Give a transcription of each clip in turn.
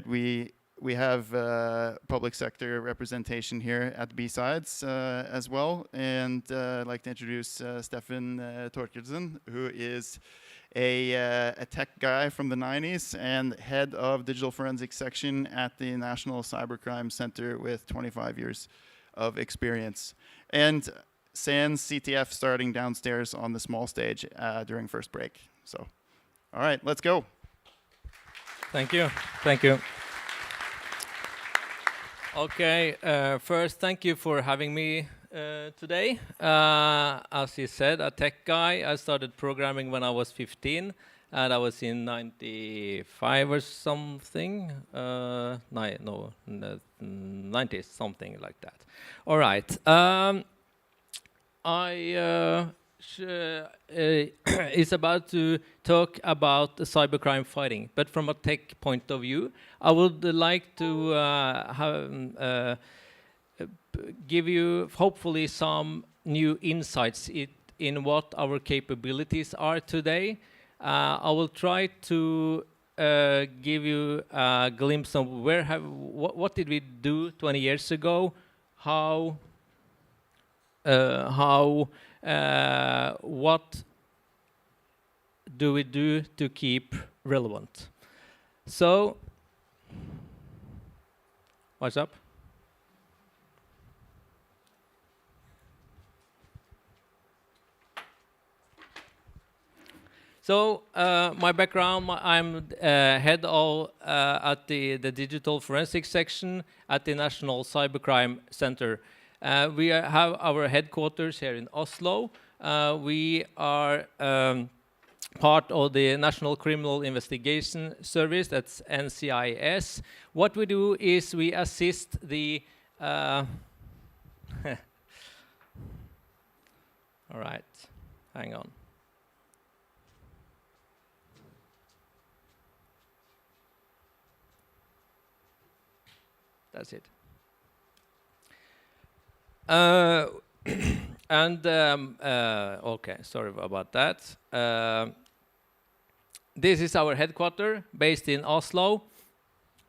We have public sector representation here at BSides as well, and I'd like to introduce Steffen Thorkildsen, who is a tech guy from the 90s and head of digital forensics section at the National Cybercrime Center with 25 years of experience. And sans CTF starting downstairs on the small stage during first break. So, all right, let's go. Thank you. Thank you. Okay, first, thank you for having me today. As you said, a tech guy. I started programming when I was 15, and I was in 95 or something. 90s, something like that. All right. Is about to talk about cybercrime fighting, but from a tech point of view. I would like to give you hopefully some new insights in what our capabilities are today. I will try to give you a glimpse of what did we do 20 years ago, what do we do to keep relevant? So, what's up? So, my background, I'm head of at the digital forensics section at the National Cybercrime Center. We have our headquarters here in Oslo. We are part of the National Criminal Investigation Service, that's NCIS. What we do is we assist the... All right, hang on. That's it. Okay, sorry about that. This is our headquarters, based in Oslo.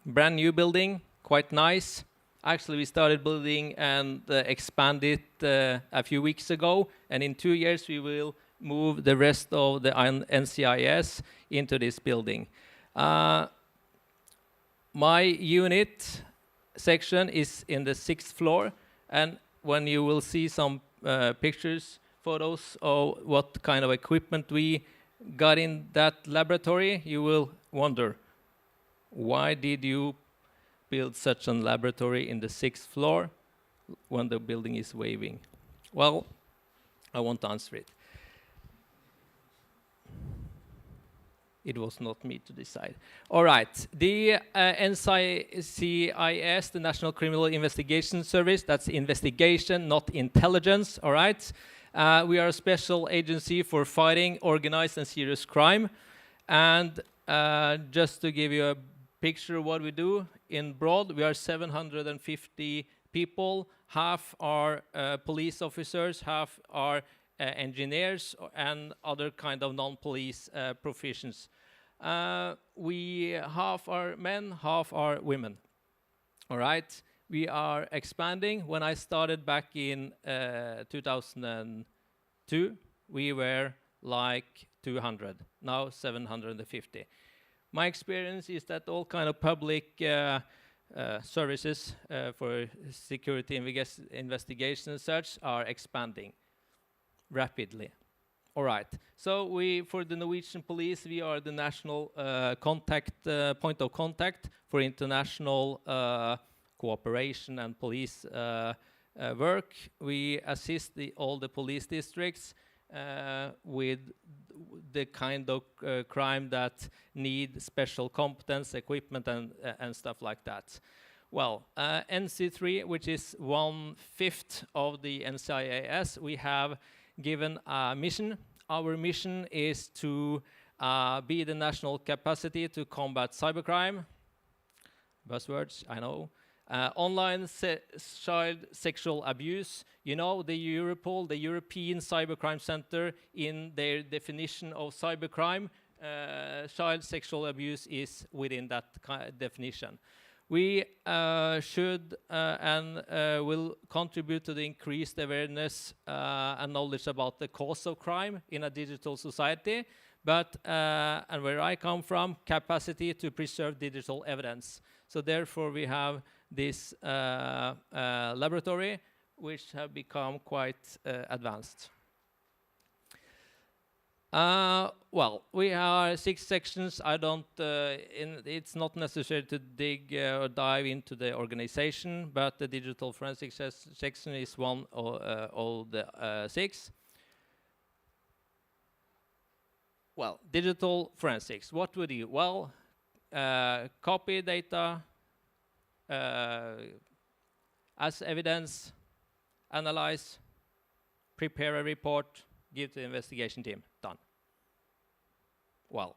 Brand new building, quite nice. Actually, we started building and expanded a few weeks ago, and in 2 years we will move the rest of the NCIS into this building. My unit section is in the 6th floor, and when you will see some pictures, photos of what kind of equipment we got in that laboratory, you will wonder, why did you build such a laboratory in the 6th floor when the building is waving? Well, I won't answer it. It was not me to decide. All right, the NCIS, the National Criminal Investigation Service, that's investigation, not intelligence, all right? We are a special agency for fighting organized and serious crime. And just to give you a picture of what we do, in broad, we are 750 people. Half are police officers, half are engineers and other kind of non-police professions. We half are men, half are women. All right, we are expanding. When I started back in 2002, we were like 200. Now 750. My experience is that all kind of public services for security investigation and such are expanding rapidly. All right. So for the Norwegian police, we are the national point of contact for international cooperation and police work. We assist all the police districts with the kind of crime that need special competence, equipment, and stuff like that. Well, NC3, which is 1/5 of the NCIS, we have given a mission. Our mission is to be the national capacity to combat cybercrime. Buzzwords, I know. Online child sexual abuse. You know, the Europol, the European Cybercrime Center, in their definition of cybercrime, child sexual abuse is within that definition. We should and will contribute to the increased awareness and knowledge about the cause of crime in a digital society, but, and where I come from, capacity to preserve digital evidence. So therefore we have this laboratory, which have become quite advanced. Well, we have 6 sections. I don't. It's not necessary to dig or dive into the organization, but the digital forensics section is one of the 6. Well, digital forensics. What we do? Well, copy data as evidence, analyze, prepare a report, give to the investigation team. Done. Well,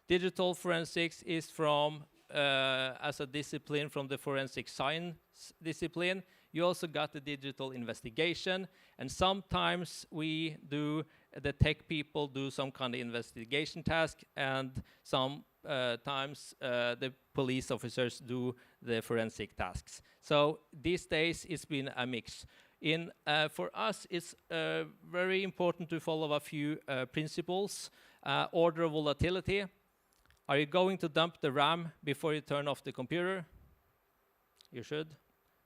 digital forensics is from, as a discipline from the forensic science discipline. You also got the digital investigation, and sometimes we do, the tech people do some kind of investigation task, and sometimes the police officers do the forensic tasks. So these days it's been a mix. For us, it's very important to follow a few principles. Order of volatility. Are you going to dump the RAM before you turn off the computer? You should.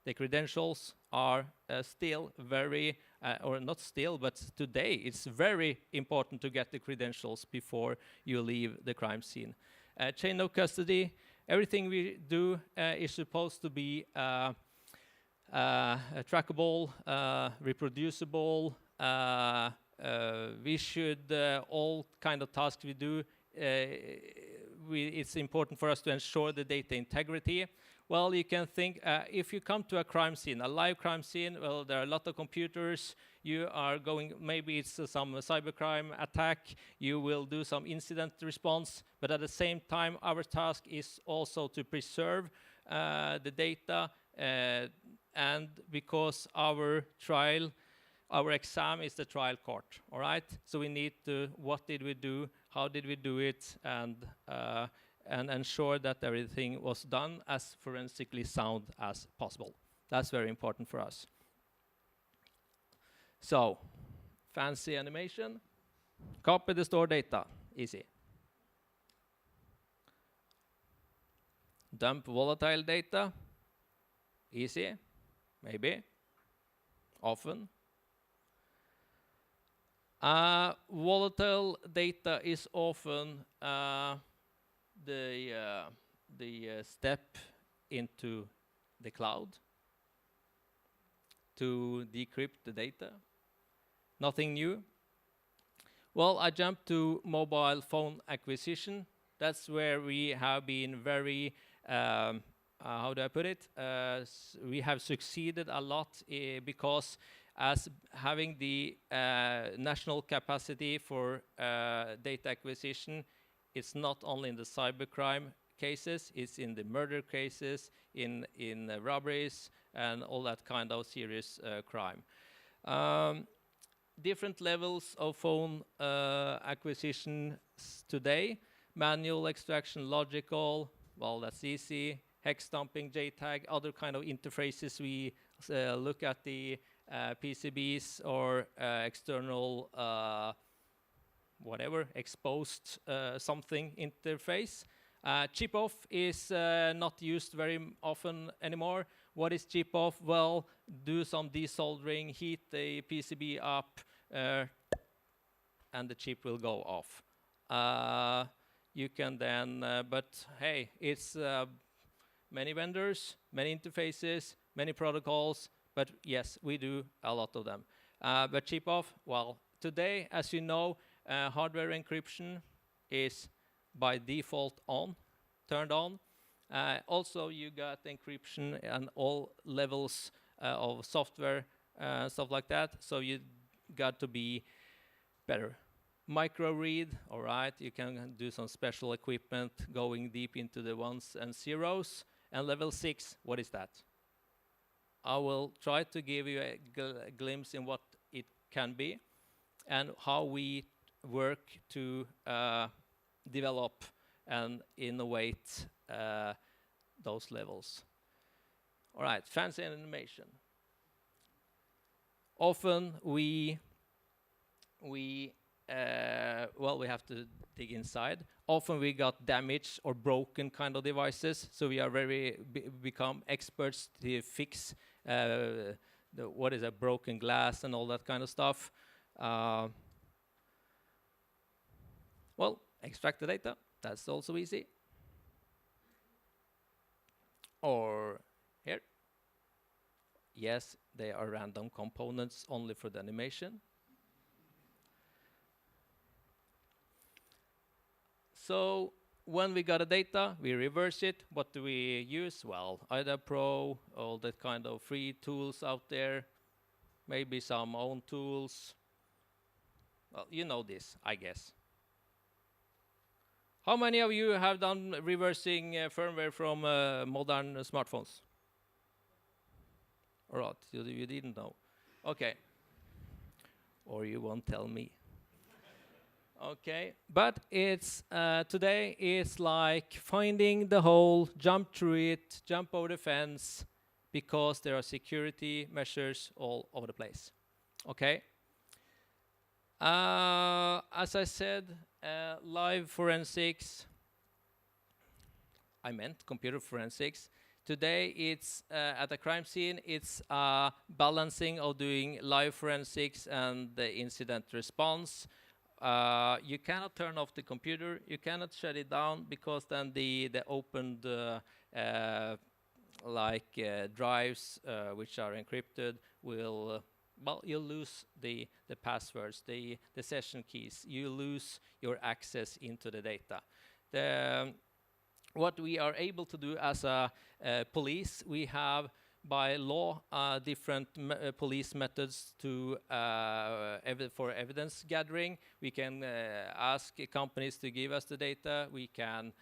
The credentials are still very, or not still, but today it's very important to get the credentials before you leave the crime scene. Chain of custody. Everything we do is supposed to be trackable, reproducible. We should, all kind of tasks we do, it's important for us to ensure the data integrity. Well, you can think, if you come to a crime scene, a live crime scene, well, there are a lot of computers, you are going, maybe it's some cybercrime attack, you will do some incident response, but at the same time, our task is also to preserve the data, and because our trial, our exam is the trial court, all right? So we need to, what did we do, how did we do it, and ensure that everything was done as forensically sound as possible. That's very important for us. So, fancy animation. Copy the stored data, easy. Dump volatile data, easy, maybe, often. Volatile data is often the step into the cloud to decrypt the data. Nothing new. Well, I jump to mobile phone acquisition. That's where we have been very, how do I put it? We have succeeded a lot because as having the national capacity for data acquisition, it's not only in the cybercrime cases, it's in the murder cases, in robberies, and all that kind of serious crime. Different levels of phone acquisition today. Manual extraction, logical, well, that's easy. Hex dumping, JTAG, other kind of interfaces. We look at the PCBs or external whatever, exposed something interface. Chip off is not used very often anymore. What is chip off? Well, do some desoldering, heat the PCB up, and the chip will go off. You can then, but hey, it's many vendors, many interfaces, many protocols, but yes, we do a lot of them. But chip off, well, today, as you know, hardware encryption is by default on, turned on. Also, you got encryption and all levels of software, stuff like that, so you got to be better. Micro read, all right, you can do some special equipment going deep into the ones and zeros. And level 6, what is that? I will try to give you a glimpse in what it can be and how we work to develop and innovate those levels. All right, fancy animation. Often we have to dig inside. Often we got damaged or broken kind of devices, so we are become experts to fix what is a broken glass and all that kind of stuff. Well, extract the data. That's also easy. Or here. Yes, they are random components only for the animation. So when we got the data, we reverse it. What do we use? Well, IDA Pro, all that kind of free tools out there, maybe some own tools. Well, you know this, I guess. How many of you have done reversing firmware from modern smartphones? All right, you didn't know. Okay. Or you won't tell me. Okay, but it's today is like finding the hole, jump through it, jump over the fence, because there are security measures all over the place. Okay. As I said, live forensics. I meant computer forensics. Today it's at a crime scene. It's balancing of doing live forensics and the incident response. You cannot turn off the computer. You cannot shut it down, because then the opened drives which are encrypted will well, you'll lose the passwords, the session keys. You lose your access into the data. What we are able to do as a police, we have by law different police methods to for evidence gathering. We can ask companies to give us the data. We can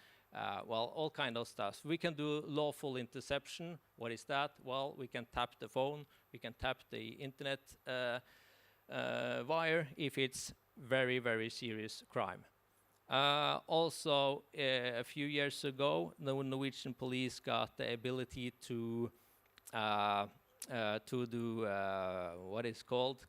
all kind of stuff. We can do lawful interception. What is that? Well, we can tap the phone. We can tap the internet wire if it's very, very serious crime. Also, a few years ago, the Norwegian police got the ability to do what is called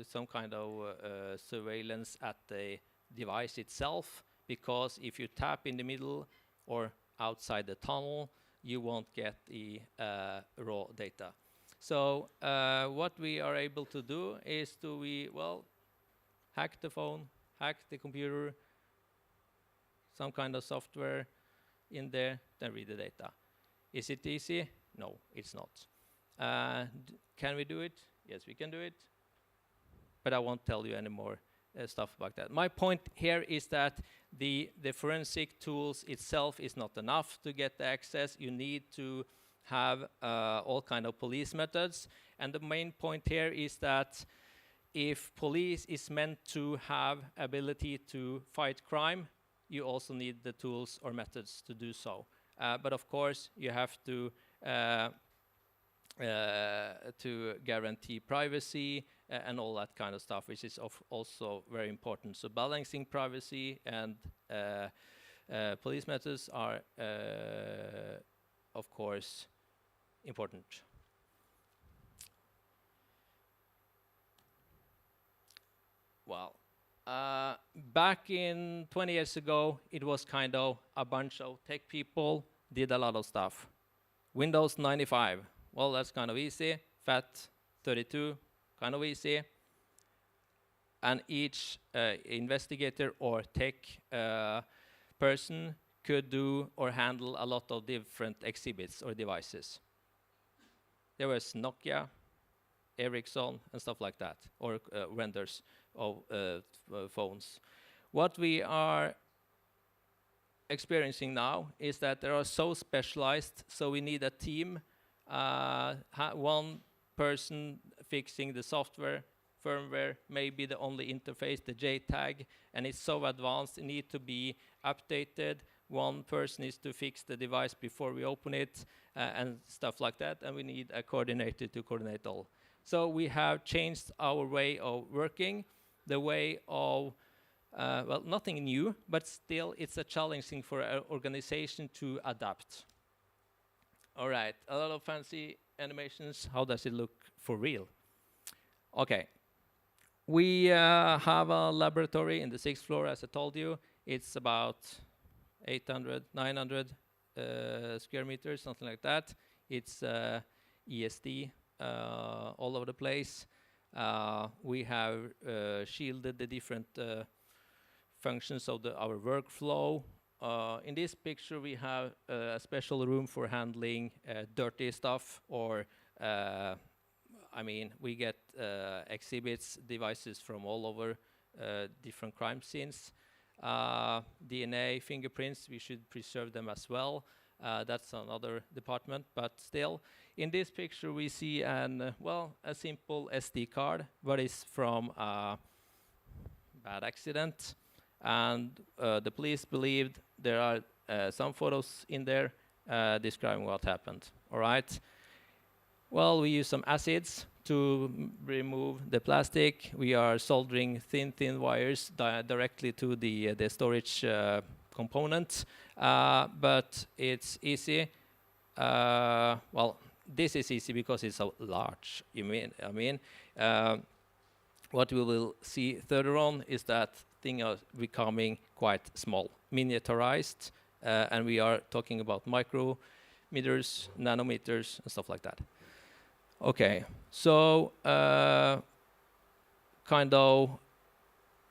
some kind of surveillance at the device itself, because if you tap in the middle or outside the tunnel, you won't get the raw data. So what we are able to do is hack the phone, hack the computer, some kind of software in there, then read the data. Is it easy? No, it's not. Can we do it? Yes, we can do it. But I won't tell you any more stuff about that. My point here is that the forensic tools itself is not enough to get the access. You need to have all kind of police methods. And the main point here is that if police is meant to have ability to fight crime, you also need the tools or methods to do so. But of course, you have to guarantee privacy and all that kind of stuff, which is also very important. So balancing privacy and police methods are, of course, important. Well, back in 20 years ago, it was kind of a bunch of tech people did a lot of stuff. Windows 95, well, that's kind of easy. FAT32, kind of easy. And each investigator or tech person could do or handle a lot of different exhibits or devices. There was Nokia, Ericsson, and stuff like that, or vendors of phones. What we are experiencing now is that they are so specialized, so we need a team, one person fixing the software, firmware, maybe the only interface, the JTAG, and it's so advanced, it needs to be updated. One person is to fix the device before we open it, and stuff like that, and we need a coordinator to coordinate all. So we have changed our way of working, the way of well, nothing new, but still it's a challenging for an organization to adapt. All right, a lot of fancy animations. How does it look for real? Okay. We have a laboratory in the 6th floor, as I told you. It's about 800, 900 square meters, something like that. It's ESD all over the place. We have shielded the different functions of our workflow. In this picture, we have a special room for handling dirty stuff, or I mean, we get exhibits, devices from all over different crime scenes. DNA, fingerprints, we should preserve them as well. That's another department, but still, in this picture we see well, a simple SD card, but it's from a bad accident, and the police believed there are some photos in there describing what happened. All right. Well, we use some acids to remove the plastic. We are soldering thin wires directly to the storage component, but it's easy. Well, this is easy because it's so large. What we will see further on is that things are becoming quite small, miniaturized, and we are talking about micrometers, nanometers, and stuff like that. Okay, so kind of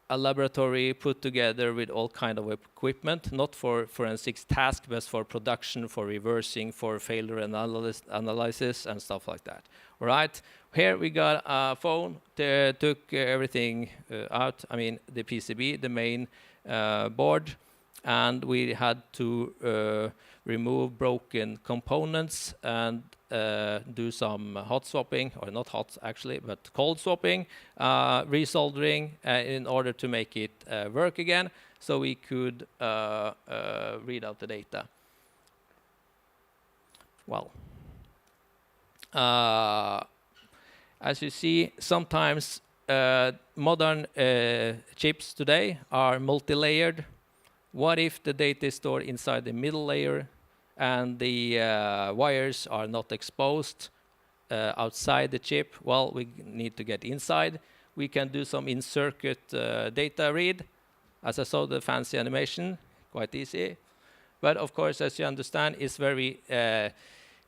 a laboratory put together with all kind of equipment, not for forensics task, but for production, for reversing, for failure analysis, and stuff like that. All right, here we got a phone, took everything out, I mean the PCB, the main board, and we had to remove broken components and do some hot swapping, or not hot actually, but cold swapping, resoldering in order to make it work again, so we could read out the data. Well, as you see, sometimes modern chips today are multi-layered. What if the data is stored inside the middle layer and the wires are not exposed outside the chip? Well, we need to get inside. We can do some in-circuit data read. As I saw the fancy animation, quite easy. But of course, as you understand, it's very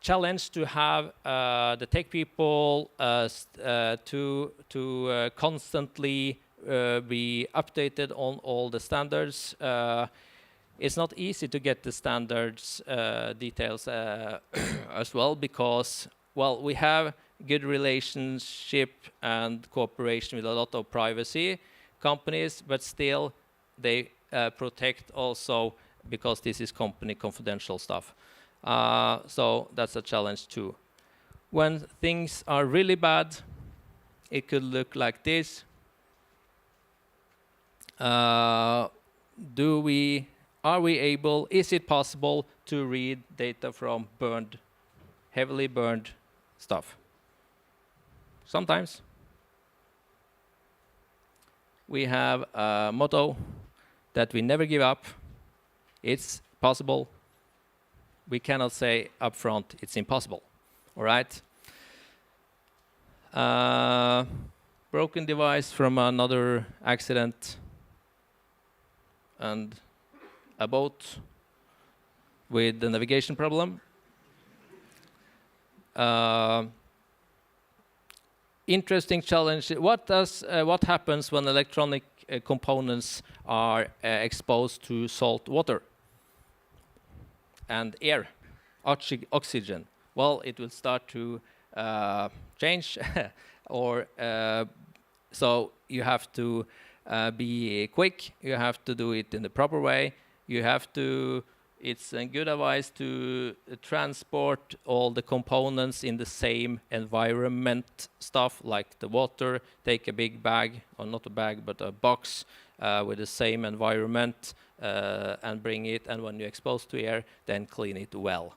challenged to have the tech people to constantly be updated on all the standards. It's not easy to get the standards details as well, because, well, we have good relationship and cooperation with a lot of privacy companies, but still they protect also, because this is company confidential stuff. So that's a challenge too. When things are really bad, it could look like this. Is it possible to read data from heavily burned stuff? Sometimes. We have a motto that we never give up. It's possible. We cannot say upfront it's impossible. All right? Broken device from another accident, and a boat with the navigation problem. Interesting challenge. What happens when electronic components are exposed to salt water and air, oxygen? Well, it will start to change, or so you have to be quick. You have to do it in the proper way. It's a good advice to transport all the components in the same environment stuff, like the water. Take a big bag, or not a bag, but a box with the same environment, and bring it. And when you're exposed to air, then clean it well.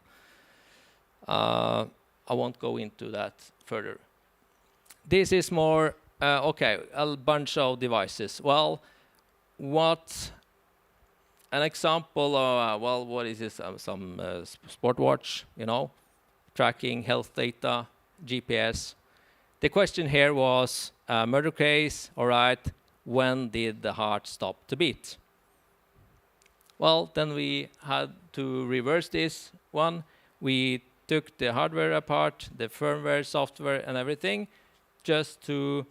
I won't go into that further. This is more, okay, a bunch of devices. Well, what an example of, well, what is this? Some sport watch, you know, tracking health data, GPS. The question here was murder case, all right, when did the heart stop to beat? Well, then we had to reverse this one. We took the hardware apart, the firmware, software, and everything, just to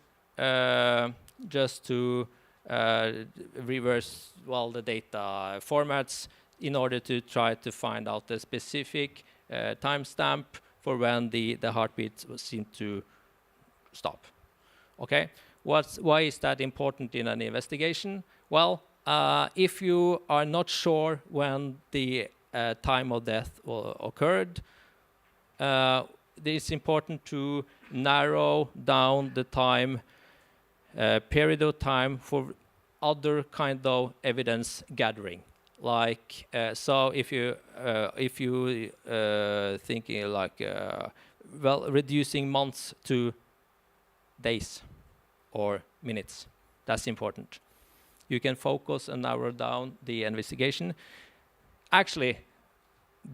reverse the data formats in order to try to find out the specific timestamp for when the heartbeat seemed to stop. Okay, why is that important in an investigation? Well, if you are not sure when the time of death occurred, it's important to narrow down the time period of time for other kind of evidence gathering. Like so, if you thinking like reducing months to days or minutes, that's important. You can focus and narrow down the investigation. Actually,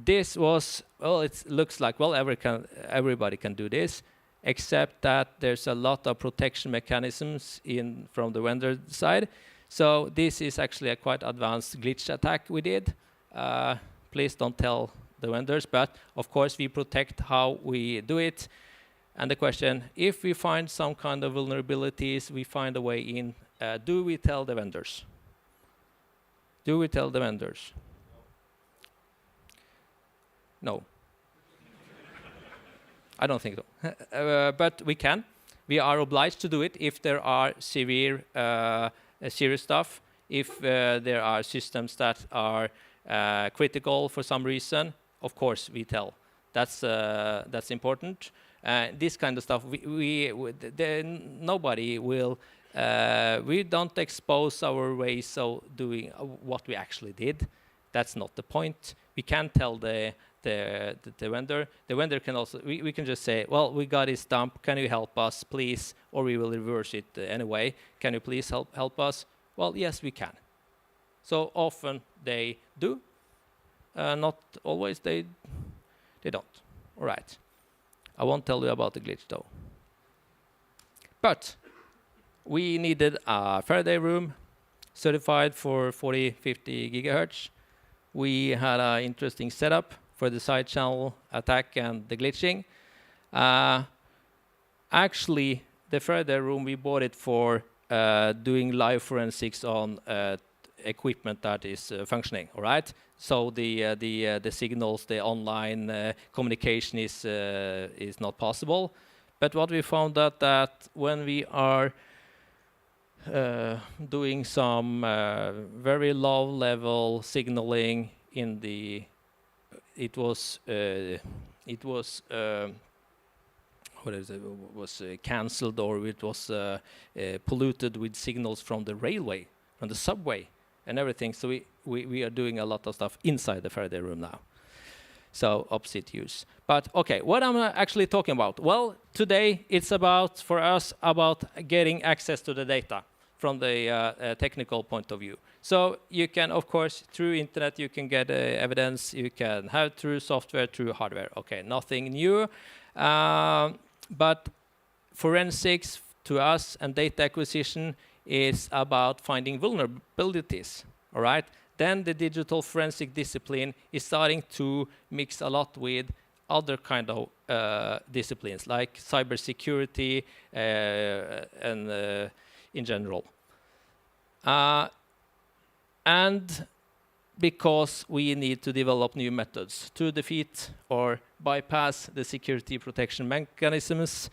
this was, well, it looks like, well, everybody can do this, except that there's a lot of protection mechanisms from the vendor side. So this is actually a quite advanced glitch attack we did. Please don't tell the vendors, but of course we protect how we do it. And the question, if we find some kind of vulnerabilities, we find a way in, do we tell the vendors? Do we tell the vendors? No. I don't think so. But we can. We are obliged to do it if there are serious stuff, if there are systems that are critical for some reason. Of course, we tell. That's important. This kind of stuff, nobody will. We don't expose our ways of doing what we actually did. That's not the point. We can tell the vendor. The vendor can also. We can just say, well, we got this dump. Can you help us, please? Or we will reverse it anyway. Can you please help us? Well, yes, we can. So often they do. Not always they don't. All right. I won't tell you about the glitch though. But we needed a Faraday room certified for 40, 50 gigahertz. We had an interesting setup for the side channel attack and the glitching. Actually, the Faraday room, we bought it for doing live forensics on equipment that is functioning, all right? So the signals, the online communication is not possible. But what we found out that when we are doing some very low level signaling in the, it was cancelled, or it was polluted with signals from the railway, from the subway and everything. So we are doing a lot of stuff inside the Faraday room now. So opposite use. But okay, what am I actually talking about? Well, today it's about, for us, about getting access to the data from the technical point of view. So you can, of course, through internet, you can get evidence. You can have through software, through hardware. Okay, nothing new. But forensics to us and data acquisition is about finding vulnerabilities, all right? Then the digital forensic discipline is starting to mix a lot with other kind of disciplines, like cybersecurity and in general. And because we need to develop new methods to defeat or bypass the security protection mechanisms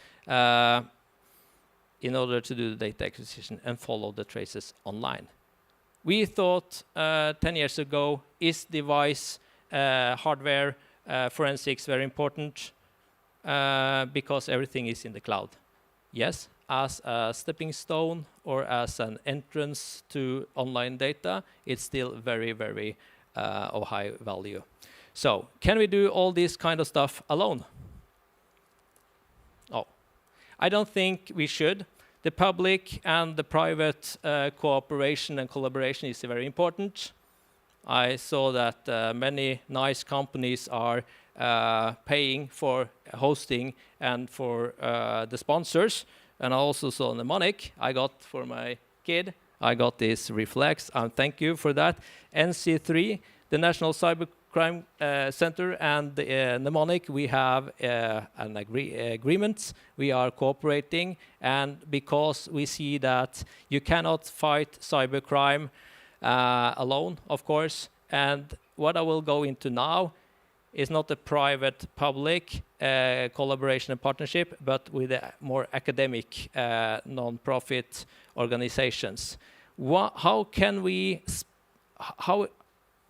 in order to do the data acquisition and follow the traces online. We thought 10 years ago, is device hardware forensics very important because everything is in the cloud? Yes, as a stepping stone or as an entrance to online data, it's still very, very of high value. So, can we do all this kind of stuff alone? Oh, I don't think we should. The public and the private cooperation and collaboration is very important. I saw that many nice companies are paying for hosting and for the sponsors. And I also saw the mnemonic I got for my kid. I got this reflex, and thank you for that. NC3, the National Cybercrime Center, and the mnemonic, we have an agreement. We are cooperating, and because we see that you cannot fight cybercrime alone, of course. And what I will go into now is not a private-public collaboration and partnership, but with more academic non-profit organizations. How can we?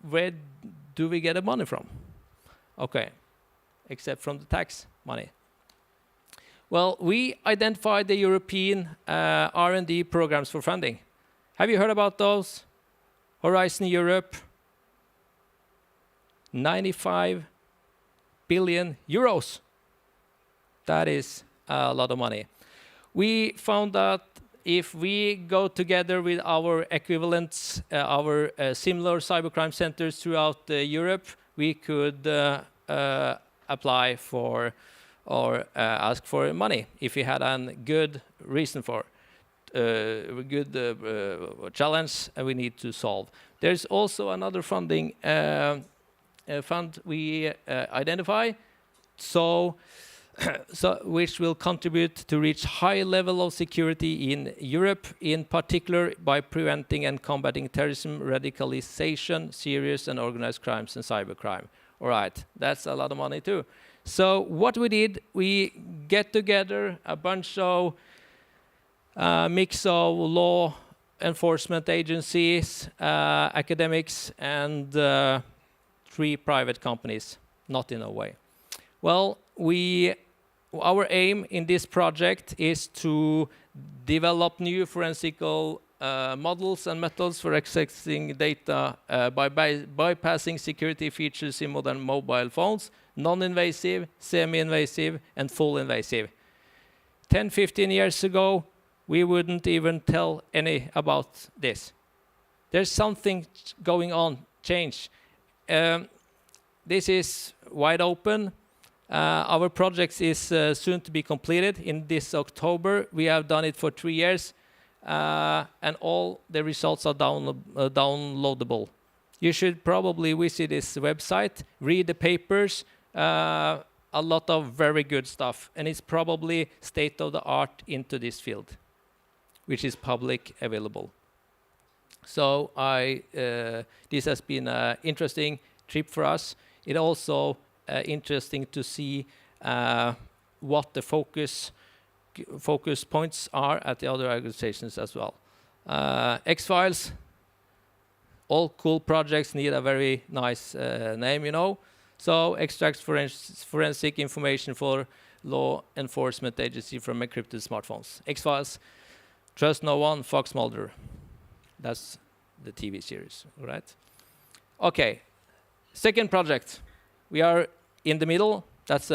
Where do we get the money from? Okay, except from the tax money. Well, we identified the European R&D programs for funding. Have you heard about those? Horizon Europe, 95 billion euros. That is a lot of money. We found that if we go together with our equivalents, our similar cybercrime centers throughout Europe, we could apply for or ask for money if we had a good reason for good challenge we need to solve. There's also another funding fund we identify, which will contribute to reach high level of security in Europe, in particular by preventing and combating terrorism, radicalization, serious and organized crimes, and cybercrime. All right, that's a lot of money too. So what we did, we get together a bunch of mix of law enforcement agencies, academics, and 3 private companies, not in a way. Well, our aim in this project is to develop new forensic models and methods for accessing data by bypassing security features in modern mobile phones, non-invasive, semi-invasive, and full invasive. 10, 15 years ago, we wouldn't even tell any about this. There's something going on, change. This is wide open. Our project is soon to be completed in this October. We have done it for 3 years, and all the results are downloadable. You should probably visit this website, read the papers, a lot of very good stuff, and it's probably state-of-the-art into this field, which is public available. So this has been an interesting trip for us. It also interesting to see what the focus points are at the other organizations as well. X-Files, all cool projects need a very nice name, you know. So extracts forensic information for law enforcement agency from encrypted smartphones. X-Files, Trust No One, Fox Mulder. That's the TV series, right? Okay, second project. We are in the middle. That's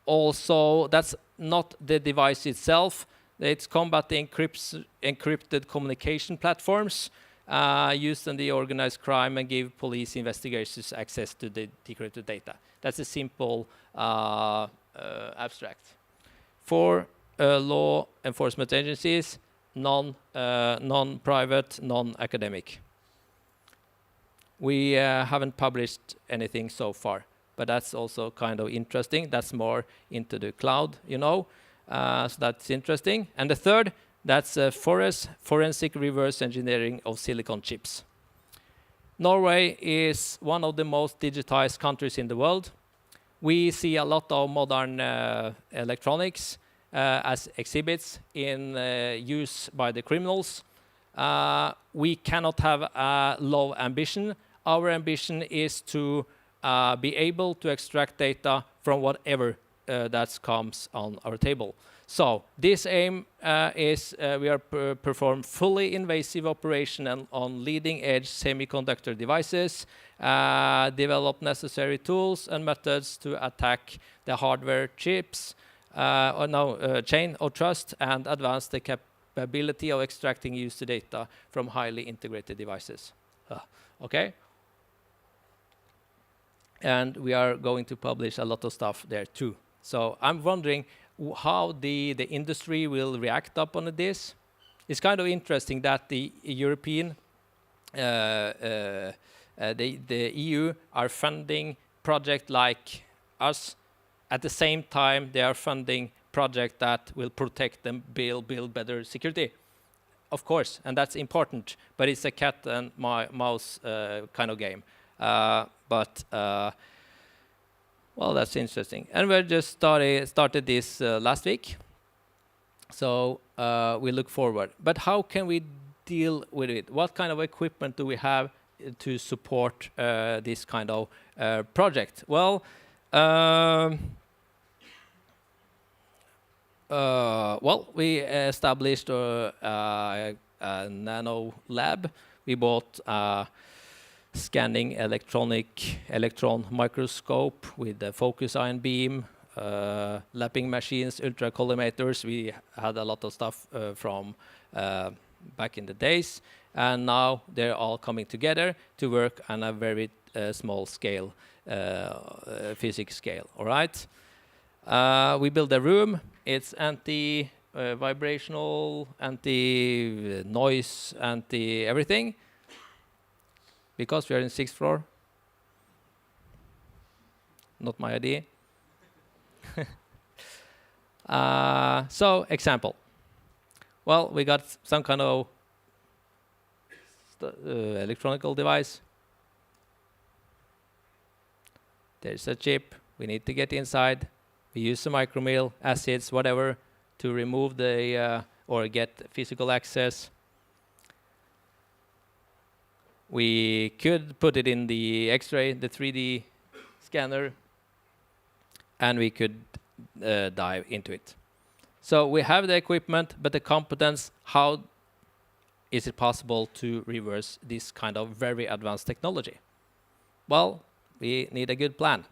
also, that's not the device itself. It's combating encrypted communication platforms used in the organized crime and give police investigators access to the decrypted data. That's a simple abstract. For law enforcement agencies, non-private, non-academic. We haven't published anything so far, but that's also kind of interesting. That's more into the cloud, you know, so that's interesting. And the third, that's forensic reverse engineering of silicon chips. Norway is one of the most digitized countries in the world. We see a lot of modern electronics as exhibits in use by the criminals. We cannot have a low ambition. Our ambition is to be able to extract data from whatever that comes on our table. So this aim is we are perform fully invasive operation on leading edge semiconductor devices, develop necessary tools and methods to attack the hardware chips, chain of trust and advance the capability of extracting user data from highly integrated devices. Okay? And we are going to publish a lot of stuff there too. So I'm wondering how the industry will react upon this. It's kind of interesting that the European, the EU are funding projects like us. At the same time, they are funding projects that will protect them, build better security. Of course, and that's important, but it's a cat and mouse kind of game. Well, that's interesting. And we just started this last week. So we look forward. But how can we deal with it? What kind of equipment do we have to support this kind of project? Well, we established a nano lab. We bought a scanning electron microscope with the focus ion beam, lapping machines, ultracollimators. We had a lot of stuff from back in the days, and now they're all coming together to work on a very small scale, physics scale. All right. We built a room. It's anti-vibrational, anti-noise, anti-everything, because we are in 6th floor. Not my idea. So, example. Well, we got some kind of electronical device. There's a chip. We need to get inside. We use some micromill, acids, whatever, to remove the or get physical access. We could put it in the X-ray, the 3D scanner, and we could dive into it. So we have the equipment, but the competence, how is it possible to reverse this kind of very advanced technology? Well, we need a good plan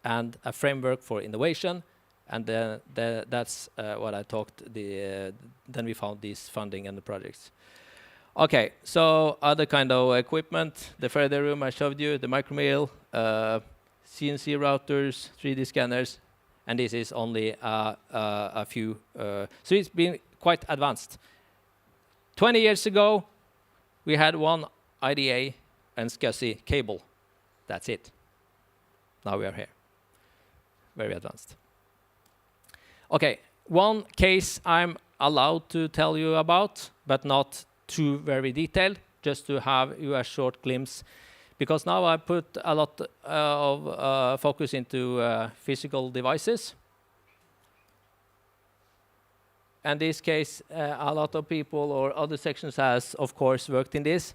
and a framework for innovation, and that's what I talked. Then we found this funding and the projects. Okay, so other kind of equipment, the further room I showed you, the micromill, CNC routers, 3D scanners, and this is only a few. So it's been quite advanced. 20 years ago, we had one IDA and SCSI cable. That's it. Now we are here. Very advanced. Okay, one case I'm allowed to tell you about, but not too very detailed, just to have you a short glimpse. Because now I put a lot of focus into physical devices. And this case, a lot of people or other sections has, of course, worked in this.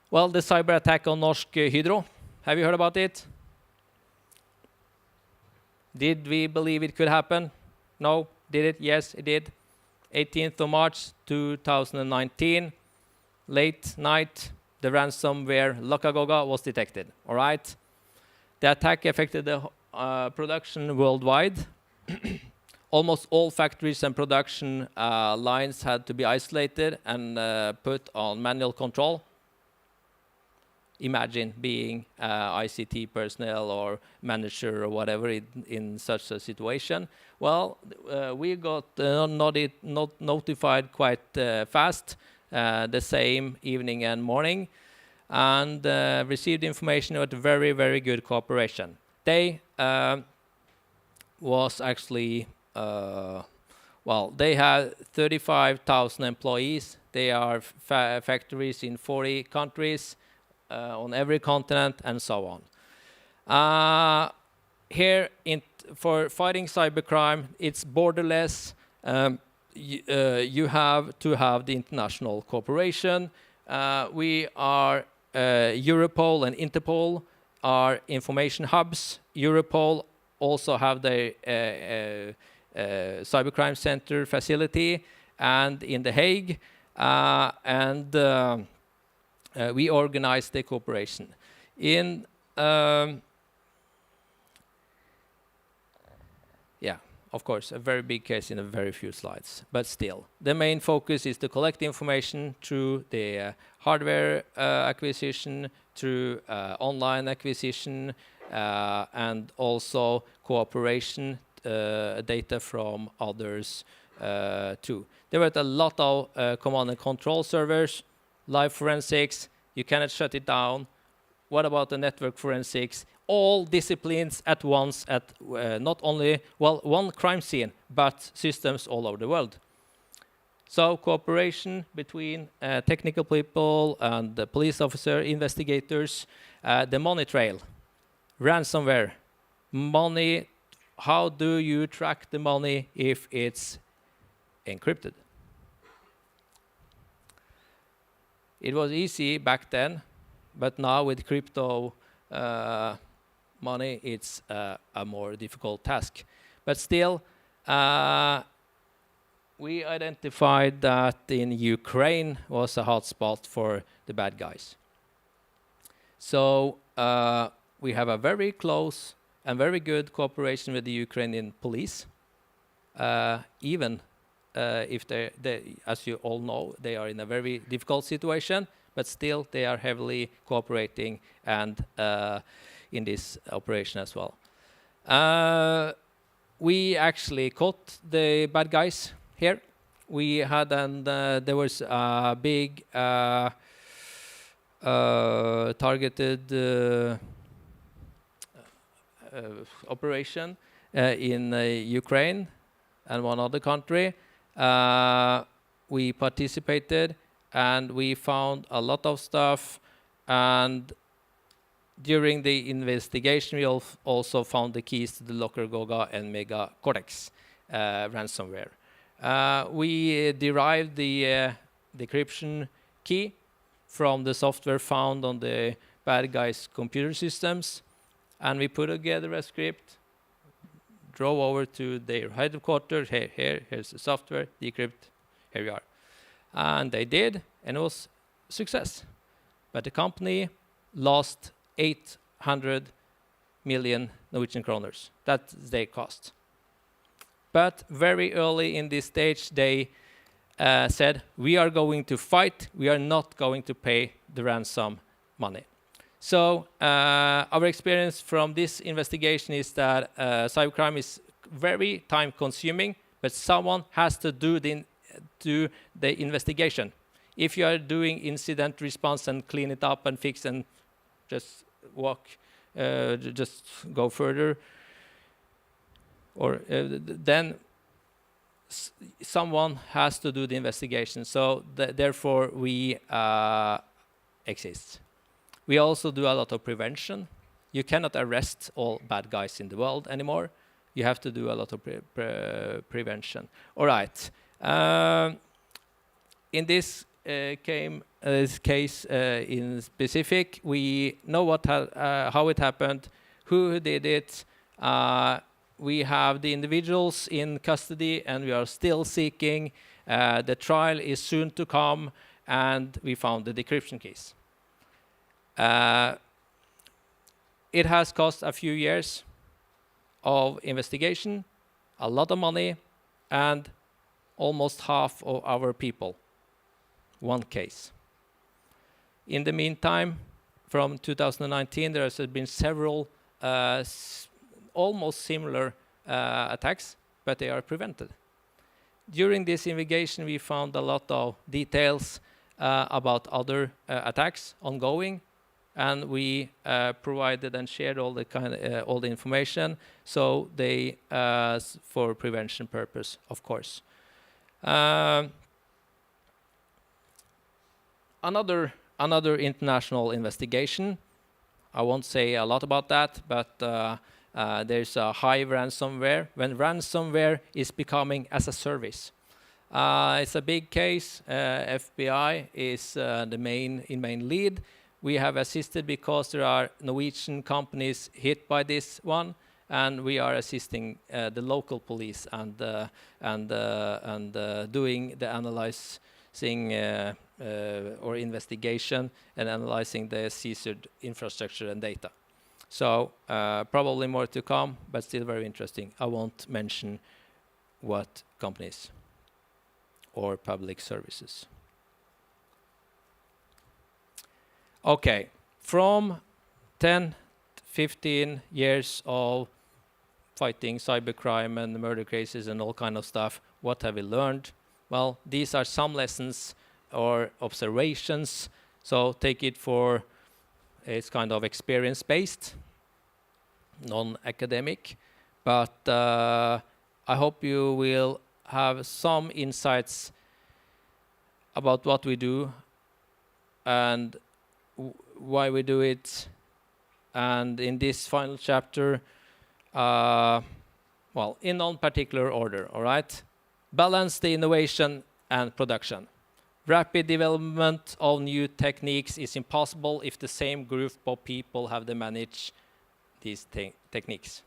Well, the cyber attack on Norsk Hydro. Have you heard about it? Did we believe it could happen? No. Did it? Yes, it did. 18th of March 2019, late night, the ransomware Lakagoga was detected. All right. The attack affected the production worldwide. Almost all factories and production lines had to be isolated and put on manual control. Imagine being ICT personnel or manager or whatever in such a situation. Well, we got notified quite fast, the same evening and morning, and received information with very, very good cooperation. They was actually, they have 35,000 employees. They are factories in 40 countries. On every continent and so on. Here, for fighting cybercrime, it's borderless. You have to have the international cooperation. We are Europol and Interpol are information hubs. Europol also have the cybercrime center facility and in The Hague, we organize the cooperation. of course, a very big case in a very few slides, but still. The main focus is to collect information through the hardware acquisition, through online acquisition, and also cooperation data from others too. There were a lot of command and control servers, live forensics, you cannot shut it down. What about the network forensics? All disciplines at once at not only, well, one crime scene, but systems all over the world. So cooperation between technical people and the police officer, investigators, the money trail, ransomware, money, how do you track the money if it's encrypted? It was easy back then, but now with crypto money, it's a more difficult task. But still, we identified that in Ukraine was a hotspot for the bad guys. So we have a very close and very good cooperation with the Ukrainian police, even if they, as you all know, they are in a very difficult situation, but still they are heavily cooperating and in this operation as well. We actually caught the bad guys here. We had, and there was a big targeted operation in Ukraine and one other country. We participated and we found a lot of stuff, and during the investigation we also found the keys to the Locker Goga and Mega Cortex ransomware. We derived the decryption key from the software found on the bad guys' computer systems, and we put together a script, drove over to their headquarters. Here's the software, decrypt, here we are. And they did, and it was a success. But the company lost 800 million Norwegian kroners. That's their cost. But very early in this stage, they said, we are going to fight, we are not going to pay the ransom money. So our experience from this investigation is that cybercrime is very time consuming, but someone has to do the investigation. If you are doing incident response and clean it up and fix and just walk, just go further, or then someone has to do the investigation. So therefore we exist. We also do a lot of prevention. You cannot arrest all bad guys in the world anymore. You have to do a lot of prevention. All right. In this case in specific, we know how it happened, who did it. We have the individuals in custody, and we are still seeking. The trial is soon to come, and we found the decryption keys. It has cost a few years of investigation, a lot of money, and almost half of our people. One case. In the meantime, from 2019, there has been several almost similar attacks, but they are prevented. During this investigation, we found a lot of details about other attacks ongoing, and we provided and shared all the information, so they for prevention purpose, of course. Another international investigation. I won't say a lot about that, but there's a high ransomware. When ransomware is becoming as a service, it's a big case. FBI is the main lead. We have assisted because there are Norwegian companies hit by this one, and we are assisting the local police and doing the analyzing or investigation and analyzing the seized infrastructure and data. So probably more to come, but still very interesting. I won't mention what companies or public services. Okay, from 10, 15 years of fighting cybercrime and murder cases and all kind of stuff, what have we learned? Well, these are some lessons or observations, so take it for it's kind of experience-based, non-academic, but I hope you will have some insights about what we do and why we do it. And in this final chapter, well, in non-particular order, all right? Balance the innovation and production. Rapid development of new techniques is impossible if the same group of people have to manage these techniques.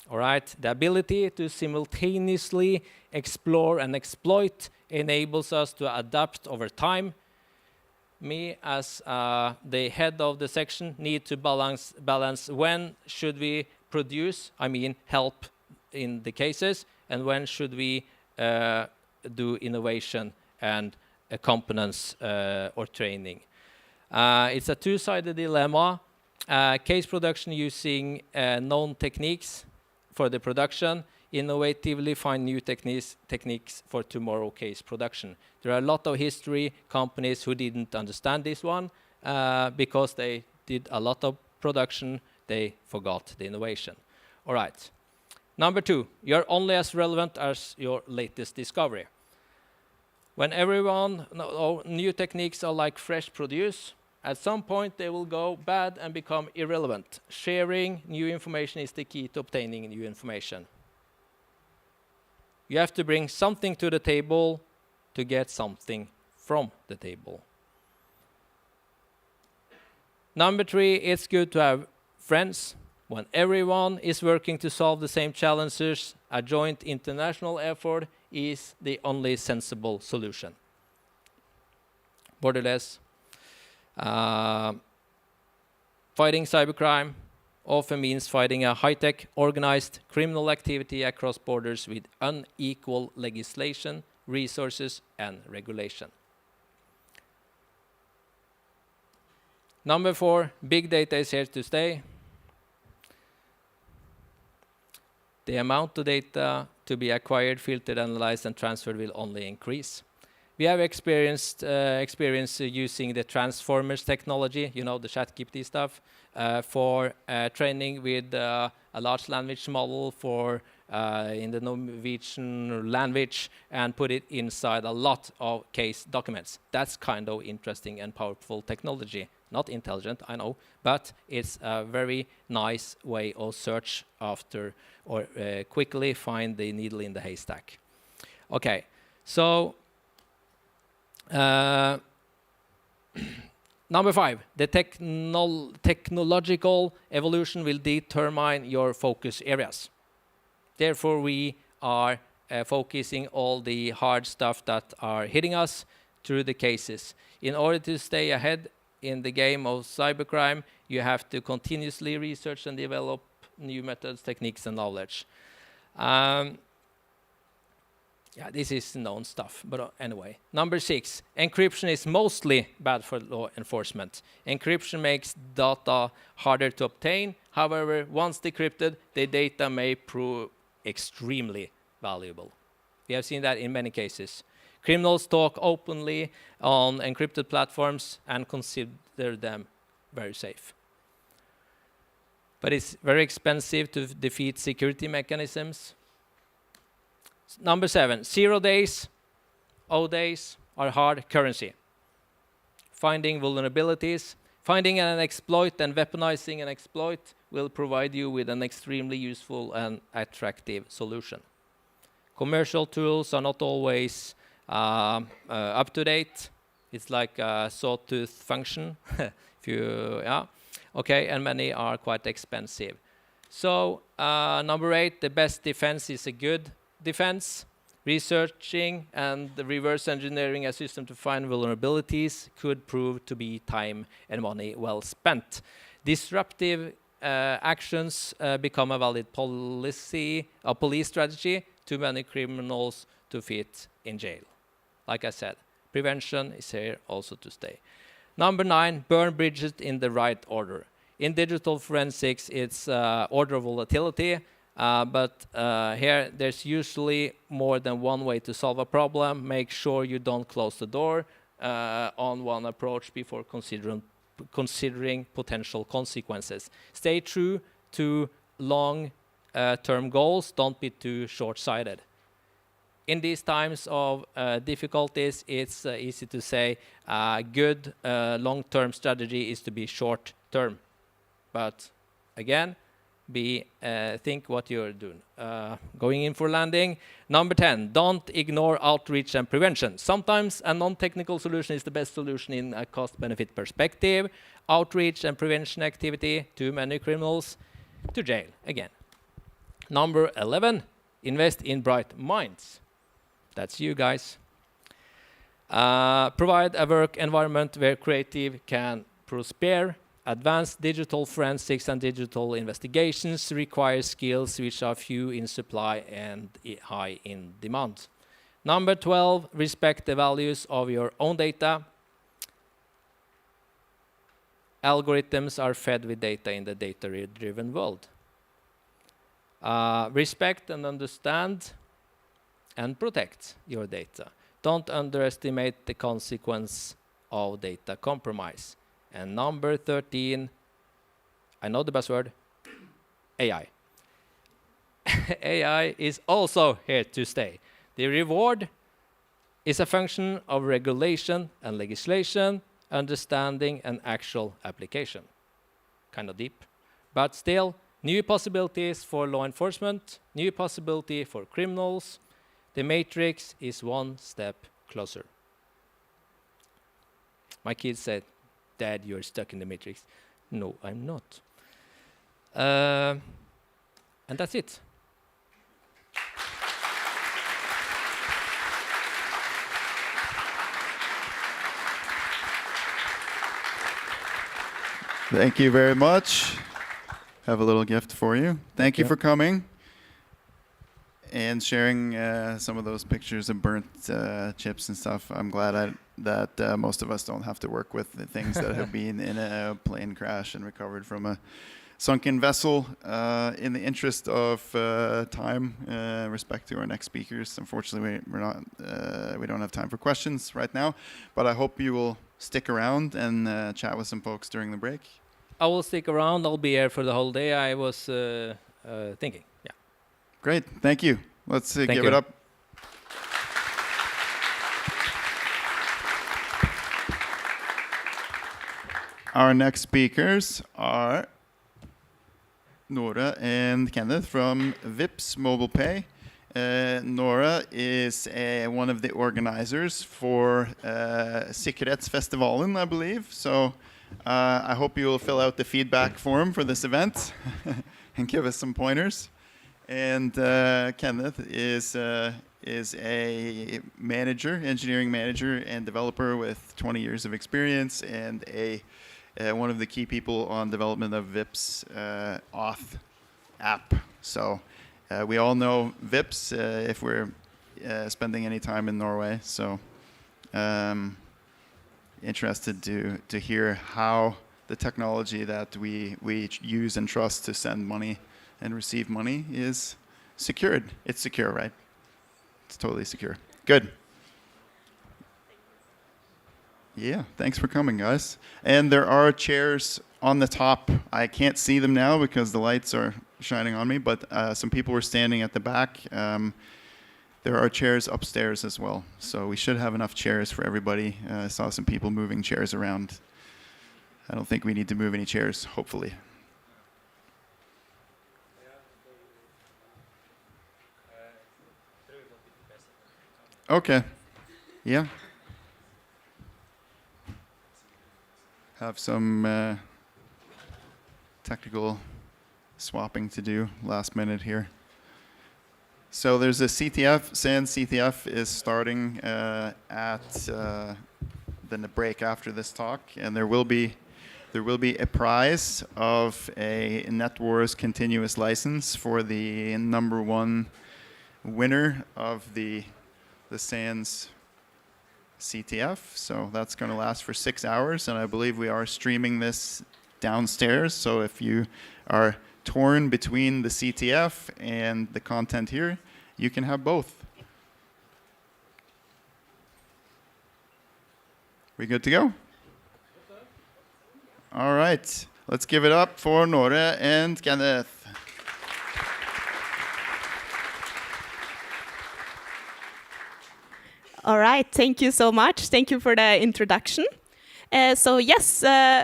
All right, the ability to simultaneously explore and exploit enables us to adapt over time. Me, as the head of the section, need to balance when should we produce, I mean help in the cases, and when should we do innovation and components or training. It's a two-sided dilemma. Case production using known techniques for the production, innovatively find new techniques for tomorrow case production. There are a lot of history companies who didn't understand this one because they did a lot of production, they forgot the innovation. All right. Number 2, you're only as relevant as your latest discovery. When new techniques are like fresh produce, at some point they will go bad and become irrelevant. Sharing new information is the key to obtaining new information. You have to bring something to the table to get something from the table. Number 3, it's good to have friends. When everyone is working to solve the same challenges, a joint international effort is the only sensible solution. Borderless. Fighting cybercrime often means fighting a high-tech, organized criminal activity across borders with unequal legislation, resources, and regulation. Number 4, big data is here to stay. The amount of data to be acquired, filtered, analyzed, and transferred will only increase. We have experience using the transformers technology, you know, the ChatGPT stuff, for training with a large language model for in the Norwegian language and put it inside a lot of case documents. That's kind of interesting and powerful technology. Not intelligent, I know, but it's a very nice way of search after or quickly find the needle in the haystack. Okay, so number 5, the technological evolution will determine your focus areas. Therefore, we are focusing all the hard stuff that are hitting us through the cases. In order to stay ahead in the game of cybercrime, you have to continuously research and develop new methods, techniques, and knowledge. Yeah, this is known stuff, but anyway. Number 6, encryption is mostly bad for law enforcement. Encryption makes data harder to obtain. However, once decrypted, the data may prove extremely valuable. We have seen that in many cases. Criminals talk openly on encrypted platforms and consider them very safe. But it's very expensive to defeat security mechanisms. Number 7, 0 days, O days are hard currency. Finding vulnerabilities, finding an exploit and weaponizing an exploit will provide you with an extremely useful and attractive solution. Commercial tools are not always up to date. It's like a sawtooth function. Okay, and many are quite expensive. So number 8, the best defense is a good defense. Researching and the reverse engineering a system to find vulnerabilities could prove to be time and money well spent. Disruptive actions become a valid policy, a police strategy, too many criminals to fit in jail. Like I said, prevention is here also to stay. Number 9, burn bridges in the right order. In digital forensics, it's order of volatility, but here there's usually more than one way to solve a problem. Make sure you don't close the door on one approach before considering potential consequences. Stay true to long-term goals. Don't be too short-sighted. In these times of difficulties, it's easy to say good long-term strategy is to be short-term. But again, think what you're doing. Going in for landing. Number 10, don't ignore outreach and prevention. Sometimes a non-technical solution is the best solution in a cost-benefit perspective. Outreach and prevention activity, too many criminals, to jail again. Number 11, invest in bright minds. That's you guys. Provide a work environment where creative can prosper. Advanced digital forensics and digital investigations require skills which are few in supply and high in demand. Number 12, respect the values of your own data. Algorithms are fed with data in the data-driven world. Respect and understand and protect your data. Don't underestimate the consequence of data compromise. And number 13, I know the buzzword, AI. AI is also here to stay. The reward is a function of regulation and legislation, understanding and actual application. Kind of deep, but still, new possibilities for law enforcement, new possibility for criminals. The matrix is one step closer. My kids said, Dad, you're stuck in the matrix. No, I'm not. And that's it. Thank you very much. Have a little gift for you. Thank you for coming and sharing some of those pictures of burnt chips and stuff. I'm glad that most of us don't have to work with the things that have been in a plane crash and recovered from a sunken vessel. In the interest of time, respect to our next speakers, unfortunately we don't have time for questions right now, but I hope you will stick around and chat with some folks during the break. I will stick around. I'll be here for the whole day. I was thinking. Yeah. Great. Thank you. Let's give it up. Our next speakers are Nora and Kenneth from Vipps Mobile Pay. Nora is one of the organizers for Sikkerhetsfestivalen, I believe. So I hope you will fill out the feedback form for this event and give us some pointers. And Kenneth is a manager, engineering manager and developer with 20 years of experience and one of the key people on development of Vipps Auth app. So we all know Vipps if we're spending any time in Norway. So interested to hear how the technology that we use and trust to send money and receive money is secured. It's secure, right? It's totally secure. Good. Yeah, thanks for coming, guys. And there are chairs on the top. I can't see them now because the lights are shining on me, but some people were standing at the back. There are chairs upstairs as well, so we should have enough chairs for everybody. I saw some people moving chairs around. I don't think we need to move any chairs, hopefully. Okay. Yeah. Have some technical swapping to do last minute here. So there's a CTF. SANS CTF is starting at the break after this talk, and there will be There will be a prize of a NetWars continuous license for the #1 winner of the SANS CTF. So that's going to last for 6 hours, and I believe we are streaming this downstairs. So if you are torn between the CTF and the content here, you can have both. We good to go? All right, let's give it up for Nora and Kenneth. All right, thank you so much. Thank you for the introduction. So yes,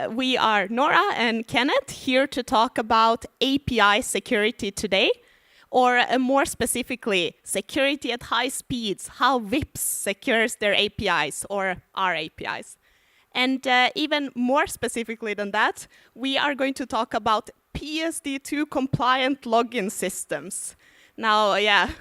we are Nora and Kenneth here to talk about API security today, or more specifically, security at high speeds, how VIPs secures their APIs or our APIs. And even more specifically than that, we are going to talk about PSD2 compliant login systems. Now, yeah,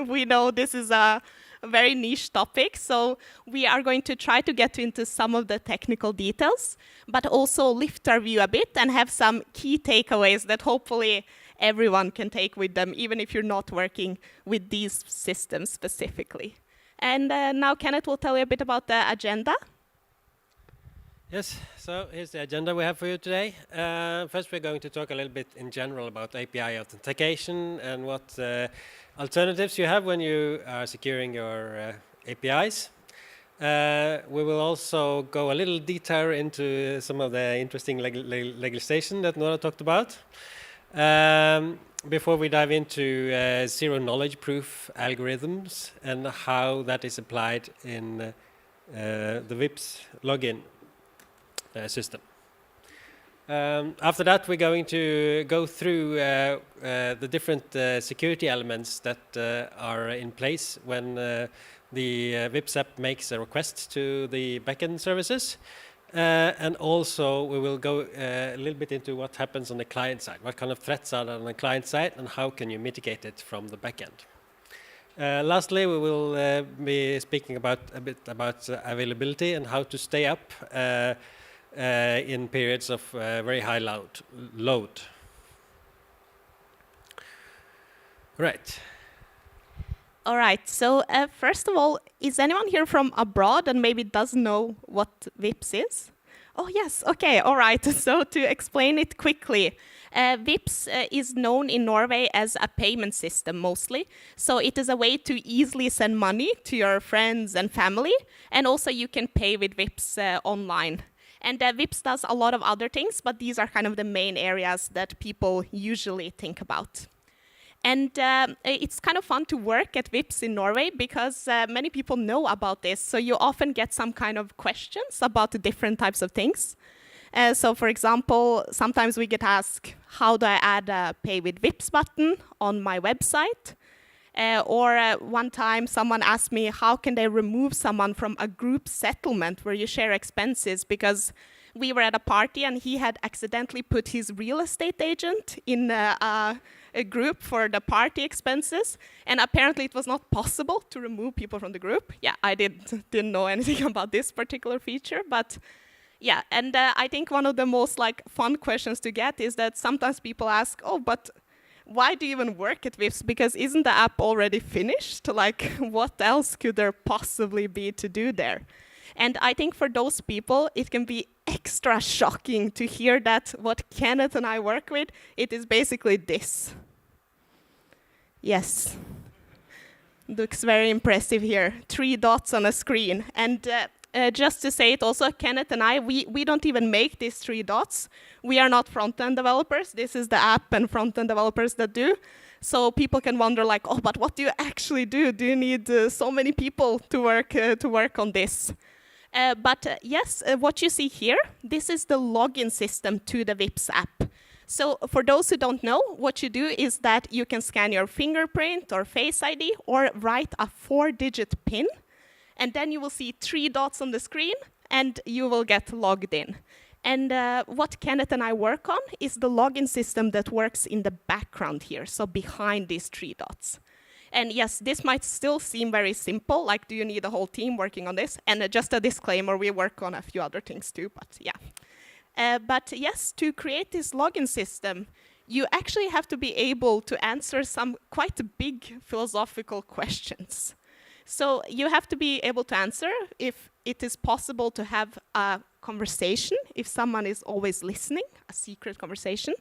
we know this is a very niche topic, so we are going to try to get into some of the technical details, but also lift our view a bit and have some key takeaways that hopefully everyone can take with them, even if you're not working with these systems specifically. And now Kenneth will tell you a bit about the agenda. Yes, so here's the agenda we have for you today. First, we're going to talk a little bit in general about API authentication and what alternatives you have when you are securing your APIs. We will also go a little deeper into some of the interesting legislation that Nora talked about. Before we dive into zero knowledge proof algorithms and how that is applied in the VIPs login system. After that, we're going to go through the different security elements that are in place when the VIPs app makes a request to the backend services. And also, we will go a little bit into what happens on the client side. What kind of threats are there on the client side, and how can you mitigate it from the backend? Lastly, we will be speaking a bit about availability and how to stay up in periods of very high load. Right. All right, so first of all, is anyone here from abroad and maybe doesn't know what VIPs is? Oh yes, okay, all right. So to explain it quickly, VIPs is known in Norway as a payment system mostly. So it is a way to easily send money to your friends and family, and also you can pay with VIPs online. And VIPs does a lot of other things, but these are kind of the main areas that people usually think about. And it's kind of fun to work at VIPs in Norway because many people know about this. So you often get some kind of questions about the different types of things. So for example, sometimes we get asked, how do I add a pay with VIPs button on my website? Or one time someone asked me, how can they remove someone from a group settlement where you share expenses? Because we were at a party and he had accidentally put his real estate agent in a group for the party expenses. And apparently it was not possible to remove people from the group. Yeah, I didn't know anything about this particular feature, but yeah. And I think one of the most fun questions to get is that sometimes people ask, oh, but why do you even work at VIPs? Because isn't the app already finished? What else could there possibly be to do there? And I think for those people, it can be extra shocking to hear that what Kenneth and I work with, it is basically this. Yes. Looks very impressive here. 3 dots on a screen. And just to say it also, Kenneth and I, we don't even make these 3 dots. We are not front-end developers. This is the app and front-end developers that do. So people can wonder oh, but what do you actually do? Do you need so many people to work on this? But yes, what you see here, this is the login system to the VIPs app. So for those who don't know, what you do is that you can scan your fingerprint or Face ID or write a 4-digit PIN. And then you will see 3 dots on the screen, and you will get logged in. And what Kenneth and I work on is the login system that works in the background here, so behind these 3 dots. And yes, this might still seem very simple, do you need a whole team working on this? And just a disclaimer, we work on a few other things too, but yeah. But yes, to create this login system, you actually have to be able to answer some quite big philosophical questions. So you have to be able to answer if it is possible to have a conversation, if someone is always listening, a secret conversation.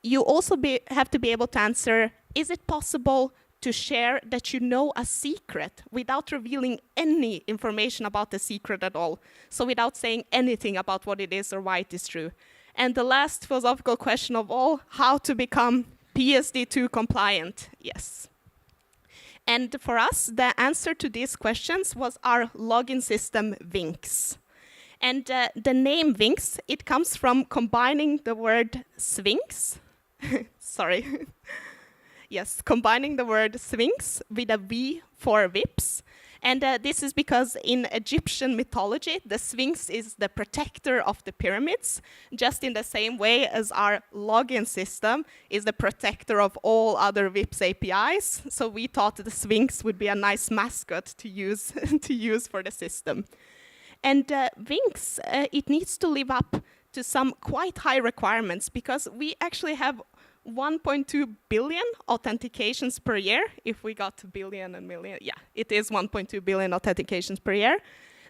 You also have to be able to answer, is it possible to share that you know a secret without revealing any information about the secret at all? So without saying anything about what it is or why it is true. And the last philosophical question of all, how to become PSD2 compliant? Yes. And for us, the answer to these questions was our login system, Vinx. And the name Vinx, it comes from combining the word sphinx, sorry, yes, combining the word sphinx with a V for VIPs. And this is because in Egyptian mythology, the Sphinx is the protector of the pyramids, just in the same way as our login system is the protector of all other VIPs APIs. So we thought the Sphinx would be a nice mascot to use, to use for the system. And Vinx, it needs to live up to some quite high requirements because we actually have 1.2 billion authentications per year. If we got billion and million, yeah, it is 1.2 billion authentications per year.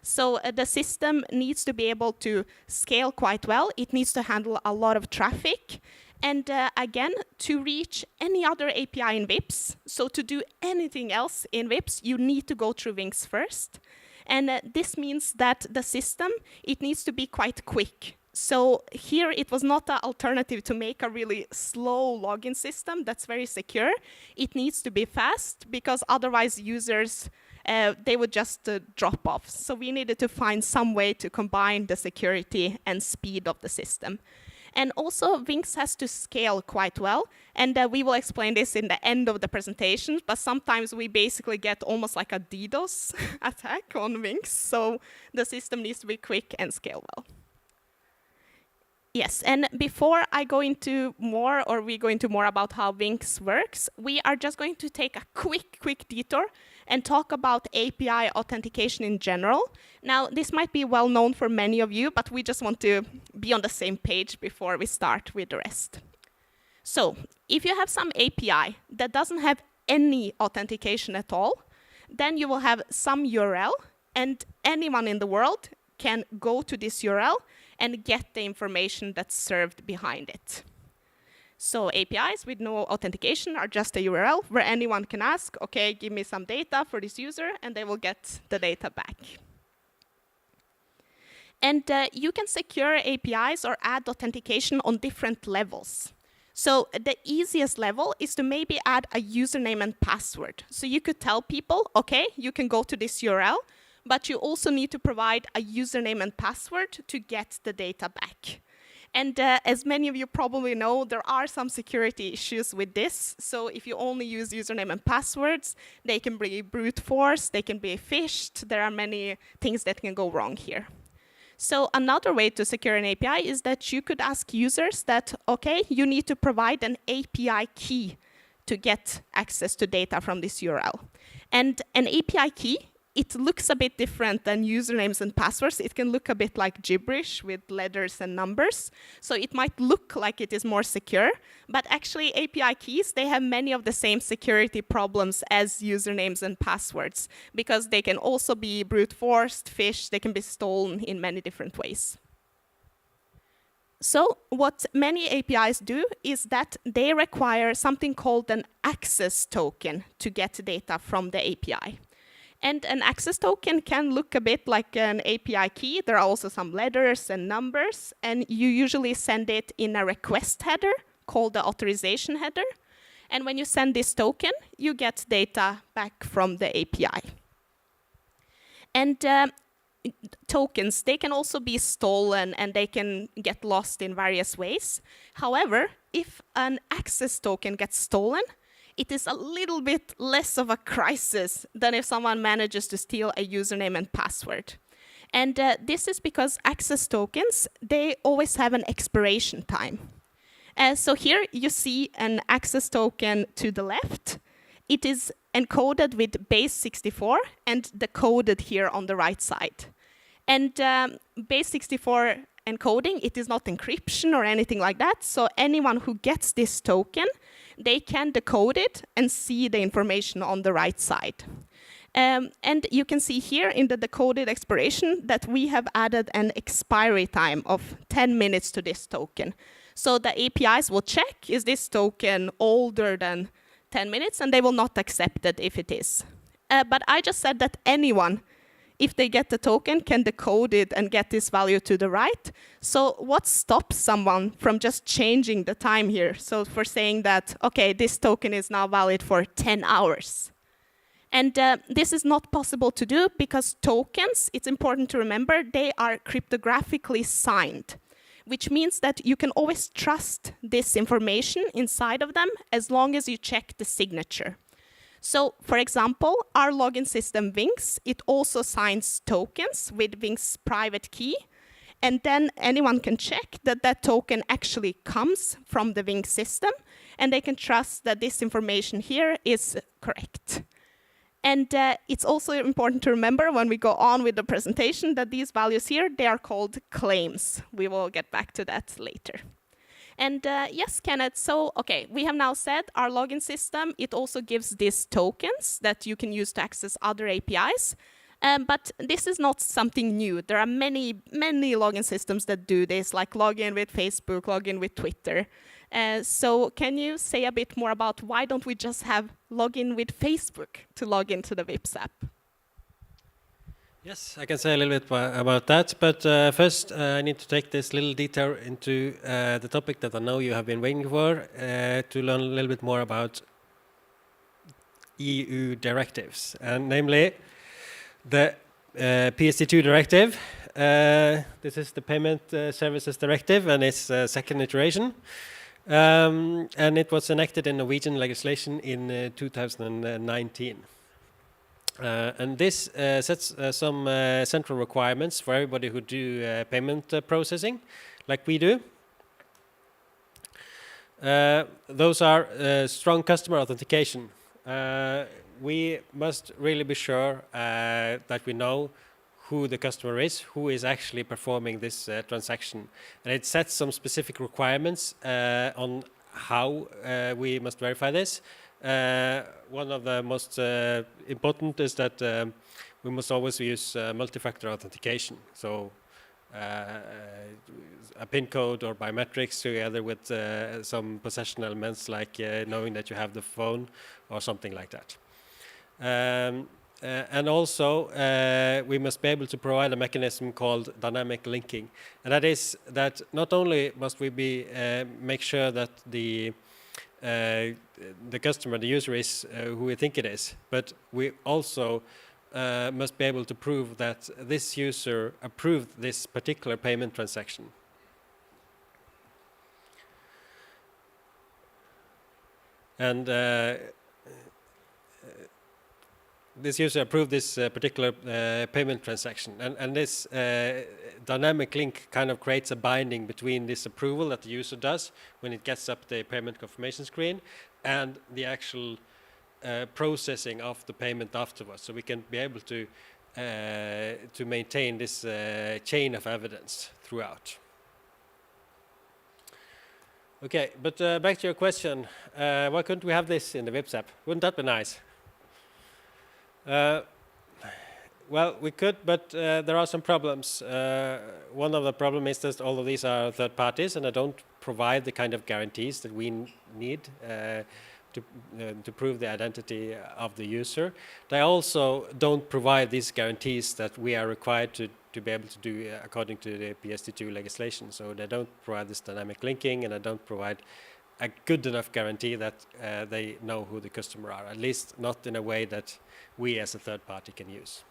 So the system needs to be able to scale quite well. It needs to handle a lot of traffic. And again, to reach any other API in VIPs, so to do anything else in VIPs, you need to go through Vinx first. And this means that the system, it needs to be quite quick. So here it was not an alternative to make a really slow login system that's very secure. It needs to be fast because otherwise users, they would just drop off. So we needed to find some way to combine the security and speed of the system. And also Vinx has to scale quite well. And we will explain this in the end of the presentation, but sometimes we basically get almost like a DDoS attack on Vinx. So the system needs to be quick and scale well. Yes, and before I go into more, or we go into more about how Vinx works, we are just going to take a quick detour and talk about API authentication in general. Now, this might be well known for many of you, but we just want to be on the same page before we start with the rest. So, if you have some API that doesn't have any authentication at all, then you will have some URL, and anyone in the world can go to this URL and get the information that's served behind it. So APIs with no authentication are just a URL where anyone can ask, okay, give me some data for this user, and they will get the data back. And you can secure APIs or add authentication on different levels. So the easiest level is to maybe add a username and password. So you could tell people, okay, you can go to this URL, but you also need to provide a username and password to get the data back. And as many of you probably know, there are some security issues with this. So if you only use username and passwords, they can be brute force, they can be phished. There are many things that can go wrong here. So another way to secure an API is that you could ask users that, okay, you need to provide an API key to get access to data from this URL. And an API key, it looks a bit different than usernames and passwords. It can look a bit like gibberish with letters and numbers. So it might look like it is more secure, but actually API keys, they have many of the same security problems as usernames and passwords because they can also be brute forced, phished, they can be stolen in many different ways. So what many APIs do is that they require something called an access token to get data from the API. And an access token can look a bit like an API key. There are also some letters and numbers, and you usually send it in a request header called the authorization header. And when you send this token, you get data back from the API. And tokens, they can also be stolen and they can get lost in various ways. However, if an access token gets stolen, it is a little bit less of a crisis than if someone manages to steal a username and password. And this is because access tokens, they always have an expiration time. So here you see an access token to the left. It is encoded with base 64 and decoded here on the right side. And base 64 encoding. It is not encryption or anything like that. So anyone who gets this token, they can decode it and see the information on the right side. And you can see here in the decoded expiration that we have added an expiry time of 10 minutes to this token. So the APIs will check, is this token older than 10 minutes? And they will not accept it if it is. But I just said that anyone, if they get the token, can decode it and get this value to the right. So what stops someone from just changing the time here? So for saying that, okay, this token is now valid for 10 hours. And this is not possible to do because tokens, it's important to remember, they are cryptographically signed, which means that you can always trust this information inside of them as long as you check the signature. So, for example, our login system Wings, it also signs tokens with Wings' private key, and then anyone can check that that token actually comes from the Wings system, and they can trust that this information here is correct. And it's also important to remember when we go on with the presentation that these values here, they are called claims. We will get back to that later. And yes, Kenneth, so, okay, we have now said our login system, it also gives these tokens that you can use to access other APIs. But this is not something new. There are many login systems that do this, like login with Facebook, login with Twitter. So can you say a bit more about why don't we just have login with Facebook to log into the Vipps app? Yes, I can say a little bit about that, but first I need to take this little detour into the topic that I know you have been waiting for, to learn a little bit more about EU directives, and namely the PSD2 directive. This is the Payment Services Directive and its second iteration. And it was enacted in Norwegian legislation in 2019. And this sets some central requirements for everybody who do payment processing, like we do. Those are strong customer authentication. We must really be sure that we know who the customer is, who is actually performing this transaction. And it sets some specific requirements on how we must verify this. One of the most important is that we must always use multi-factor authentication. So a PIN code or biometrics together with some possession elements like knowing that you have the phone or something like that. And also, we must be able to provide a mechanism called dynamic linking. And that is that not only must we make sure that the customer, the user is who we think it is, but we also must be able to prove that this user approved this particular payment transaction. And this user approved this particular payment transaction. And this dynamic link kind of creates a binding between this approval that the user does when it gets up the payment confirmation screen and the actual processing of the payment afterwards. So we can be able to maintain this chain of evidence throughout. Okay, but back to your question. Why couldn't we have this in the Vipps app? Wouldn't that be nice? Well, we could, but there are some problems. One of the problems is that all of these are third parties and they don't provide the kind of guarantees that we need to prove the identity of the user. They also don't provide these guarantees that we are required to be able to do according to the PSD2 legislation. So they don't provide this dynamic linking and they don't provide a good enough guarantee that they know who the customer are, at least not in a way that we as a third party can use.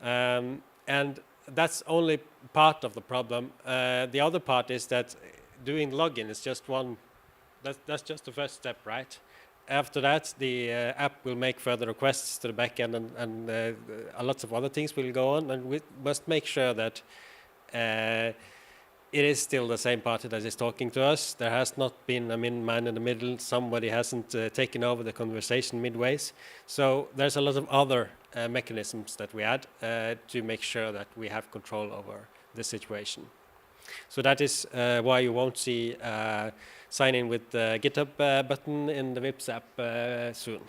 And that's only part of the problem. The other part is that doing login is just one, that's just the first step, right? After that, the app will make further requests to the backend and a lot of other things will go on, and we must make sure that it is still the same party that is talking to us. There has not been a man in the middle. Somebody hasn't taken over the conversation midways. So there's a lot of other mechanisms that we add to make sure that we have control over the situation. So that is why you won't see sign in with the GitHub button in the VIPS app soon.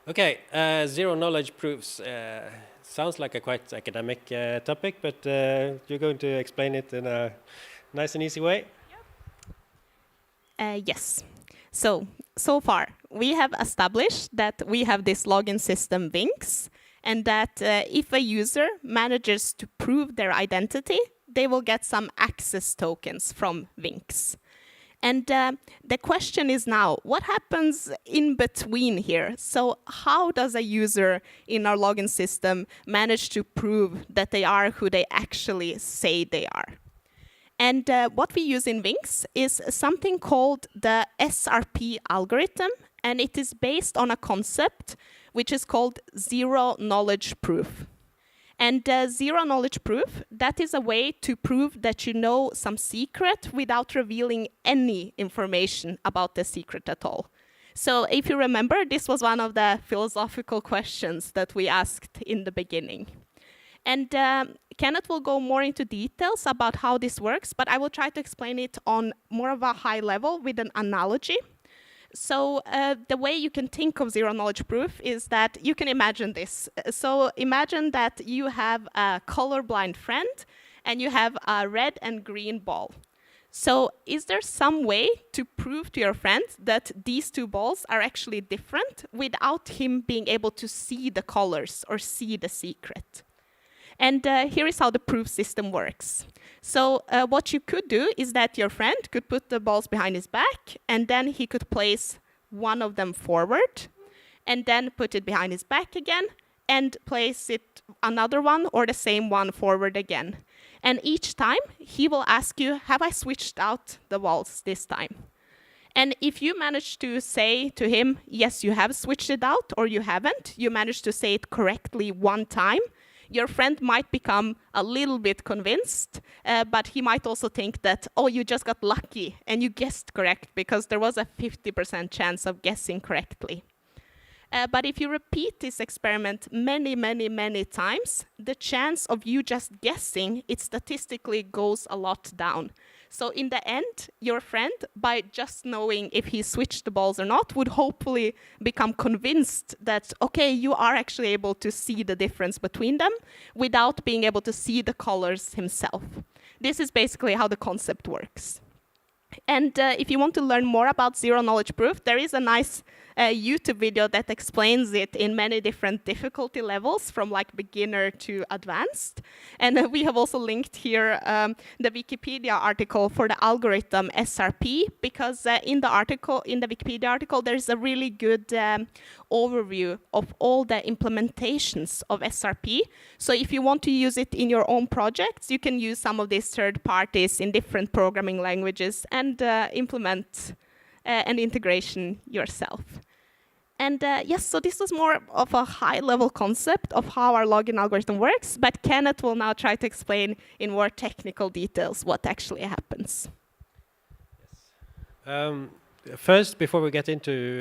Okay, zero knowledge proofs. Sounds like a quite academic topic, but you're going to explain it in a nice and easy way? Yes. So far, we have established that we have this login system Vinx, and that if a user manages to prove their identity, they will get some access tokens from Vinx. And the question is now, what happens in between here? So how does a user in our login system manage to prove that they are who they actually say they are? And what we use in Vinx is something called the SRP algorithm, and it is based on a concept which is called zero knowledge proof. And zero knowledge proof, that is a way to prove that you know some secret without revealing any information about the secret at all. So if you remember, this was one of the philosophical questions that we asked in the beginning. And Kenneth will go more into details about how this works, but I will try to explain it on more of a high level with an analogy. So the way you can think of zero knowledge proof is that you can imagine this. So imagine that you have a colorblind friend and you have a red and green ball. So is there some way to prove to your friend that these two balls are actually different without him being able to see the colors or see the secret? And here is how the proof system works. So what you could do is that your friend could put the balls behind his back, and then he could place one of them forward, and then put it behind his back again, and place it another one or the same one forward again. And each time, he will ask you, have I switched out the balls this time? And if you manage to say to him, yes, you have switched it out, or you haven't, you manage to say it correctly one time, your friend might become a little bit convinced, but he might also think that, oh, you just got lucky and you guessed correct because there was a 50% chance of guessing correctly. But if you repeat this experiment many, many, many times, the chance of you just guessing, it statistically goes a lot down. So in the end, your friend, by just knowing if he switched the balls or not, would hopefully become convinced that, okay, you are actually able to see the difference between them without being able to see the colors himself. This is basically how the concept works. And if you want to learn more about zero knowledge proof, there is a nice YouTube video that explains it in many different difficulty levels, from like beginner to advanced. And we have also linked here the Wikipedia article for the algorithm SRP, because in the Wikipedia article, there's a really good overview of all the implementations of SRP. So if you want to use it in your own projects, you can use some of these third parties in different programming languages and implement an integration yourself. And yes, so this was more of a high-level concept of how our login algorithm works, but Kenneth will now try to explain in more technical details what actually happens. Yes. First, before we get into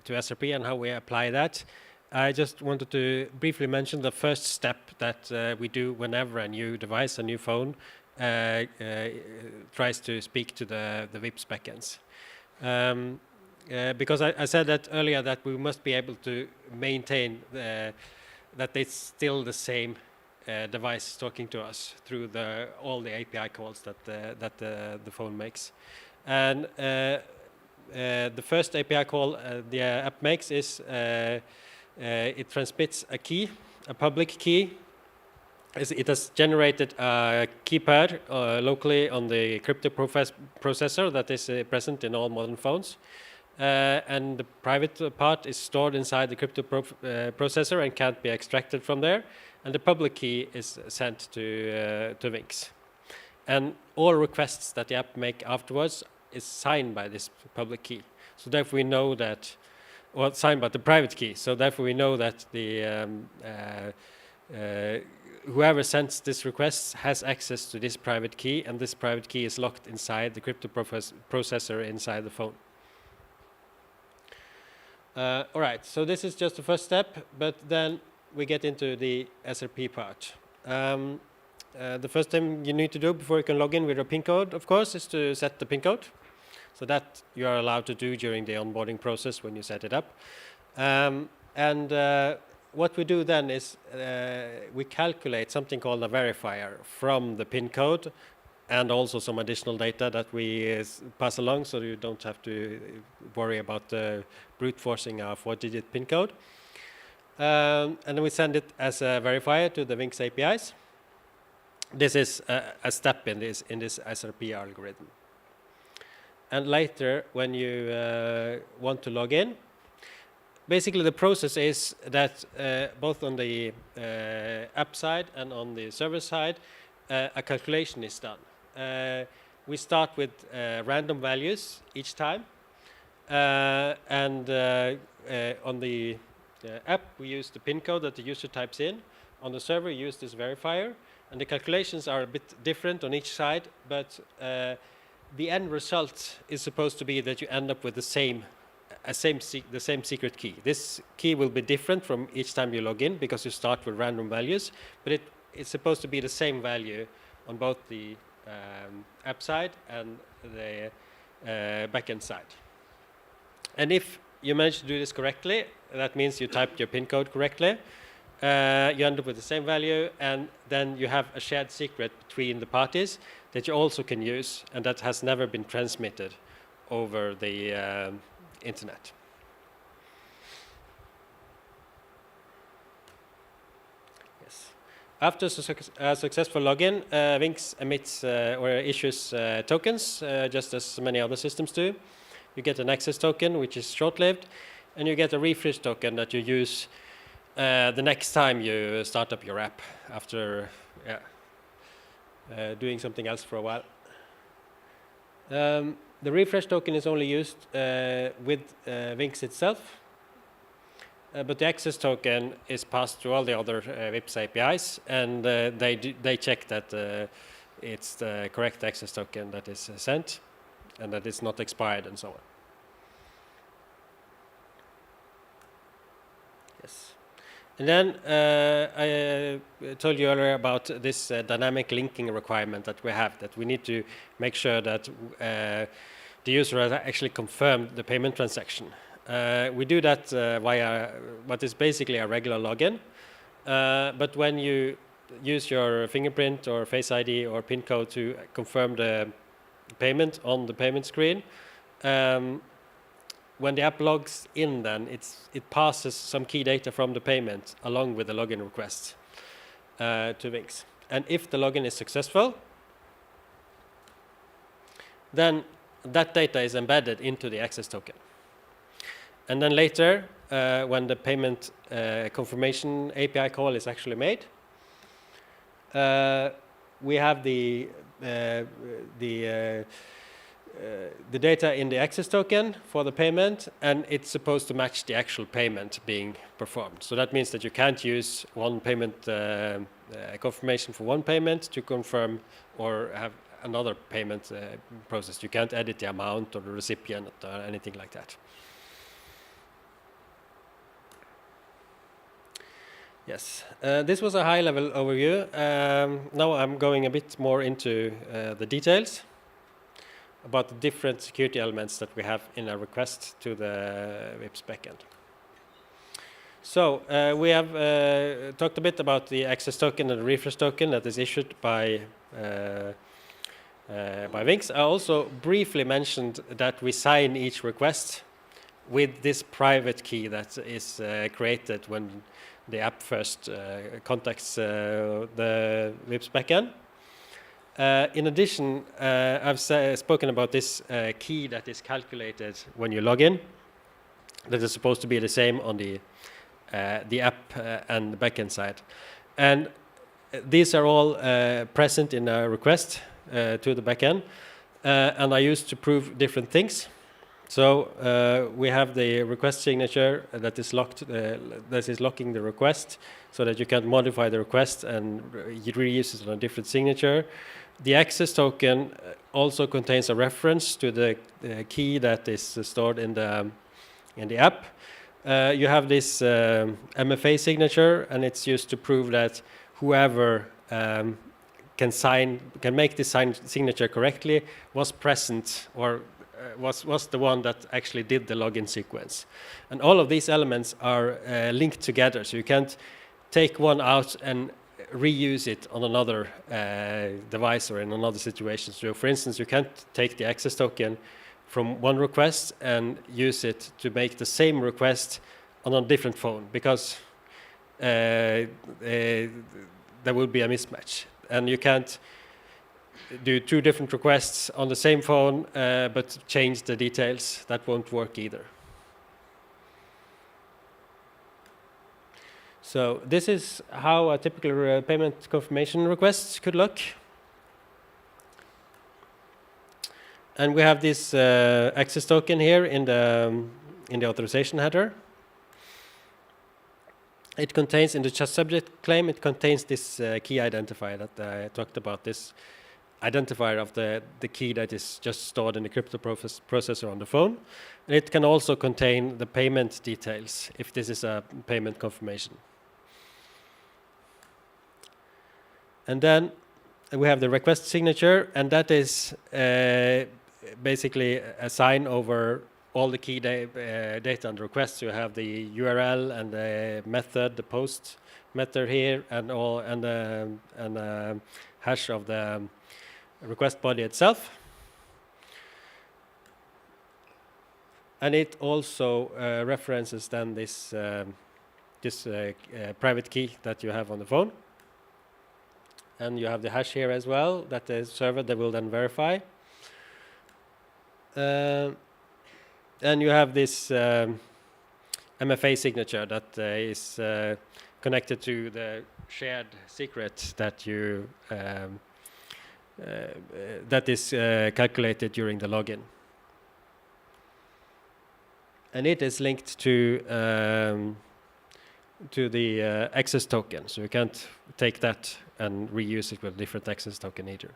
to SRP and how we apply that, I just wanted to briefly mention the first step that we do whenever a new device, a new phone, tries to speak to the VIPS backends. Because I said that earlier, that we must be able to maintain that it's still the same device talking to us through all the API calls that the phone makes. And the first API call the app makes is it transmits a key, a public key. It has generated a key pair locally on the crypto processor that is present in all modern phones. And the private part is stored inside the crypto processor and can't be extracted from there. And the public key is sent to Vinx. And all requests that the app make afterwards is signed by this public key. So therefore we know that, or signed by the private key. So therefore we know that the whoever sends this request has access to this private key, and this private key is locked inside the crypto processor inside the phone. All right, so this is just the first step, but then we get into the SRP part. The first thing you need to do before you can log in with your PIN code, of course, is to set the PIN code. So that you are allowed to do during the onboarding process when you set it up. What we do then is we calculate something called a verifier from the PIN code and also some additional data that we pass along, so you don't have to worry about brute forcing a 4-digit PIN code. And then we send it as a verifier to the Wings APIs. This is a step in this SRP algorithm. And later, when you want to log in, basically the process is that both on the app side and on the server side, a calculation is done. We start with random values each time, and on the app we use the PIN code that the user types in. On the server we use this verifier, and the calculations are a bit different on each side, but the end result is supposed to be that you end up with the same secret key. This key will be different from each time you log in because you start with random values, but it's supposed to be the same value on both the app side and the backend side. And if you manage to do this correctly, that means you typed your PIN code correctly, you end up with the same value, and then you have a shared secret between the parties that you also can use, and that has never been transmitted over the internet. Yes. After a successful login, Wings emits or issues tokens, just as many other systems do. You get an access token, which is short-lived, and you get a refresh token that you use the next time you start up your app after doing something else for a while. The refresh token is only used with Wings itself, but the access token is passed to all the other WIPS APIs, and they check that it's the correct access token that is sent, and that it's not expired, and so on. Yes. And then I told you earlier about this dynamic linking requirement that we have, that we need to make sure that the user has actually confirmed the payment transaction. We do that via what is basically a regular login, but when you use your fingerprint or Face ID or PIN code to confirm the payment on the payment screen, when the app logs in, then it passes some key data from the payment along with the login request to Wings. And if the login is successful, then that data is embedded into the access token. And then later, when the payment confirmation API call is actually made, we have the data in the access token for the payment, and it's supposed to match the actual payment being performed. So that means that you can't use one payment confirmation for one payment to confirm or have another payment process. You can't edit the amount or the recipient or anything like that. Yes, this was a high-level overview. Now I'm going a bit more into the details about the different security elements that we have in a request to the WIPS backend. So we have talked a bit about the access token and the refresh token that is issued by Wings. I also briefly mentioned that we sign each request with this private key that is created when the app first contacts the WIPS backend. In addition, I've spoken about this key that is calculated when you log in, that is supposed to be the same on the app and the backend side. And these are all present in a request to the backend, and are used to prove different things. So we have the request signature that is locked, that is locking the request, so that you can modify the request and reuse it on a different signature. The access token also contains a reference to the key that is stored in the app. You have this MFA signature, and it's used to prove that whoever can make this signature correctly was present or was the one that actually did the login sequence. And all of these elements are linked together, so you can't take one out and reuse it on another device or in another situation. So for instance, you can't take the access token from one request and use it to make the same request on a different phone, because there will be a mismatch. And you can't do two different requests on the same phone, but change the details. That won't work either. So this is how a typical payment confirmation request could look. And we have this access token here in the authorization header. It contains, in the just subject claim, it contains this key identifier that I talked about, this identifier of the key that is just stored in the crypto processor on the phone. And it can also contain the payment details if this is a payment confirmation. And then we have the request signature, and that is basically a sign over all the key data and requests. You have the URL and the method, the post method here, and the hash of the request body itself. And it also references then this private key that you have on the phone. And you have the hash here as well that the server that will then verify. And you have this MFA signature that is connected to the shared secret that you that is calculated during the login. And it is linked to the access token, so you can't take that and reuse it with a different access token either.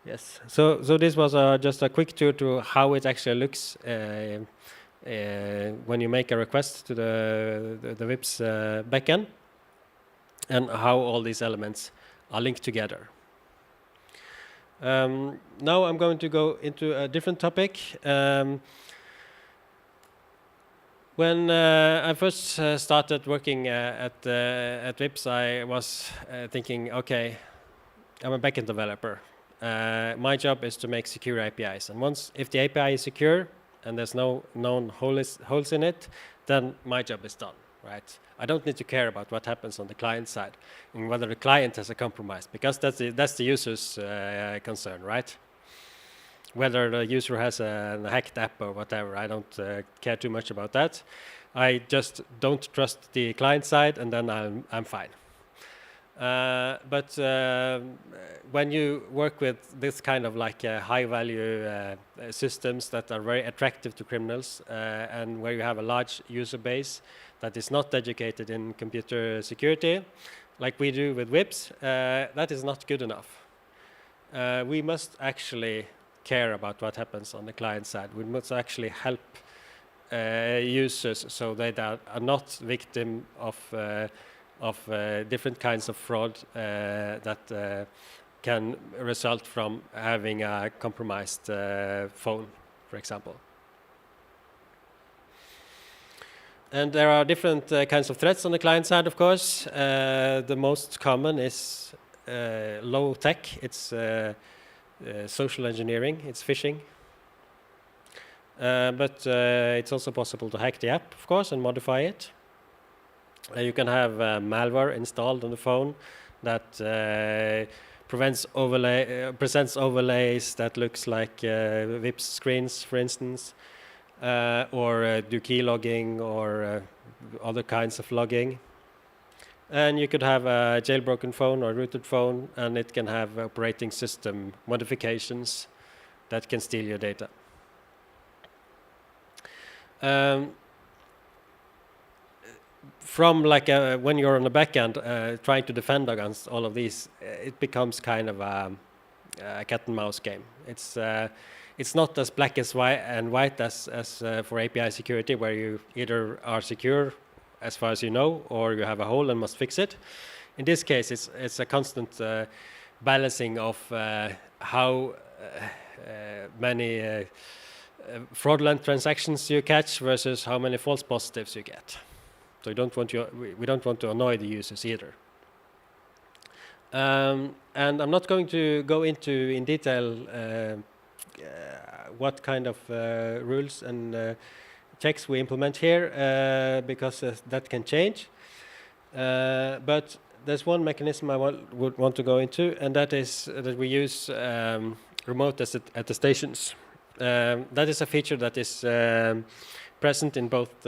Yes, so this was just a quick tour to how it actually looks when you make a request to the WIPS backend, and how all these elements are linked together. Now I'm going to go into a different topic. When I first started working at WIPS, I was thinking, okay, I'm a backend developer. My job is to make secure APIs, and if the API is secure and there's no known holes in it, then my job is done, right? I don't need to care about what happens on the client side and whether the client has a compromise, because that's the user's concern, right? Whether the user has a hacked app or whatever, I don't care too much about that. I just don't trust the client side, and then I'm fine. But when you work with this kind of like high-value systems that are very attractive to criminals, and where you have a large user base that is not educated in computer security, like we do with WIPS, that is not good enough. We must actually care about what happens on the client side. We must actually help users so they are not victim of different kinds of fraud that can result from having a compromised phone, for example. And there are different kinds of threats on the client side, of course. The most common is low tech. It's social engineering, it's phishing. But it's also possible to hack the app, of course, and modify it. You can have malware installed on the phone that presents overlays that looks like WIPS screens, for instance, or do key logging or other kinds of logging. And you could have a jailbroken phone or rooted phone, and it can have operating system modifications that can steal your data. From like when you're on the back end trying to defend against all of these, it becomes kind of a cat and mouse game. It's it's not as black as white as for API security, where you either are secure as far as you know, or you have a hole and must fix it. In this case, it's a constant balancing of how many fraudulent transactions you catch versus how many false positives you get. So we don't want to annoy the users either. And I'm not going to go into in detail what kind of rules and checks we implement here, because that can change. But there's one mechanism I would want to go into, and that is that we use remote attestations. That is a feature that is present in both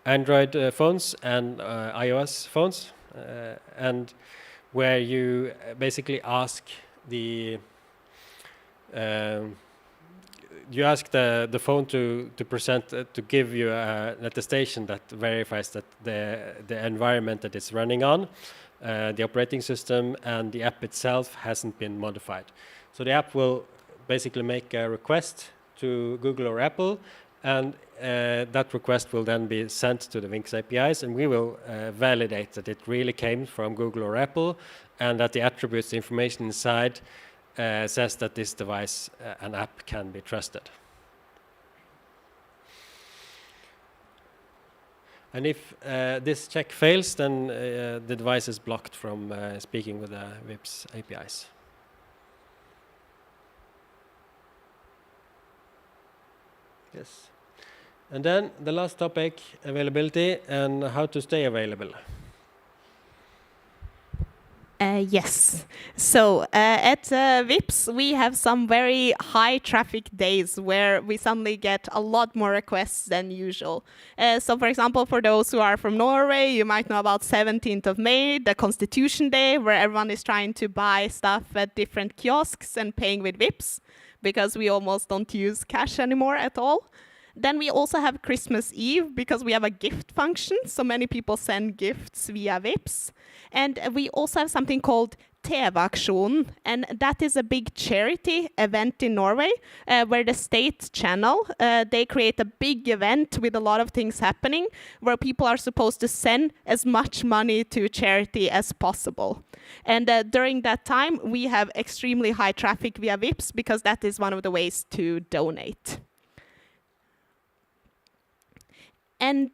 Android phones and iOS phones, and where you basically ask the phone to present to give you an attestation that verifies that the environment that it's running on, the operating system and the app itself hasn't been modified. So the app will basically make a request to Google or Apple, and that request will then be sent to the Wings APIs, and we will validate that it really came from Google or Apple, and that the attributes, the information inside, says that this device, an app, can be trusted. And if this check fails, then the device is blocked from speaking with the WIPS APIs. Yes. And then the last topic, availability and how to stay available. Yes. So at WIPS, we have some very high traffic days where we suddenly get a lot more requests than usual. So for example, for those who are from Norway, you might know about 17th of May, the Constitution Day, where everyone is trying to buy stuff at different kiosks and paying with WIPS, because we almost don't use cash anymore at all. Then we also have Christmas Eve, because we have a gift function, so many people send gifts via WIPS. And we also have something called TV-aksjonen, and that is a big charity event in Norway, where the state channel, they create a big event with a lot of things happening, where people are supposed to send as much money to charity as possible. And during that time, we have extremely high traffic via WIPS, because that is one of the ways to donate. And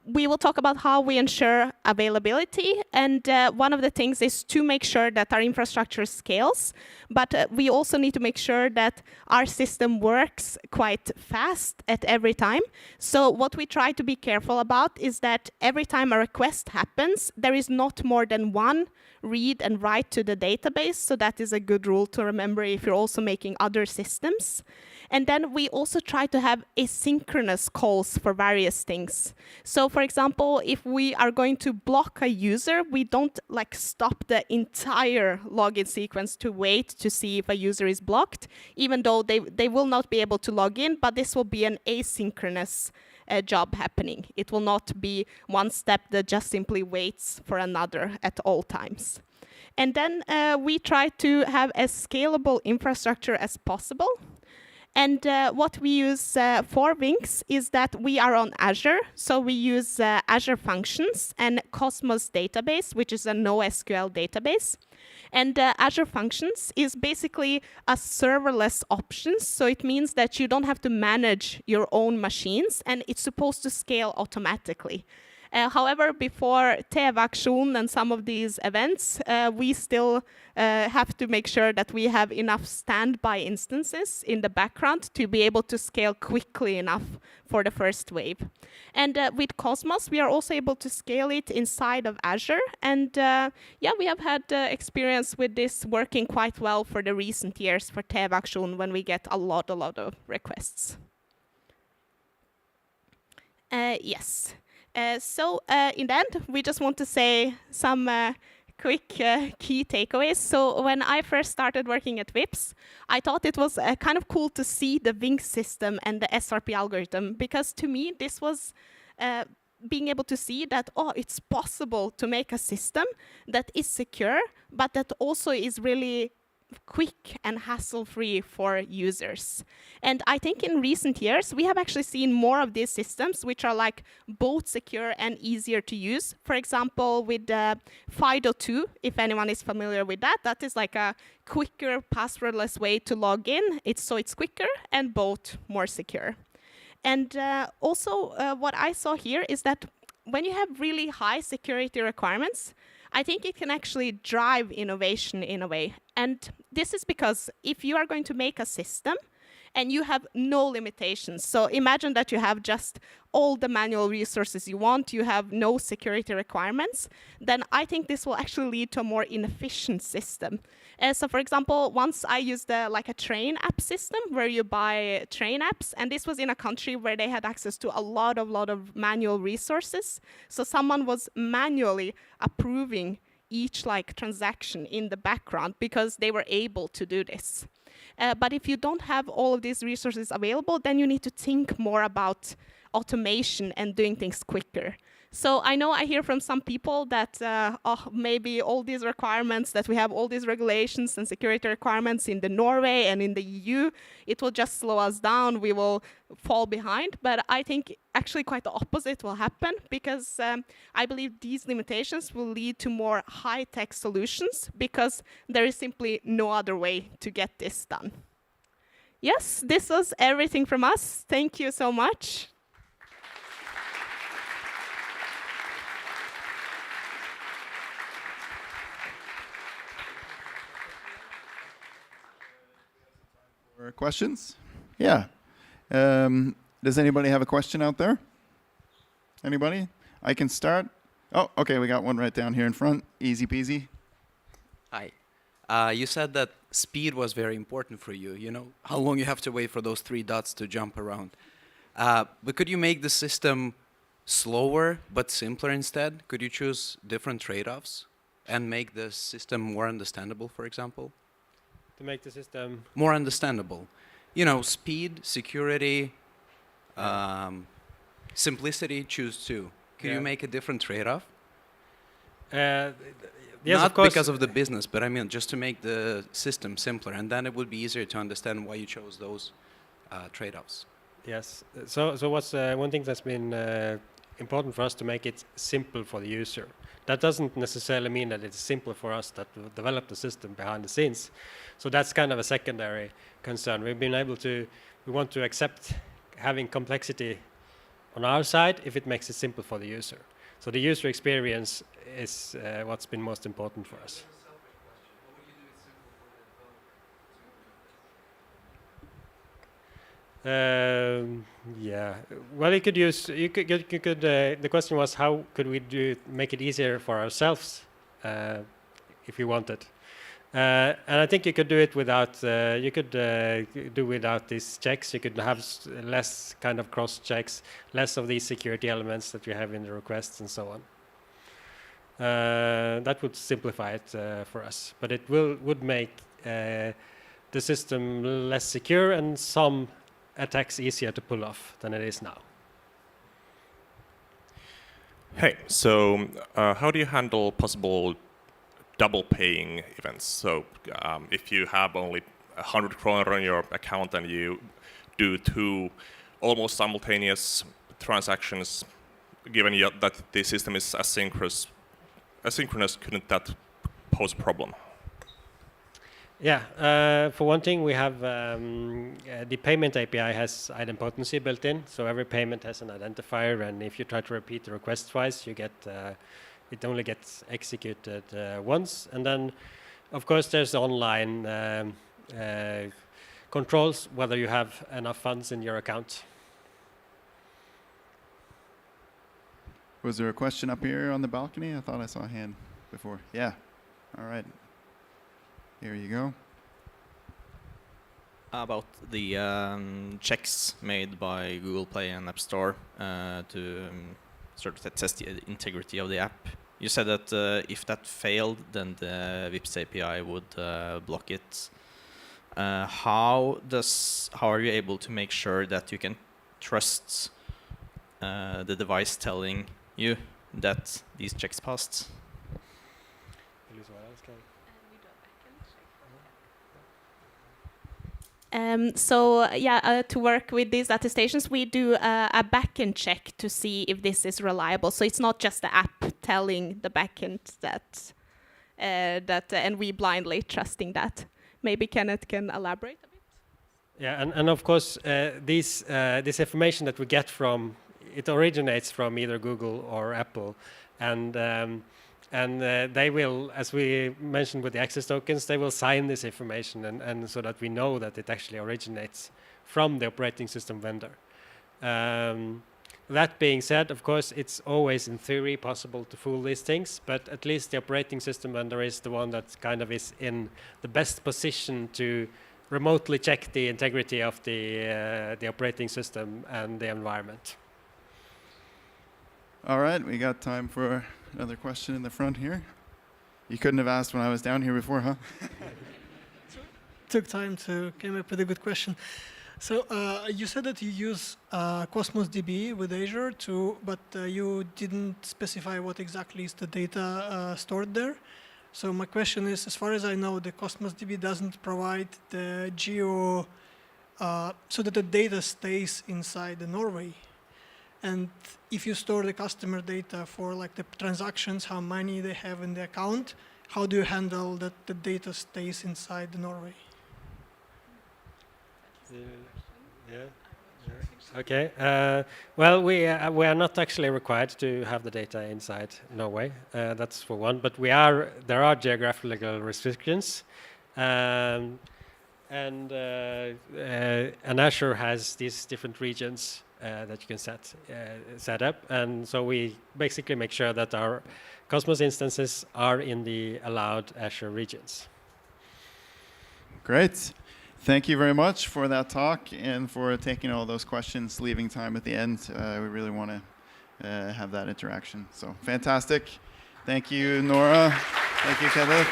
we will talk about how we ensure availability. And one of the things is to make sure that our infrastructure scales. But we also need to make sure that our system works quite fast at every time. So what we try to be careful about is that every time a request happens, there is not more than one read and write to the database. So that is a good rule to remember if you're also making other systems. And then we also try to have asynchronous calls for various things. So for example, if we are going to block a user, we don't stop the entire login sequence to wait to see if a user is blocked, even though they will not be able to log in, but this will be an asynchronous job happening. It will not be one step that just simply waits for another at all times. And then we try to have as scalable infrastructure as possible. And what we use for Wings is that we are on Azure. So we use Azure Functions and Cosmos database, which is a NoSQL database. And Azure Functions is basically a serverless option. So it means that you don't have to manage your own machines, and it's supposed to scale automatically. However, before TV-aksjonen and some of these events, we still have to make sure that we have enough standby instances in the background to be able to scale quickly enough for the first wave. And with Cosmos, we are also able to scale it inside of Azure. And yeah, we have had experience with this working quite well for the recent years for TV-aksjonen when we get a lot of requests. Yes. So in the end, we just want to say some quick key takeaways. So when I first started working at WIPS, I thought it was kind of cool to see the Wings system and the SRP algorithm, because to me, this was being able to see that, oh, it's possible to make a system that is secure, but that also is really quick and hassle-free for users. And I think in recent years, we have actually seen more of these systems which are like both secure and easier to use. For example, with FIDO2, if anyone is familiar with that, that is like a quicker passwordless way to log in. It's quicker and both more secure. And also what I saw here is that when you have really high security requirements, I think it can actually drive innovation in a way. And this is because if you are going to make a system and you have no limitations, so imagine that you have just all the manual resources you want, you have no security requirements, then I think this will actually lead to a more inefficient system. So for example, once I used like a train app system where you buy train apps, and this was in a country where they had access to a lot of manual resources. So someone was manually approving each like transaction in the background because they were able to do this. But if you don't have all of these resources available, then you need to think more about automation and doing things quicker. So I know I hear from some people that maybe all these requirements that we have, all these regulations and security requirements in the Norway and in the EU, it will just slow us down, we will fall behind. But I think actually quite the opposite will happen, because I believe these limitations will lead to more high-tech solutions, because there is simply no other way to get this done. Yes, this was everything from us. Thank you so much. Questions? Yeah. Does anybody have a question out there? Anybody? I can start. Oh, okay, we got one right down here in front. Easy peasy. Hi. You said that speed was very important for you. You know, how long you have to wait for those 3 dots to jump around. But could you make the system slower but simpler instead? Could you choose different trade-offs and make the system more understandable, for example? To make the system more understandable. You know, speed, security, simplicity, choose 2. Could you make a different trade-off? Yes, Not of course. because of the business, but I mean just to make the system simpler, and then it would be easier to understand why you chose those trade-offs. Yes. So what's one thing that's been important for us to make it simple for the user. That doesn't necessarily mean that it's simple for us that develop the system behind the scenes. So that's kind of a secondary concern. We want to accept having complexity on our side if it makes it simple for the user. So the user experience is what's been most important for us. Yeah. Well, you could use. You could. The question was, how could we make it easier for ourselves, if you wanted. And I think you could do it without. You could do without these checks. You could have less kind of cross checks, less of these security elements that you have in the requests and so on. That would simplify it for us, but it would make the system less secure and some attacks easier to pull off than it is now. Hey, so how do you handle possible double paying events? So if you have only 100 kroner on your account and you do 2 almost simultaneous transactions, given that the system is asynchronous, couldn't that pose a problem? Yeah, for one thing, we have the payment API has idempotency built in, so every payment has an identifier, and if you try to repeat the request twice, you get it only gets executed once. And then, of course, there's online controls whether you have enough funds in your account. Was there a question up here on the balcony? I thought I saw a hand before. Yeah. All right. Here you go. About the checks made by Google Play and App Store to sort of test the integrity of the app. You said that if that failed, then the VIPS API would block it. How are you able to make sure that you can trust the device telling you that these checks passed? To work with these attestations, we do a backend check to see if this is reliable. So it's not just the app telling the backend that, and we blindly trusting that. Maybe Kenneth can elaborate a bit. Yeah, and of course, this information that we get from, it originates from either Google or Apple, and they will, as we mentioned with the access tokens, they will sign this information, and so that we know that it actually originates from the operating system vendor. That being said, of course, it's always in theory possible to fool these things, but at least the operating system vendor is the one that kind of is in the best position to remotely check the integrity of the operating system and the environment. All right, we got time for another question in the front here. You couldn't have asked when I was down here before, huh? Took time to come up with a good question. So you said that you use Cosmos DB with Azure but you didn't specify what exactly is the data stored there. So my question is, as far as I know, the Cosmos DB doesn't provide the geo, so that the data stays inside the Norway. And if you store the customer data for like the transactions, how many they have in the account, how do you handle that the data stays inside the Norway? Okay. Well, we are not actually required to have the data inside Norway. That's for one. But there are geographical restrictions, and Azure has these different regions that you can set up, and so we basically make sure that our Cosmos instances are in the allowed Azure regions. Great. Thank you very much for that talk and for taking all those questions, leaving time at the end. We really want to have that interaction. So fantastic. Thank you, Nora. Thank you, Kenneth.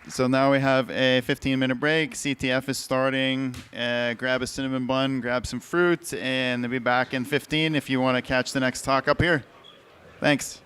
So now we have a 15-minute break. CTF is starting. Grab a cinnamon bun, grab some fruit, and they'll be back in 15 if you want to catch the next talk up here. Thanks.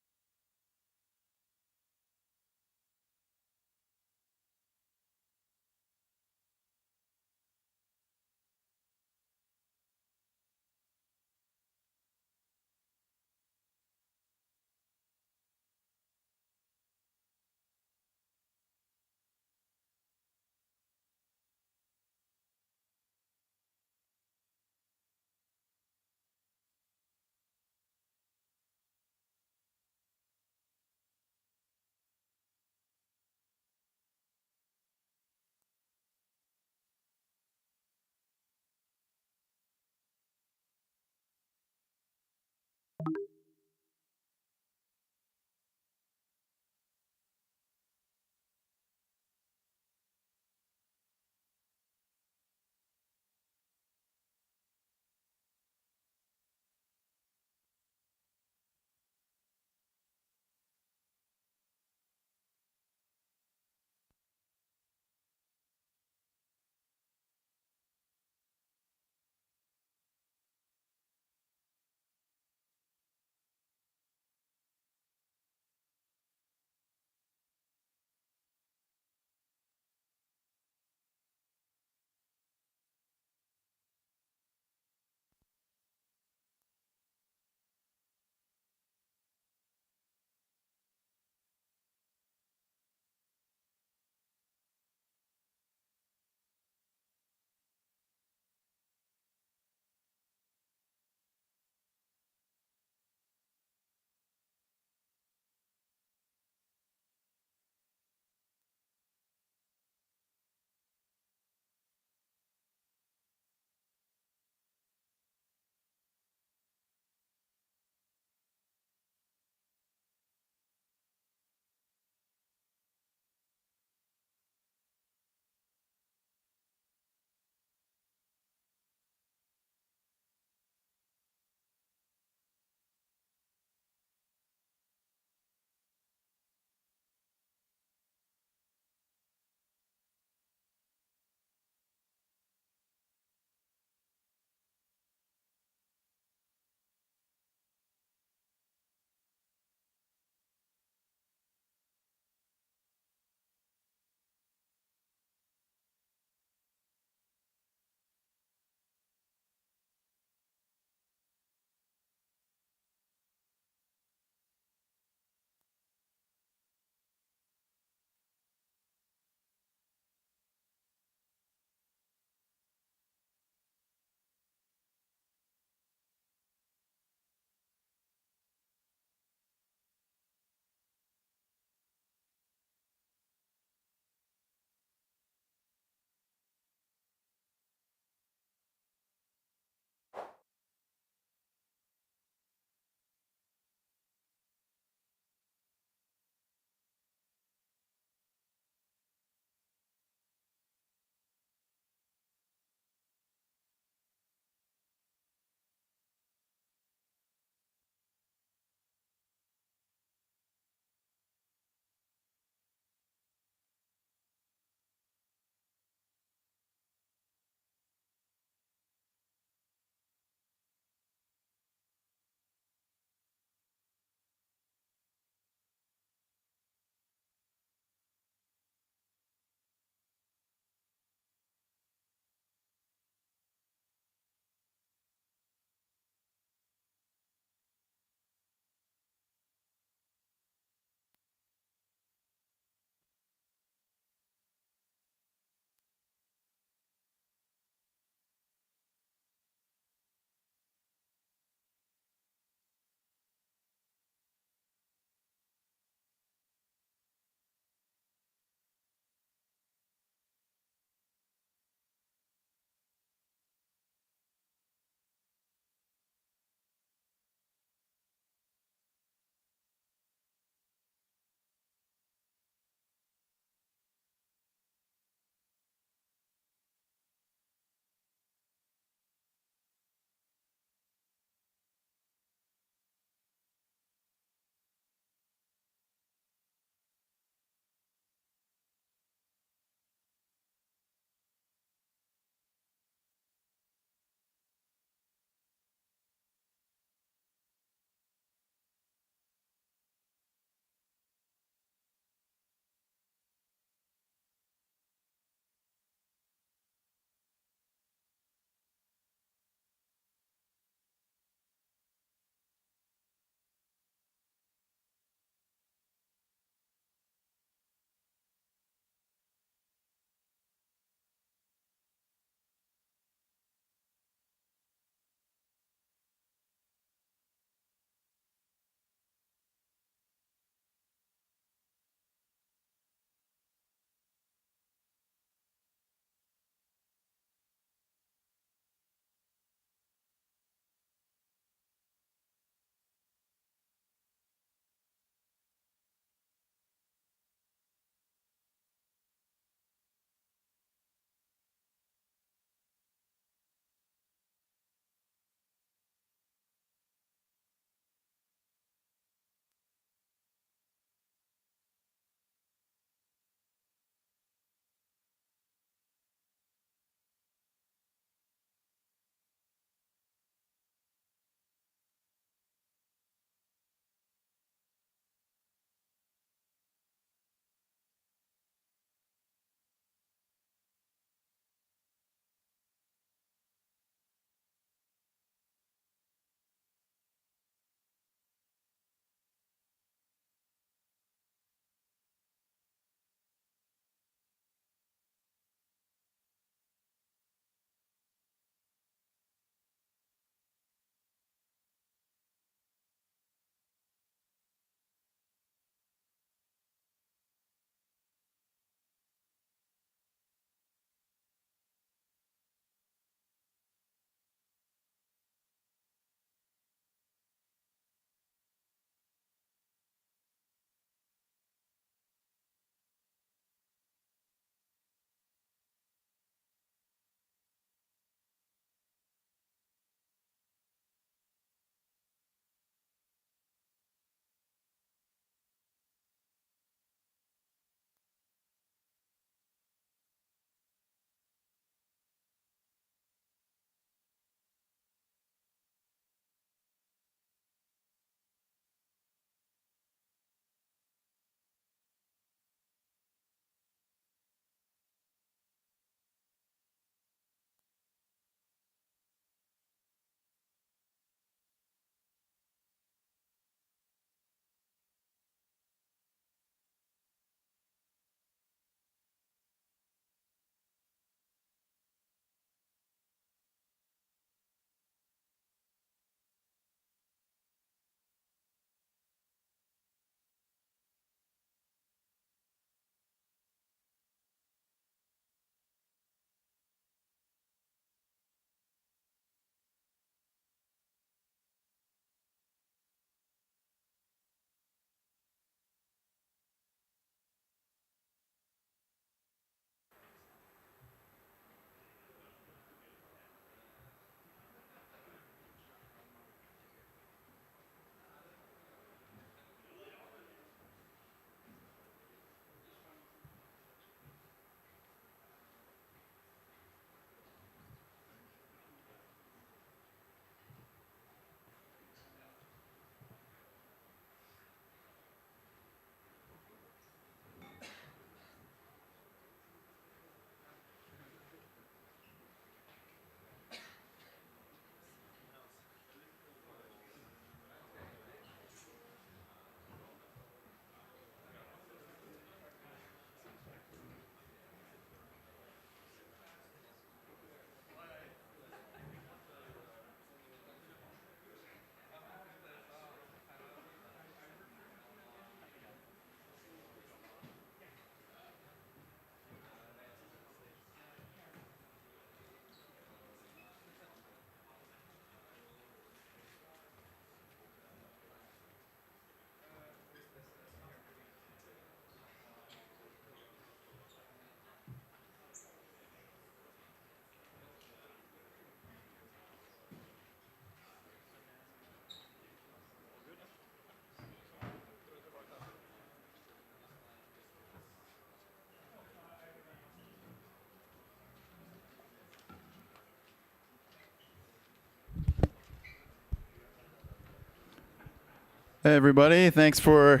Hey everybody, thanks for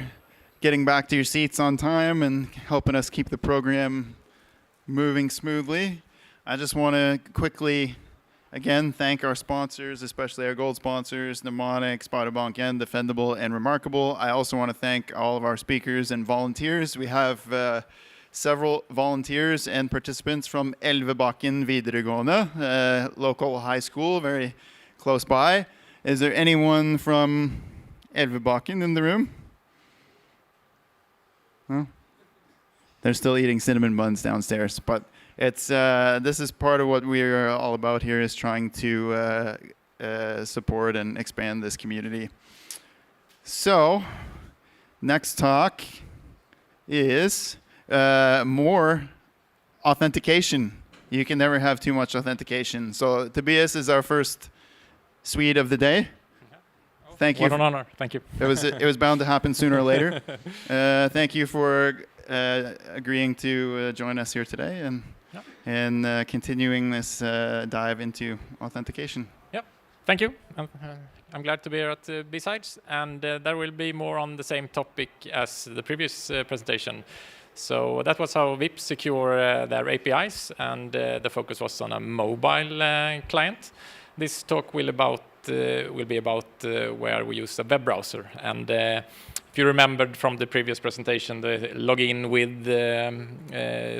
getting back to your seats on time and helping us keep the program moving smoothly. I just want to quickly, again, thank our sponsors, especially our gold sponsors, Mnemonic, Sparebank, Defendable, and Remarkable. I also want to thank all of our speakers and volunteers. We have several volunteers and participants from Elvebakken videregående, local high school, very close by. Is there anyone from Elvebakken in the room? No? They're still eating cinnamon buns downstairs, but it's this is part of what we're all about here, is trying to support and expand this community. So, next talk is more authentication. You can never have too much authentication. So Tobias is our first Swede of the day. Thank you. What an honor. Thank you. It was bound to happen sooner or later. Thank you for agreeing to join us here today and continuing this dive into authentication. Yep. Thank you. I'm glad to be here at BSides, and there will be more on the same topic as the previous presentation. So that was how VIP secure their APIs, and the focus was on a mobile client. This talk will be about where we use a web browser. And if you remembered from the previous presentation, the login with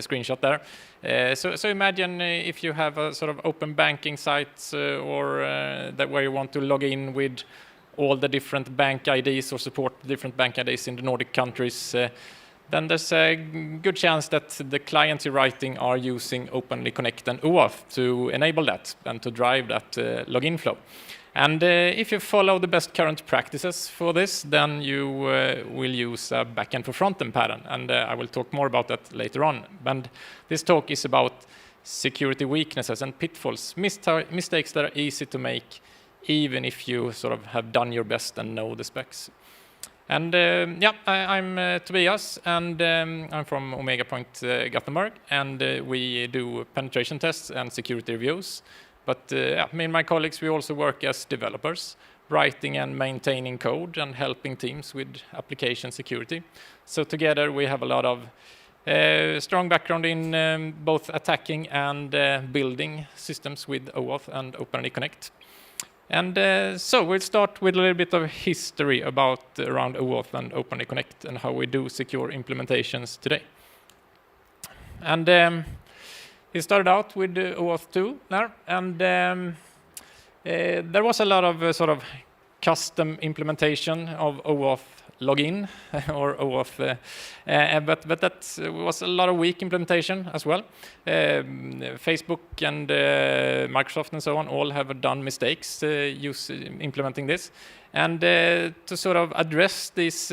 screenshot there. So imagine if you have a sort of open banking site or that where you want to log in with all the different bank IDs or support different bank IDs in the Nordic countries. Then there's a good chance that the clients you're writing are using Openly Connect and OAuth to enable that and to drive that login flow. And if you follow the best current practices for this, then you will use a backend for frontend pattern. And I will talk more about that later on. And this talk is about security weaknesses and pitfalls, mistakes that are easy to make, even if you sort of have done your best and know the specs. And I'm Tobias, and I'm from Omega Point Gothenburg, and we do penetration tests and security reviews. But me and my colleagues, we also work as developers, writing and maintaining code and helping teams with application security. So together we have a lot of strong background in both attacking and building systems with OAuth and Openly Connect. And so we'll start with a little bit of history around OAuth and Openly Connect and how we do secure implementations today. And it started out with OAuth 2 there, and there was a lot of sort of custom implementation of OAuth login or OAuth, but that was a lot of weak implementation as well. Facebook and Microsoft and so on all have done mistakes implementing this, and to sort of address these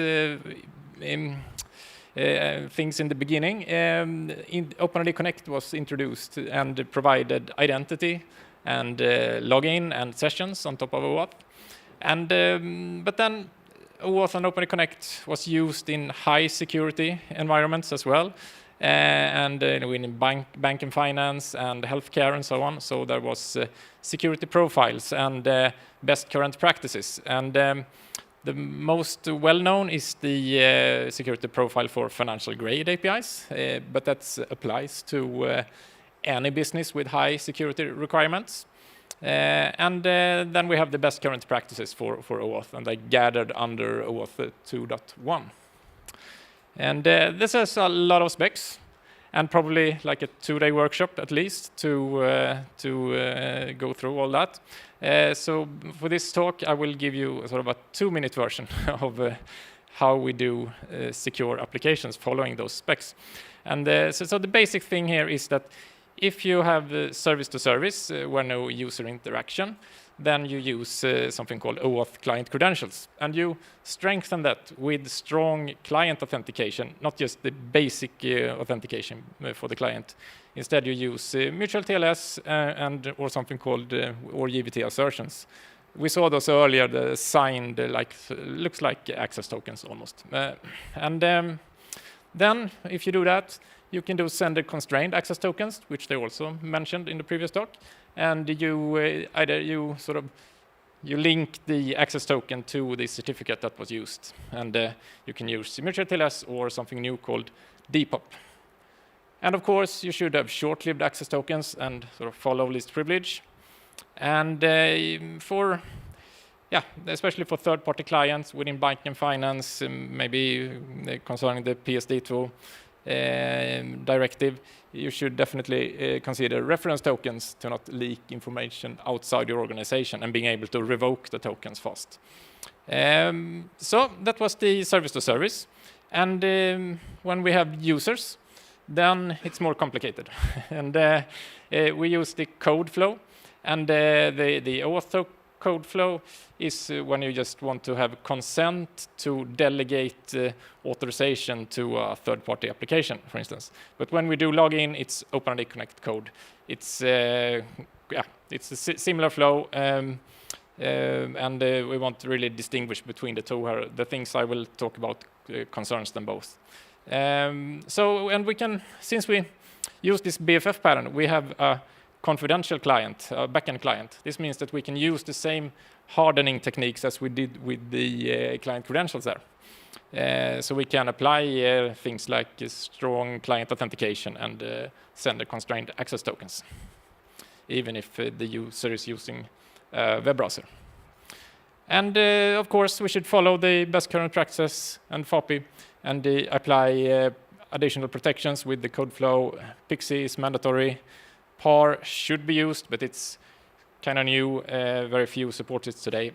things in the beginning, Openly Connect was introduced and provided identity and login and sessions on top of OAuth, and but then OAuth and Openly Connect was used in high security environments as well, and in bank and finance and healthcare and so on. So there was security profiles and best current practices. And the most well-known is the security profile for financial grade APIs, but that applies to any business with high security requirements. And then we have the best current practices for OAuth, and they gathered under OAuth 2.1. And this has a lot of specs, and probably like a 2-day workshop at least to go through all that. So for this talk, I will give you sort of a 2-minute version of how we do secure applications following those specs. And so the basic thing here is that if you have service-to-service where no user interaction, then you use something called OAuth client credentials. And you strengthen that with strong client authentication, not just the basic authentication for the client. Instead, you use mutual TLS or something called or JVT assertions. We saw those earlier, the signed, looks like access tokens almost. Then, if you do that, you can do sender constrained access tokens, which they also mentioned in the previous talk. And you either you sort of you link the access token to the certificate that was used. And you can use mutual TLS or something new called Depop. And of course, you should have short-lived access tokens and sort of follow least privilege. And especially for third-party clients within banking and finance, maybe concerning the PSD2 directive, you should definitely consider reference tokens to not leak information outside your organization and being able to revoke the tokens fast. So that was the service to service. And when we have users, then it's more complicated. And we use the code flow. And the auth code flow is when you just want to have consent to delegate authorization to a third-party application, for instance. But when we do login, it's OpenID Connect code. It's a similar flow, and we want to really distinguish between the two here. The things I will talk about concerns them both. And we can, since we use this BFF pattern, we have a confidential client, a backend client. This means that we can use the same hardening techniques as we did with the client credentials there. So we can apply things like strong client authentication and send constrained access tokens, even if the user is using a web browser. And of course, we should follow the best current practices and FOPI and apply additional protections with the code flow. PXE is mandatory. PAR should be used, but it's kind of new. Very few support it today.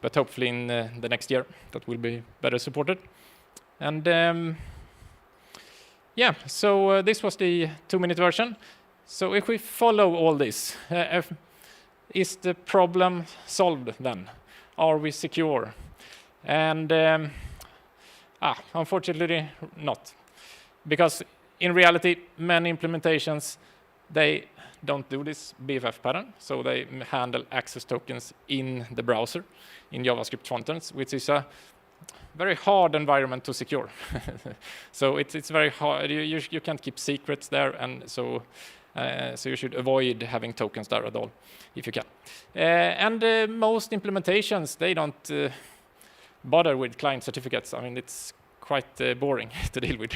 But hopefully in the next year, that will be better supported. And so this was the 2-minute version. So if we follow all this, is the problem solved then? Are we secure? And unfortunately not. Because in reality, many implementations, they don't do this BFF pattern, so they handle access tokens in the browser, in JavaScript frontends, which is a very hard environment to secure. So it's very hard. You can't keep secrets there, and so you should avoid having tokens there at all, if you can. And most implementations, they don't bother with client certificates. I mean, it's quite boring to deal with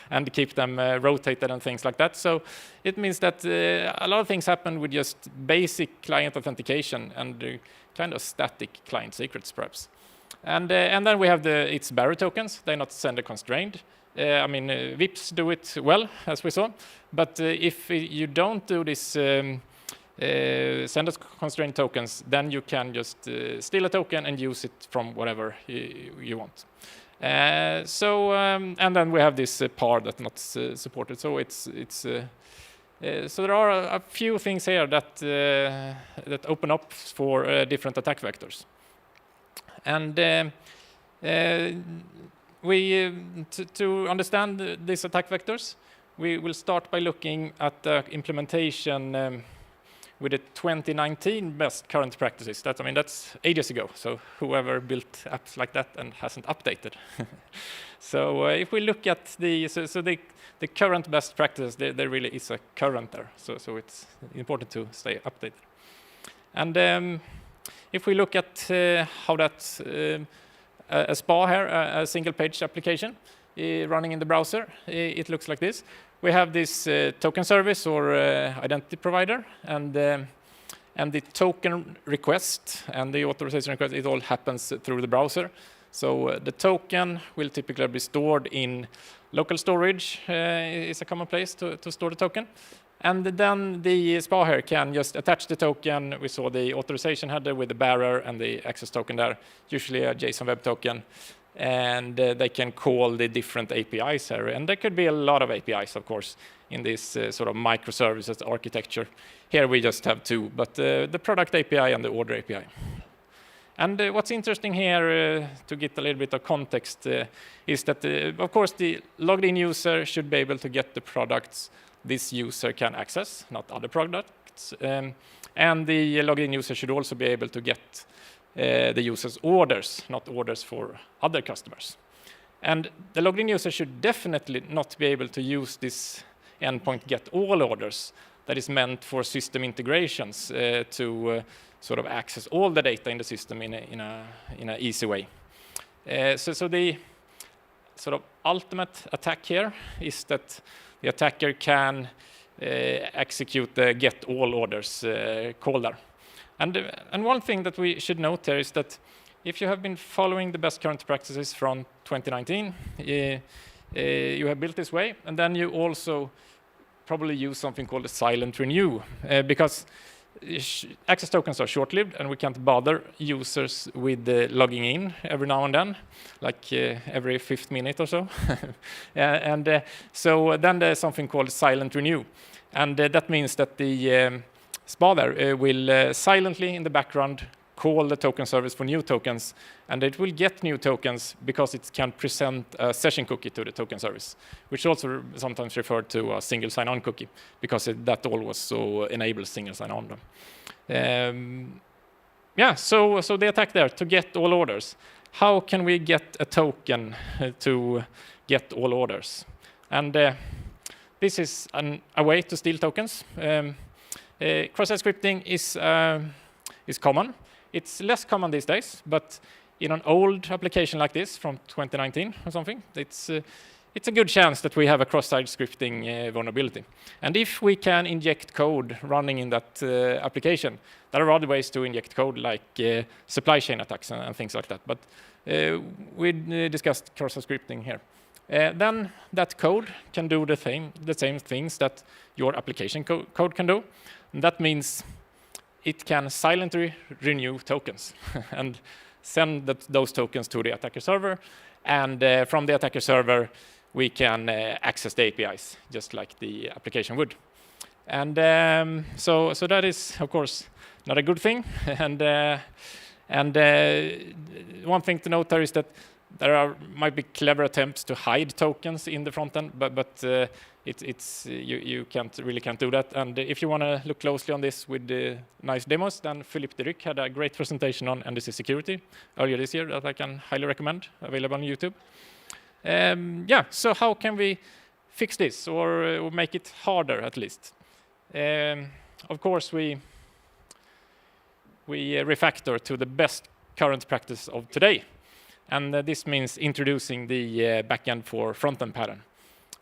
and keep them rotated and things like that. So it means that a lot of things happen with just basic client authentication and kind of static client secrets, perhaps. And then we have its bearer tokens. They're not sender constrained. VIPs do it well, as we saw. But if you don't do this sender constrained tokens, then you can just steal a token and use it from whatever you want. And then we have this PAR that's not supported. So so there are a few things here that open up for different attack vectors. And to understand these attack vectors, we will start by looking at the implementation with the 2019 best current practices. That's ages ago. So whoever built apps like that and hasn't updated. So if we look at the current best practices, there really is a current there. So it's important to stay updated. And if we look at how that's a SPA here, a single page application running in the browser, it looks like this. We have this token service or identity provider, and the token request and the authorization request, it all happens through the browser. So the token will typically be stored in local storage, is a common place to store the token. And then the SPA here can just attach the token. We saw the authorization header with the bearer and the access token there, usually a JSON web token. And they can call the different APIs here. And there could be a lot of APIs, of course, in this sort of microservices architecture. Here we just have two, but the product API and the order API. And what's interesting here, to get a little bit of context, is that, of course, the logged-in user should be able to get the products this user can access, not other products. And the logged-in user should also be able to get the user's orders, not orders for other customers. And the logged-in user should definitely not be able to use this endpoint get all orders that is meant for system integrations to sort of access all the data in the system in a easy way. So the sort of ultimate attack here is that the attacker can execute the get all orders call there. And one thing that we should note here is that if you have been following the best current practices from 2019, you have built this way, and then you also probably use something called a silent renew, because access tokens are short-lived, and we can't bother users with logging in every now and then, like every 5th minute or so. So then there's something called silent renew, and that means that the SPA there will silently in the background call the token service for new tokens, and it will get new tokens because it can present a session cookie to the token service, which also sometimes referred to a single sign-on cookie, because that also enables single sign-on. So the attack there, to get all orders. How can we get a token to get all orders? And this is a way to steal tokens. Cross-site scripting is common. It's less common these days, but in an old application like this from 2019 or something, it's a good chance that we have a cross-site scripting vulnerability. And if we can inject code running in that application, there are other ways to inject code like supply chain attacks and things like that. But we discussed cross-site scripting here. Then that code can do the same things that your application code can do. And that means it can silently renew tokens and send those tokens to the attacker server. And from the attacker server, we can access the APIs, just like the application would. And so that is, of course, not a good thing. And one thing to note there is that there might be clever attempts to hide tokens in the front end, but you can't do that. And if you want to look closely on this with the nice demos, then Philippe Deric had a great presentation on NDC security earlier this year that I can highly recommend, available on YouTube. So how can we fix this or make it harder at least? Of course, we refactor to the best current practice of today. And this means introducing the backend for front-end pattern.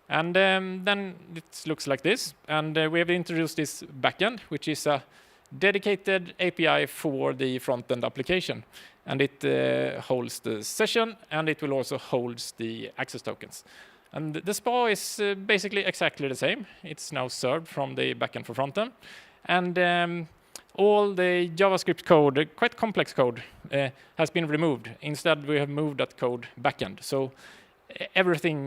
And then it looks like this. And we have introduced this backend, which is a dedicated API for the front-end application. And it holds the session, and it will also hold the access tokens. And the SPA is basically exactly the same. It's now served from the backend for front-end. And all the JavaScript code, quite complex code, has been removed. Instead, we have moved that code backend. So everything,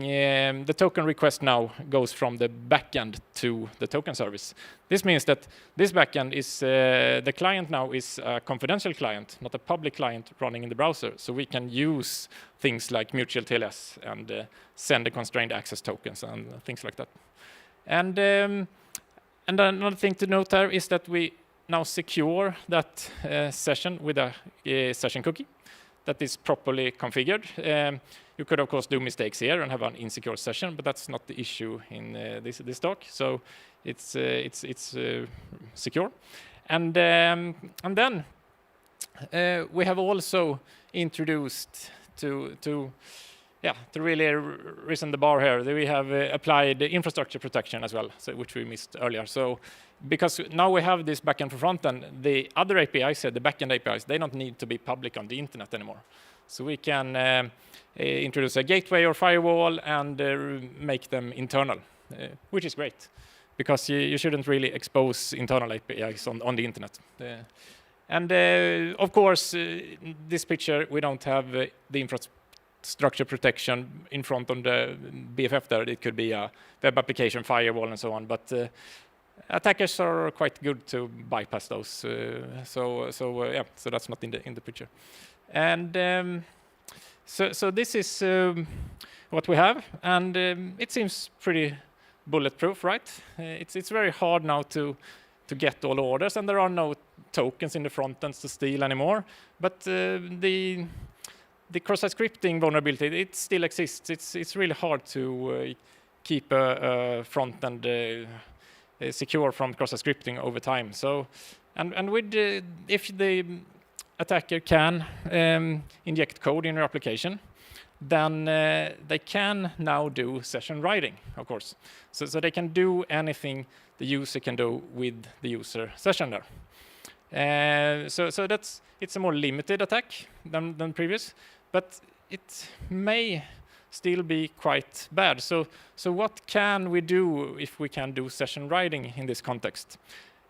the token request now goes from the backend to the token service. This means that this backend is, the client now is a confidential client, not a public client running in the browser. So we can use things like mutual TLS and send the constrained access tokens and things like that. And another thing to note there is that we now secure that session with a session cookie that is properly configured. You could, of course, do mistakes here and have an insecure session, but that's not the issue in this talk. So it's secure. And then we have also introduced to really raise the bar here, we have applied infrastructure protection as well, so, which we missed earlier. So because now we have this backend for front-end, the other APIs, the backend APIs, they don't need to be public on the internet anymore. So we can introduce a gateway or firewall and make them internal, which is great, because you shouldn't really expose internal APIs on the internet. And of course, this picture, we don't have the infrastructure protection in front of the BFF there. It could be a web application firewall and so on, but attackers are quite good to bypass those. So that's not in the picture. And so this is what we have, and it seems pretty bulletproof, right? It's very hard now to get all orders, and there are no tokens in the front ends to steal anymore. But the cross-site scripting vulnerability, it still exists. It's really hard to keep a front end secure from cross-site scripting over time. So And with if the attacker can inject code in your application, then they can now do session writing, of course. So they can do anything the user can do with the user session there. So it's a more limited attack than previous, but it may still be quite bad. So what can we do if we can do session writing in this context?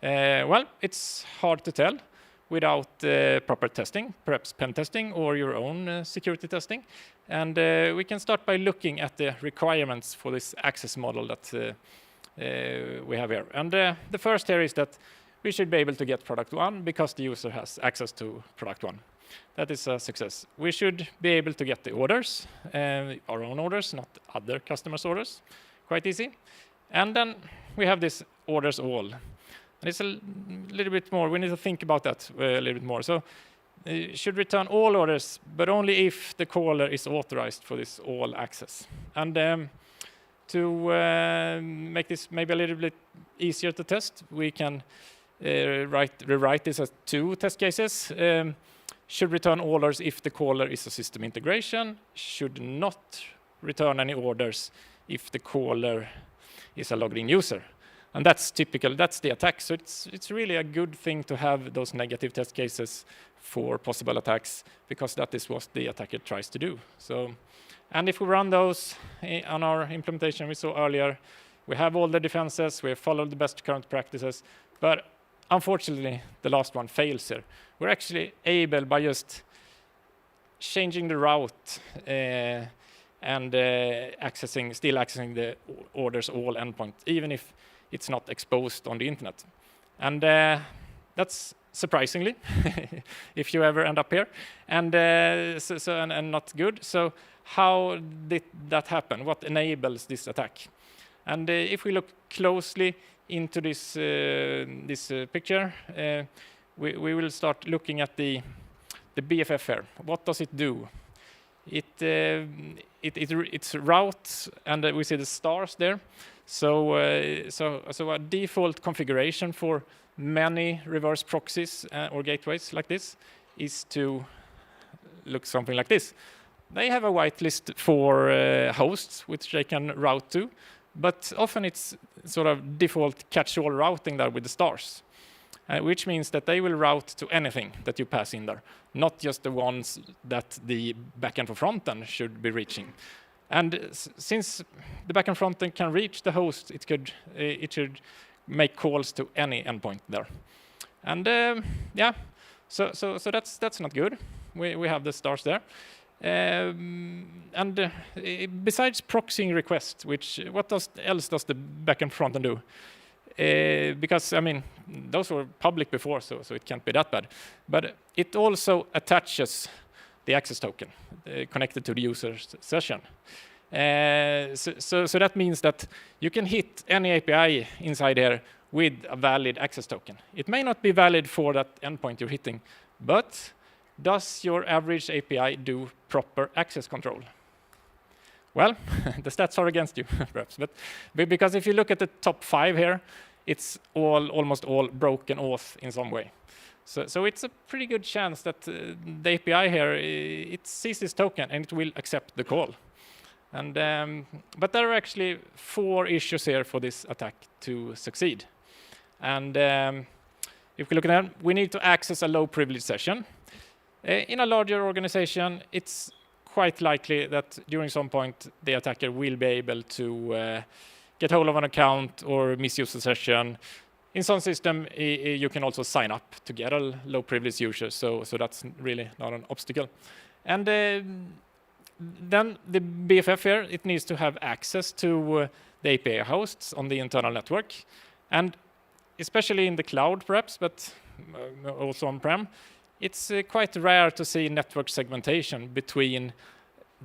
Well, it's hard to tell without proper testing, perhaps pen testing or your own security testing. And we can start by looking at the requirements for this access model that we have here. And the first here is that we should be able to get product 1 because the user has access to product 1. That is a success. We should be able to get the orders, our own orders, not other customers' orders. Quite easy. And then we have this orders all. And it's a little bit more, we need to think about that a little bit more. So should return all orders, but only if the caller is authorized for this all access. And to make this maybe a little bit easier to test, we can rewrite this as 2 test cases. Should return orders if the caller is a system integration, should not return any orders if the caller is a logged-in user. And that's typical, that's the attack. So it's really a good thing to have those negative test cases for possible attacks, because that is what the attacker tries to do. So, and if we run those on our implementation we saw earlier, we have all the defenses, we have followed the best current practices, but unfortunately the last one fails here. We're actually able, by just changing the route and still accessing the orders all endpoint, even if it's not exposed on the internet. And that's surprisingly, if you ever end up here, and and not good. So how did that happen? What enables this attack? And if we look closely into this picture, we will start looking at the BFF here. What does it do? It's routes, and we see the stars there. So a default configuration for many reverse proxies or gateways like this is to look something like this. They have a whitelist for hosts which they can route to, but often it's sort of default catch-all routing there with the stars, which means that they will route to anything that you pass in there, not just the ones that the backend for frontend should be reaching. And since the backend frontend can reach the host, it should make calls to any endpoint there. And yeah, so that's not good. We have the stars there. And besides proxying requests, what else does the backend frontend do? Because I mean, those were public before, so it can't be that bad. But it also attaches the access token connected to the user's session. So that means that you can hit any API inside here with a valid access token. It may not be valid for that endpoint you're hitting, but does your average API do proper access control? Well, the stats are against you, perhaps. But because if you look at the top 5 here, it's almost all broken auth in some way. So it's a pretty good chance that the API here, it sees this token and it will accept the call. And but there are actually 4 issues here for this attack to succeed. And if we look at that, we need to access a low privilege session. In a larger organization, it's quite likely that during some point the attacker will be able to get hold of an account or misuse the session. In some system, you can also sign up to get a low privilege user, so that's really not an obstacle. And then the BFF here, it needs to have access to the API hosts on the internal network. And especially in the cloud, perhaps, but also on-prem, it's quite rare to see network segmentation between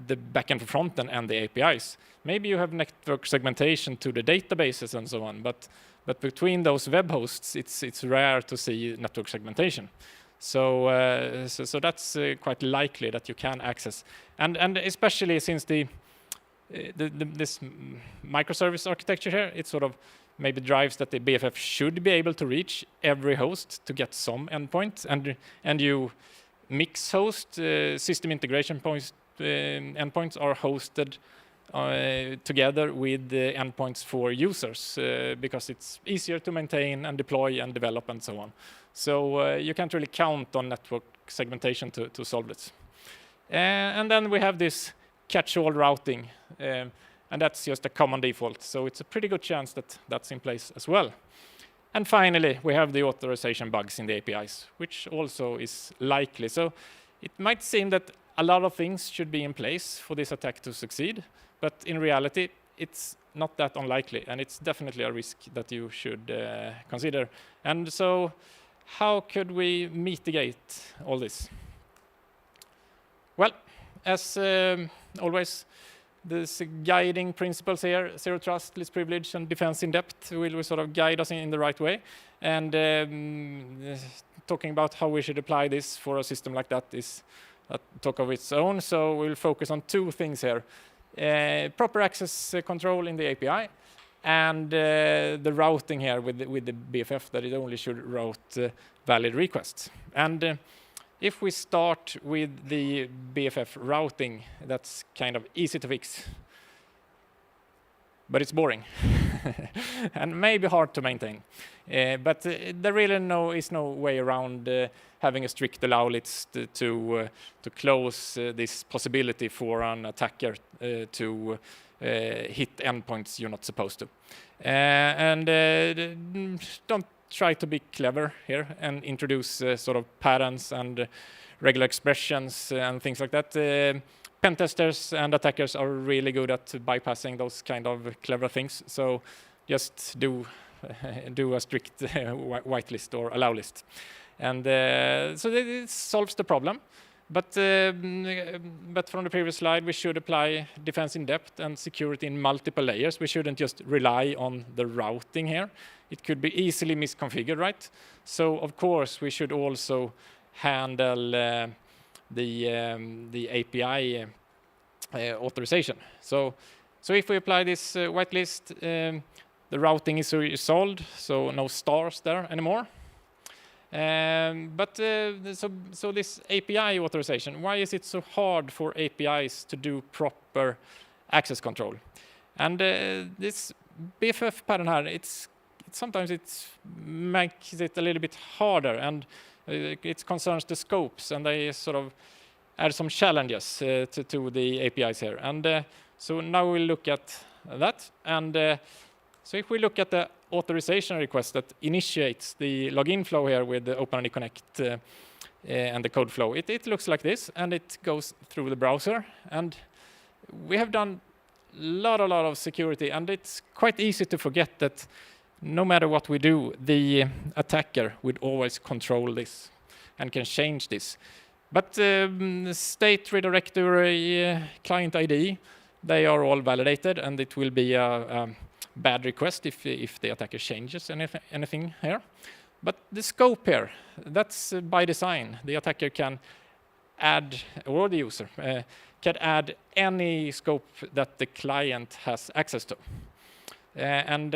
the backend for frontend and the APIs. Maybe you have network segmentation to the databases and so on, but between those web hosts, it's rare to see network segmentation. So that's quite likely that you can access, and especially since this microservice architecture here, it's sort of maybe drives that the BFF should be able to reach every host to get some endpoint, and you mix host system integration points. Endpoints are hosted together with the endpoints for users because it's easier to maintain and deploy and develop and so on. So you can't really count on network segmentation to solve this. And then we have this catch-all routing, and that's just a common default. So it's a pretty good chance that that's in place as well. And finally, we have the authorization bugs in the APIs, which also is likely. So it might seem that a lot of things should be in place for this attack to succeed, but in reality, it's not that unlikely, and it's definitely a risk that you should consider. And so how could we mitigate all this? Well, as always, the guiding principles here, zero trust, least privilege, and defense in depth will sort of guide us in the right way. And talking about how we should apply this for a system like that is a talk of its own. So we'll focus on two things here. Proper access control in the API, and the routing here with the BFF, that it only should route valid requests. And if we start with the BFF routing, that's kind of easy to fix, but it's boring and maybe hard to maintain. But there really is no way around having a strict allow list to close this possibility for an attacker to hit endpoints you're not supposed to. And don't try to be clever here and introduce sort of patterns and regular expressions and things like that. Pen testers and attackers are really good at bypassing those kind of clever things. So just do a strict whitelist or allow list. And so it solves the problem. But from the previous slide, we should apply defense in depth and security in multiple layers. We shouldn't just rely on the routing here. It could be easily misconfigured, right? So of course we should also handle the API authorization. So if we apply this whitelist, the routing is solved, so no stars there anymore. So this API authorization, why is it so hard for APIs to do proper access control? And this BFF pattern here, sometimes it makes it a little bit harder, and it concerns the scopes, and they sort of add some challenges to the APIs here. And so now we'll look at that. And so if we look at the authorization request that initiates the login flow here with the OpenID Connect and the code flow, it looks like this, and it goes through the browser. And we have done a lot of security, and it's quite easy to forget that no matter what we do, the attacker would always control this and can change this. But state redirectory, client ID, they are all validated, and it will be a bad request if the attacker changes anything here. But the scope here, that's by design. The attacker can add, or the user can add any scope that the client has access to. And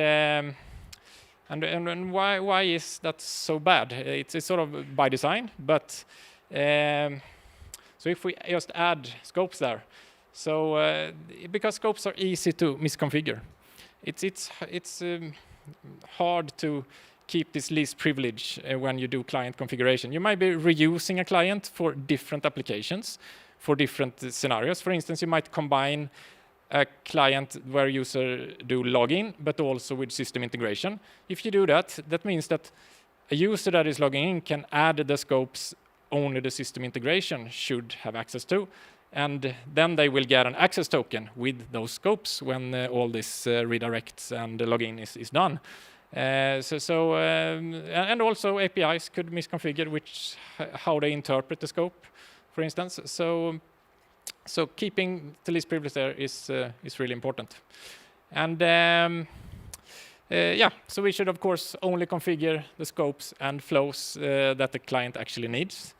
why is that so bad? It's sort of by design, but so if we just add scopes there, so because scopes are easy to misconfigure, it's hard to keep this least privilege when you do client configuration. You might be reusing a client for different applications, for different scenarios. For instance, you might combine a client where user do login, but also with system integration. If you do that, that means that a user that is logging in can add the scopes only the system integration should have access to, and then they will get an access token with those scopes when all this redirects and the login is done. And also APIs could misconfigure how they interpret the scope, for instance. So keeping the least privilege there is really important. And so we should of course only configure the scopes and flows that the client actually needs,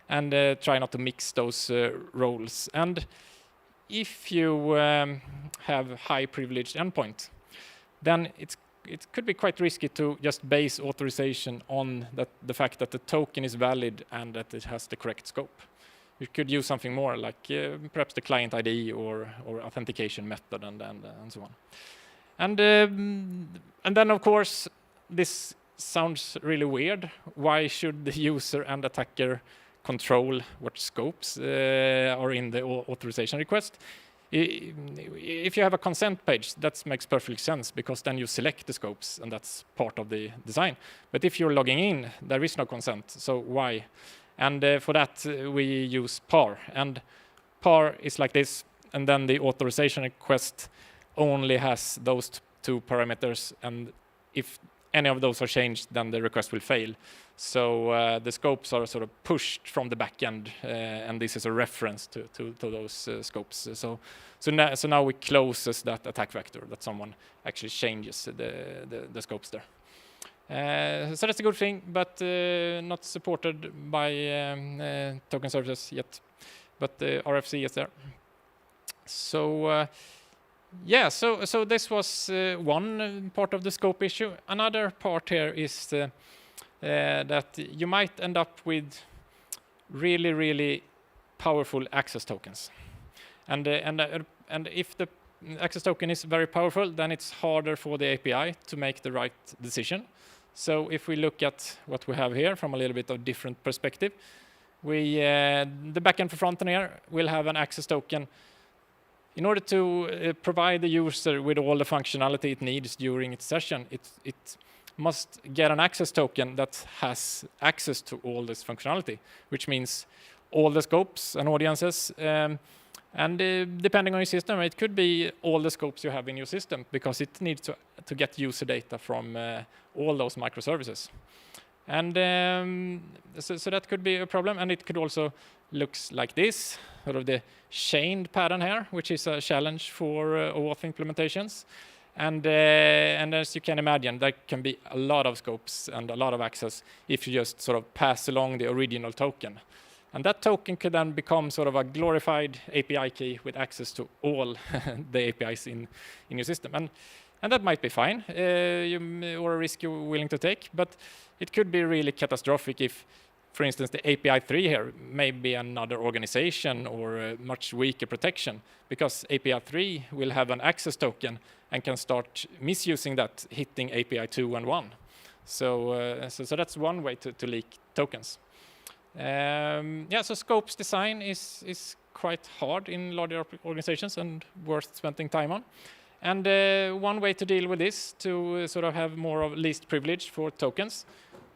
and try not to mix those roles. And if you have high privileged endpoint, then it's it could be quite risky to just base authorization on the fact that the token is valid and that it has the correct scope. You could use something more like perhaps the client ID or authentication method and so on. And then of course this sounds really weird. Why should the user and attacker control what scopes are in the authorization request? If you have a consent page, that makes perfect sense because then you select the scopes and that's part of the design. But if you're logging in, there is no consent, so why? And for that we use PAR, and PAR is like this, and then the authorization request only has those two parameters, and if any of those are changed, then the request will fail. So the scopes are sort of pushed from the back end, and this is a reference to those scopes. So now we closes that attack vector, that someone actually changes the scopes there. So that's a good thing, but not supported by token services yet. But RFC is there. So yeah, so this was one part of the scope issue. Another part here is that you might end up with really, really powerful access tokens. And if the access token is very powerful, then it's harder for the API to make the right decision. So if we look at what we have here from a little bit of different perspective, the backend for frontend here will have an access token. In order to provide the user with all the functionality it needs during its session, it must get an access token that has access to all this functionality, which means all the scopes and audiences. And depending on your system, it could be all the scopes you have in your system because it needs to get user data from all those microservices. And so that could be a problem, and it could also looks like this, sort of the chained pattern here, which is a challenge for OAuth implementations. And as you can imagine, there can be a lot of scopes and a lot of access if you just sort of pass along the original token. And that token could then become sort of a glorified API key with access to all the APIs in your system. And that might be fine, or a risk you're willing to take, but it could be really catastrophic if, for instance, the API 3 here may be another organization or a much weaker protection, because API 3 will have an access token and can start misusing that, hitting API 2 and 1. So that's one way to leak tokens. Yeah, so scopes design is quite hard in larger organizations and worth spending time on. And one way to deal with this, to sort of have more of least privilege for tokens,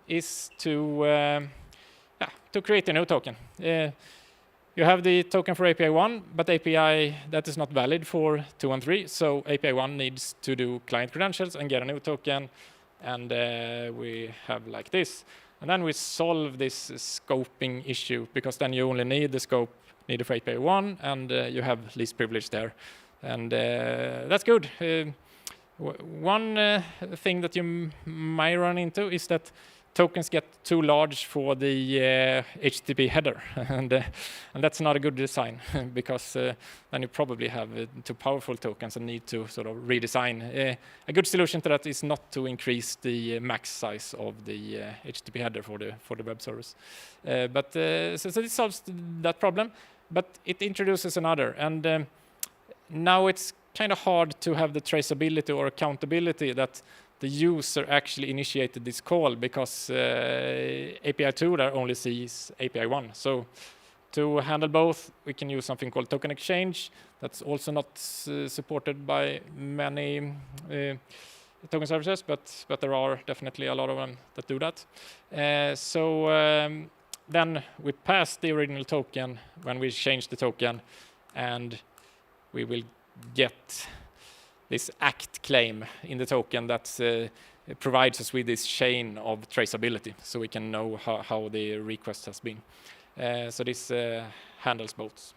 is to create a new token. You have the token for API 1, but API that is not valid for 2 and 3. So API 1 needs to do client credentials and get a new token. And we have like this. And then we solve this scoping issue, because then you only need the scope needed for API 1, and you have least privilege there. And that's good. One thing that you might run into is that tokens get too large for the HTTP header, and that's not a good design, because then you probably have too powerful tokens and need to sort of redesign. A good solution to that is not to increase the max size of the HTTP header for the web service. But so this solves that problem, but it introduces another, and now it's kind of hard to have the traceability or accountability that the user actually initiated this call, because API 2 there only sees API 1. So to handle both, we can use something called token exchange. That's also not supported by many token services, but there are definitely a lot of them that do that. Then we pass the original token when we change the token, and we will get this ACT claim in the token that provides us with this chain of traceability, so we can know how the request has been. So this handles both.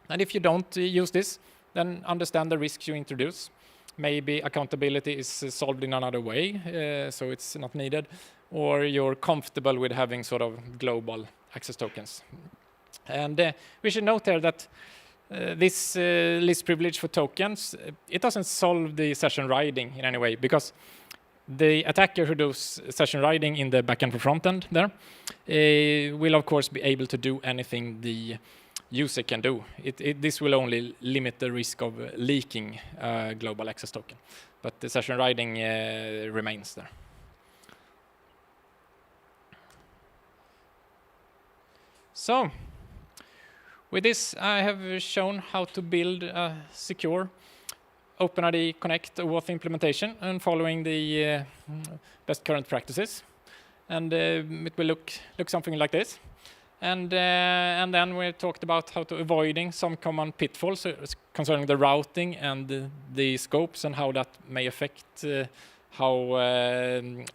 And if you don't use this, then understand the risks you introduce. Maybe accountability is solved in another way, so it's not needed, or you're comfortable with having sort of global access tokens. And we should note here that this least privilege for tokens, it doesn't solve the session riding in any way, because the attacker who does session riding in the backend for frontend there will of course be able to do anything the user can do. This will only limit the risk of leaking global access token, but the session riding remains there. So, with this, I have shown how to build a secure OpenID Connect OAuth implementation and following the best current practices. And it will look something like this. And then we talked about how to avoiding some common pitfalls concerning the routing and the scopes and how that may affect how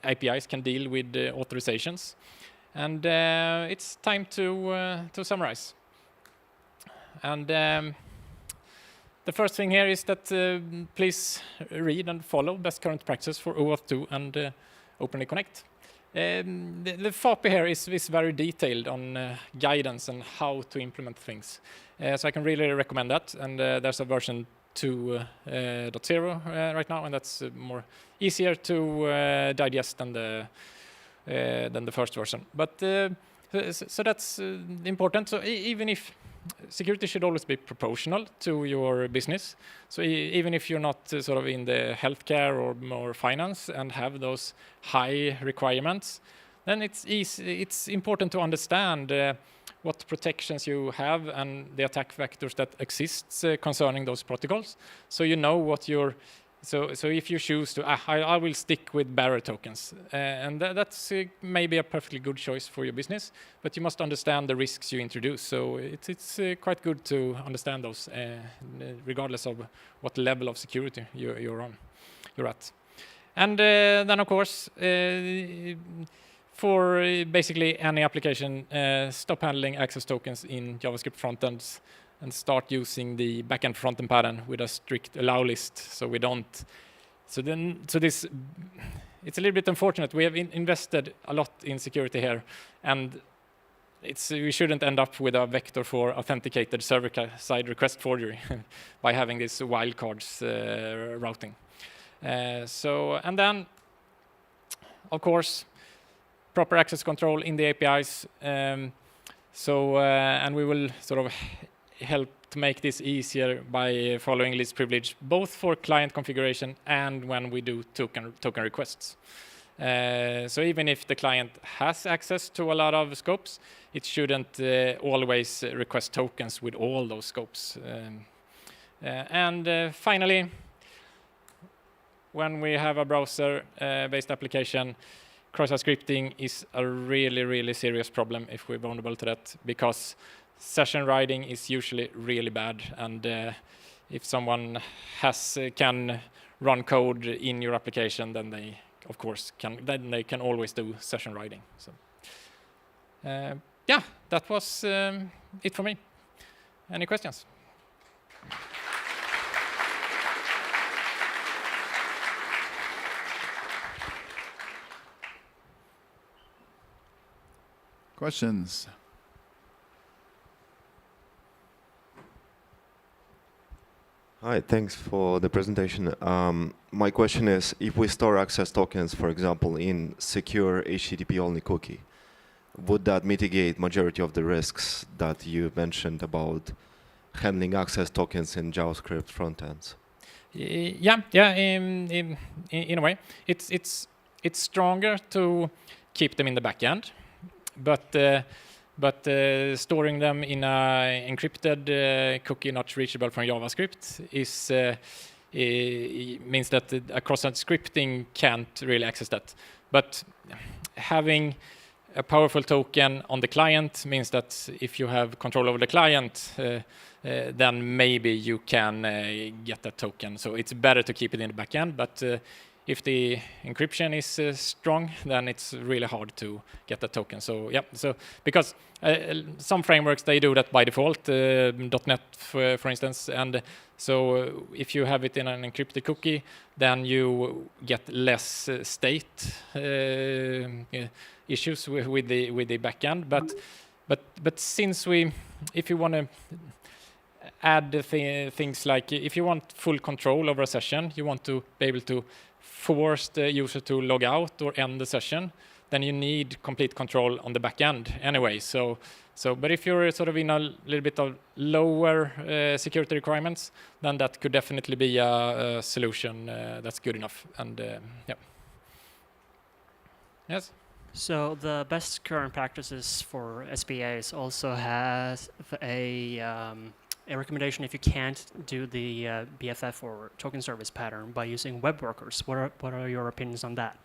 APIs can deal with authorizations. And it's time to summarize. And the first thing here is that please read and follow best current practices for OAuth 2 and OpenID Connect. The FAPI here is very detailed on guidance and how to implement things. So I can really recommend that. And there's a version 2.0 right now, and that's more easier to digest than the first version. But so that's important. So even if security should always be proportional to your business. So even if you're not sort of in the healthcare or more finance and have those high requirements, then it's important to understand what protections you have and the attack vectors that exists concerning those protocols. So you know what you're. So if you choose to, I will stick with bearer tokens, and that's maybe a perfectly good choice for your business, but you must understand the risks you introduce. So it's quite good to understand those, regardless of what level of security you're at. And then of course, for basically any application, stop handling access tokens in JavaScript frontends and start using the backend frontend pattern with a strict allow list, so we don't. So this, it's a little bit unfortunate. We have invested a lot in security here, and we shouldn't end up with a vector for authenticated server-side request forgery by having this wildcards routing. And then, of course, proper access control in the APIs. And we will sort of help to make this easier by following least privilege, both for client configuration and when we do token requests. So even if the client has access to a lot of scopes, it shouldn't always request tokens with all those scopes. And finally, when we have a browser-based application, cross-site scripting is a really, really serious problem if we're vulnerable to that, because session riding is usually really bad, and if someone can run code in your application, then they, of course, can always do session riding. So, yeah, that was it for me. Any questions? Questions? Hi, thanks for the presentation. My question is, if we store access tokens, for example, in secure HTTP-only cookie, would that mitigate majority of the risks that you mentioned about handling access tokens in JavaScript frontends? Yeah. In a way, it's stronger to keep them in the backend, but storing them in an encrypted cookie not reachable from JavaScript means that a cross-site scripting can't really access that. But having a powerful token on the client means that if you have control over the client, then maybe you can get that token. So it's better to keep it in the backend, but if the encryption is strong, then it's really hard to get that token. So yeah, because some frameworks, they do that by default, .NET for instance, and so if you have it in an encrypted cookie, then you get less state issues with the backend. But since if you want to add things like if you want full control over a session, you want to be able to force the user to log out or end the session, then you need complete control on the back end anyway. But if you're sort of in a little bit of lower security requirements, then that could definitely be a solution that's good enough. And yeah. Yes? So the best current practices for SPAs also has a recommendation if you can't do the BFF or token service pattern by using web workers. What are your opinions on that?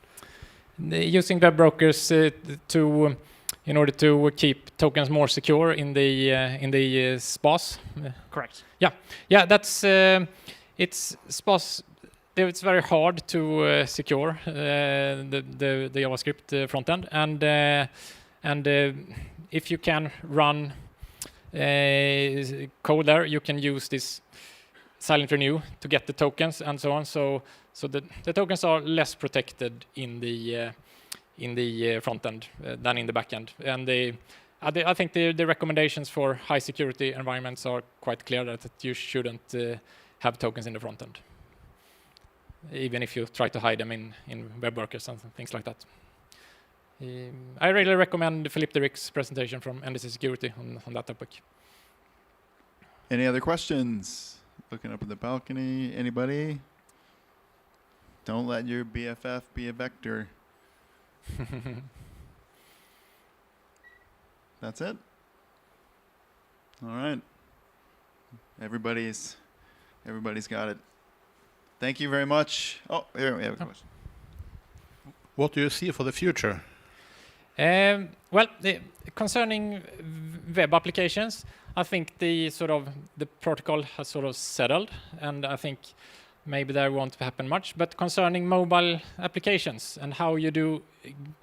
Using web brokers in order to keep tokens more secure in the SPAs. Correct. Yeah. That's it's SPAs. It's very hard to secure the JavaScript front end, and if you can run code there, you can use this silent renew to get the tokens and so on. So the tokens are less protected in the front end than in the back end. And I think the recommendations for high security environments are quite clear that you shouldn't have tokens in the front end, even if you try to hide them in web workers and things like that. I really recommend Philippe Deric's presentation from NDC Security on that topic. Any other questions? Looking up at the balcony. Anybody? Don't let your BFF be a vector. That's it? All right. Everybody's got it. Thank you very much. Oh, here we have a question. What do you see for the future? Well, concerning web applications, I think the protocol has sort of settled, and I think maybe there won't happen much. But concerning mobile applications and how you do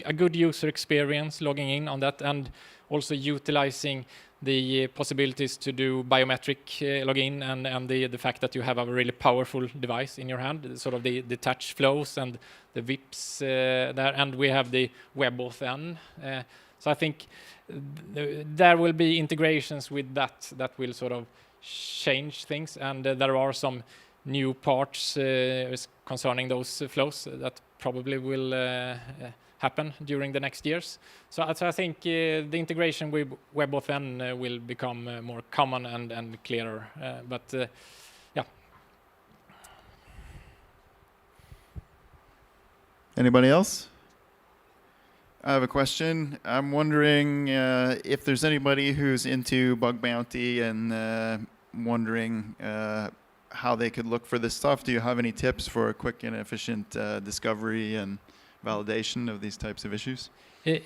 a good user experience logging in on that, and also utilizing the possibilities to do biometric login and the fact that you have a really powerful device in your hand, sort of the touch flows and the VIPs there, and we have the WebAuthn. So I think there will be integrations with that will sort of change things, and there are some new parts concerning those flows that probably will happen during the next years. So I think the integration with WebAuthn will become more common and clearer. Yeah. Anybody else? I have a question. I'm wondering if there's anybody who's into bug bounty and wondering how they could look for this stuff. Do you have any tips for a quick and efficient discovery and validation of these types of issues?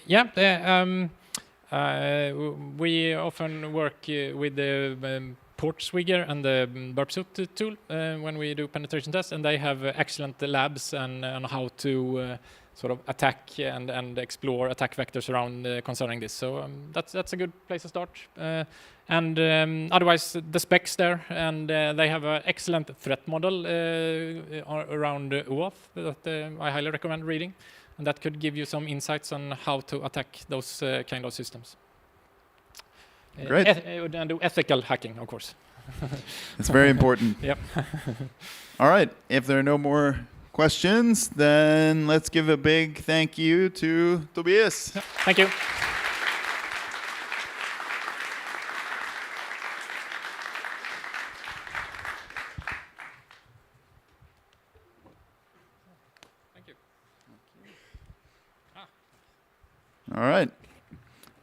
Yeah, we often work with the port swigger and the burpsuit tool when we do penetration tests, and they have excellent labs on how to sort of attack and explore attack vectors around concerning this. So that's a good place to start. And otherwise, the specs there, and they have an excellent threat model around OAuth that I highly recommend reading, and that could give you some insights on how to attack those kind of systems. Great. And do ethical hacking, of course. It's very important. Yep. All right. If there are no more questions, then let's give a big thank you to Tobias. Yep. Thank you. All right.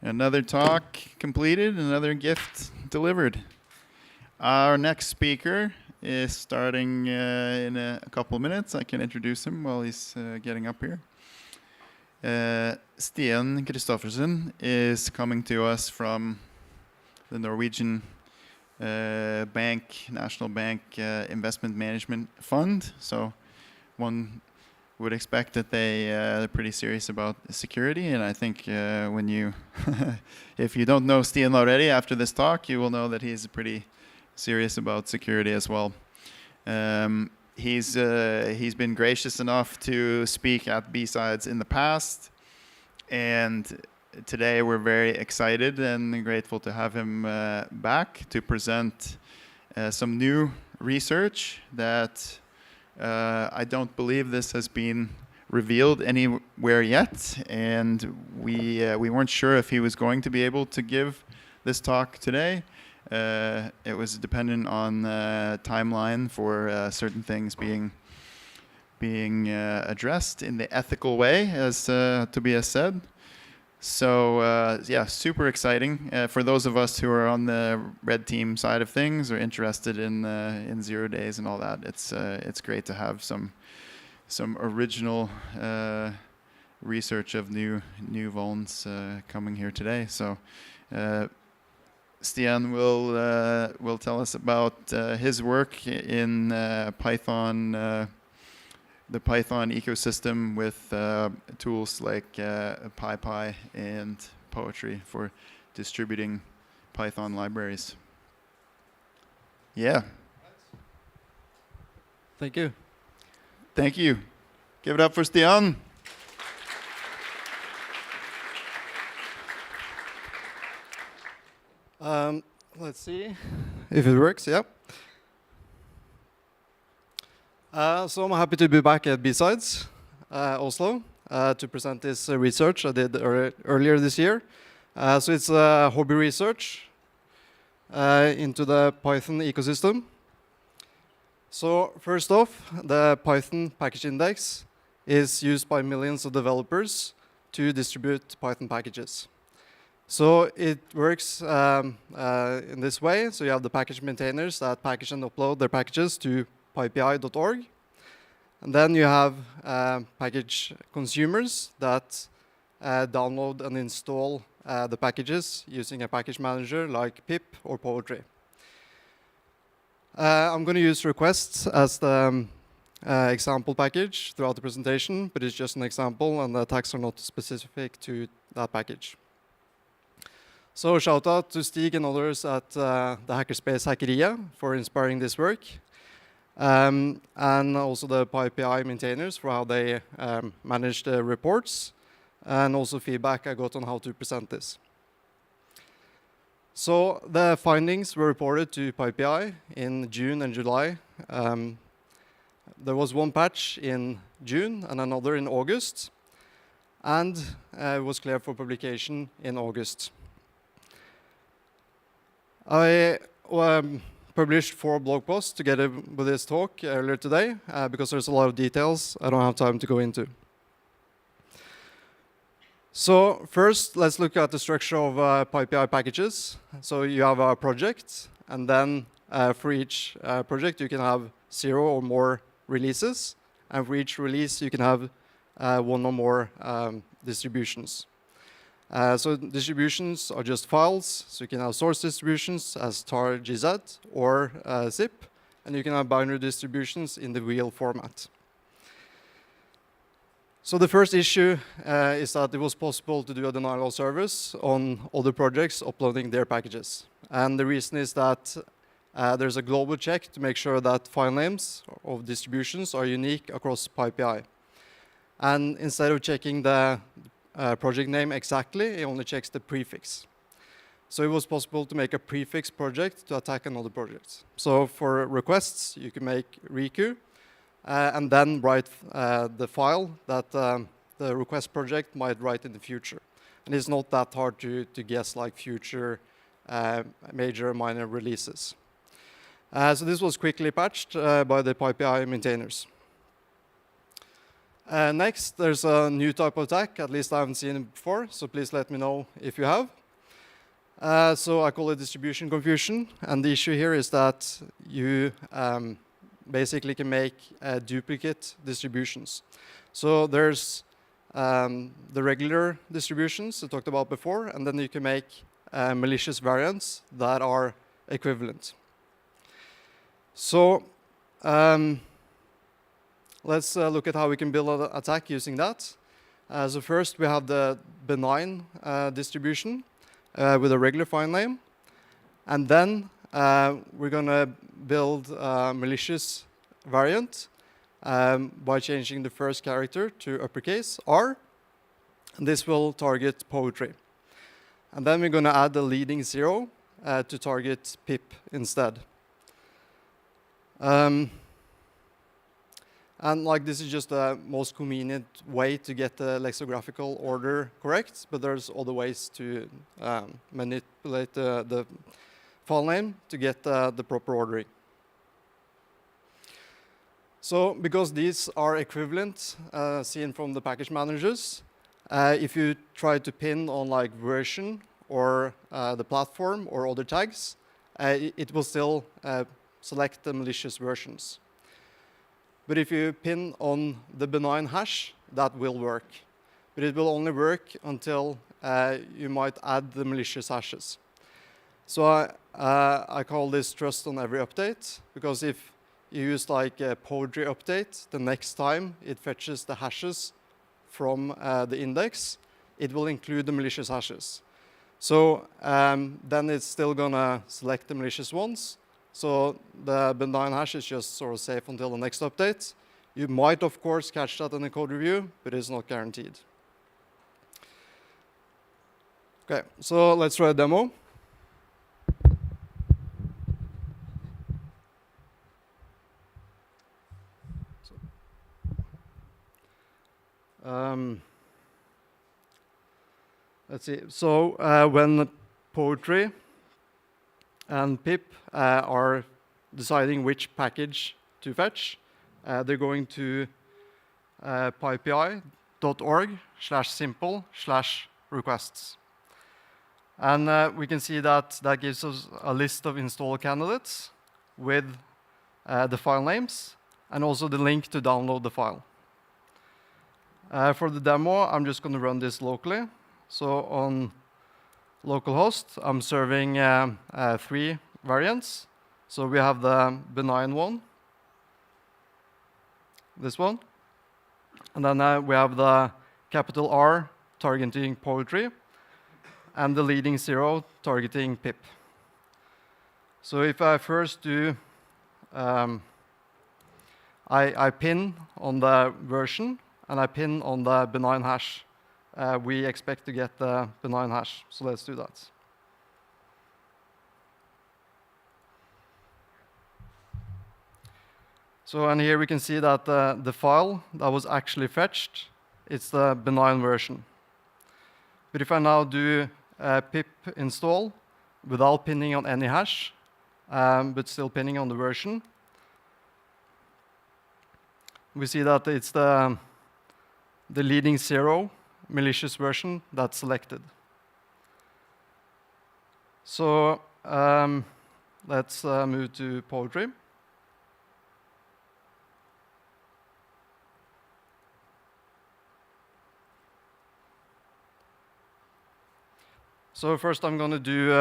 Another talk completed, another gift delivered. Our next speaker is starting in a couple of minutes. I can introduce him while he's getting up here. Stian Kristoffersen is coming to us from the Norwegian National Bank Investment Management Fund. So one would expect that they're pretty serious about security, and I think when you, if you don't know Stian already after this talk, you will know that he's pretty serious about security as well. He's been gracious enough to speak at BSides in the past, and today we're very excited and grateful to have him back to present some new research that I don't believe this has been revealed anywhere yet, and we weren't sure if he was going to be able to give this talk today. It was dependent on timeline for certain things being addressed in the ethical way, as Tobias said. So yeah, super exciting for those of us who are on the red team side of things or interested in 0 days and all that. It's great to have some original research of new vulns coming here today. So Stian will tell us about his work in Python. The Python ecosystem with tools like PyPy and Poetry for distributing Python libraries. Yeah. Thank you. Thank you. Give it up for Stian. Let's see if it works. Yeah. So I'm happy to be back at BSides Oslo to present this research I did earlier this year. So it's hobby research into the Python ecosystem. So first off, the Python package index is used by millions of developers to distribute Python packages. So it works in this way. So you have the package maintainers that package and upload their packages to pypi.org. And then you have package consumers that download and install the packages using a package manager like pip or Poetry. I'm going to use requests as the example package throughout the presentation, but it's just an example and the attacks are not specific to that package. So shout out to Stig and others at the hackerspace Hackeria for inspiring this work. And also the PyPI maintainers for how they manage the reports, and also feedback I got on how to present this. So the findings were reported to PyPI in June and July. There was one patch in June and another in August, and it was cleared for publication in August. I published 4 blog posts together with this talk earlier today because there's a lot of details I don't have time to go into. So first, let's look at the structure of PyPI packages. So you have a project, and then for each project you can have 0 or more releases, and for each release you can have 1 or more distributions. So distributions are just files, so you can have source distributions as tar gz or zip, and you can have binary distributions in the wheel format. So the first issue is that it was possible to do a denial of service on other projects uploading their packages. And the reason is that there's a global check to make sure that file names of distributions are unique across PyPI. And instead of checking the project name exactly, it only checks the prefix. So it was possible to make a prefix project to attack another project. So for requests, you can make req, and then write the file that the request project might write in the future. And it's not that hard to guess like future major minor releases. So this was quickly patched by the PyPI maintainers. Next, there's a new type of attack. At least I haven't seen it before, so please let me know if you have. So I call it distribution confusion. And the issue here is that you basically can make duplicate distributions. So there's the regular distributions I talked about before, and then you can make malicious variants that are equivalent. So let's look at how we can build an attack using that. So first we have the benign distribution with a regular file name. And then we're going to build a malicious variant by changing the first character to uppercase R. And this will target Poetry. And then we're going to add the leading 0 to target pip instead. And like this is just the most convenient way to get the lexicographical order correct, but there's other ways to manipulate the file name to get the proper ordering. So because these are equivalent, seen from the package managers, if you try to pin on like version or the platform or other tags, it will still select the malicious versions. But if you pin on the benign hash, that will work. But it will only work until you might add the malicious hashes. So I call this trust on every update, because if you use like a poetry update, the next time it fetches the hashes from the index, it will include the malicious hashes. So then it's still gonna select the malicious ones. So the benign hash is just sort of safe until the next update. You might, of course, catch that in the code review, but it's not guaranteed. Okay, so let's try a demo. Let's see. So when poetry and pip are deciding which package to fetch, they're going to pypi.org/simple/requests. And we can see that that gives us a list of install candidates with the file names and also the link to download the file. For the demo, I'm just going to run this locally. So on localhost, I'm serving 3 variants. So we have the benign one, this one. And then we have the capital R targeting poetry, and the leading 0 targeting pip. So if I first do, I pin on the version, and I pin on the benign hash. We expect to get the benign hash, so let's do that. So, and here we can see that the file that was actually fetched, it's the benign version. But if I now do pip install without pinning on any hash, but still pinning on the version, we see that it's the leading 0 malicious version that's selected. So let's move to poetry. So first I'm going to do,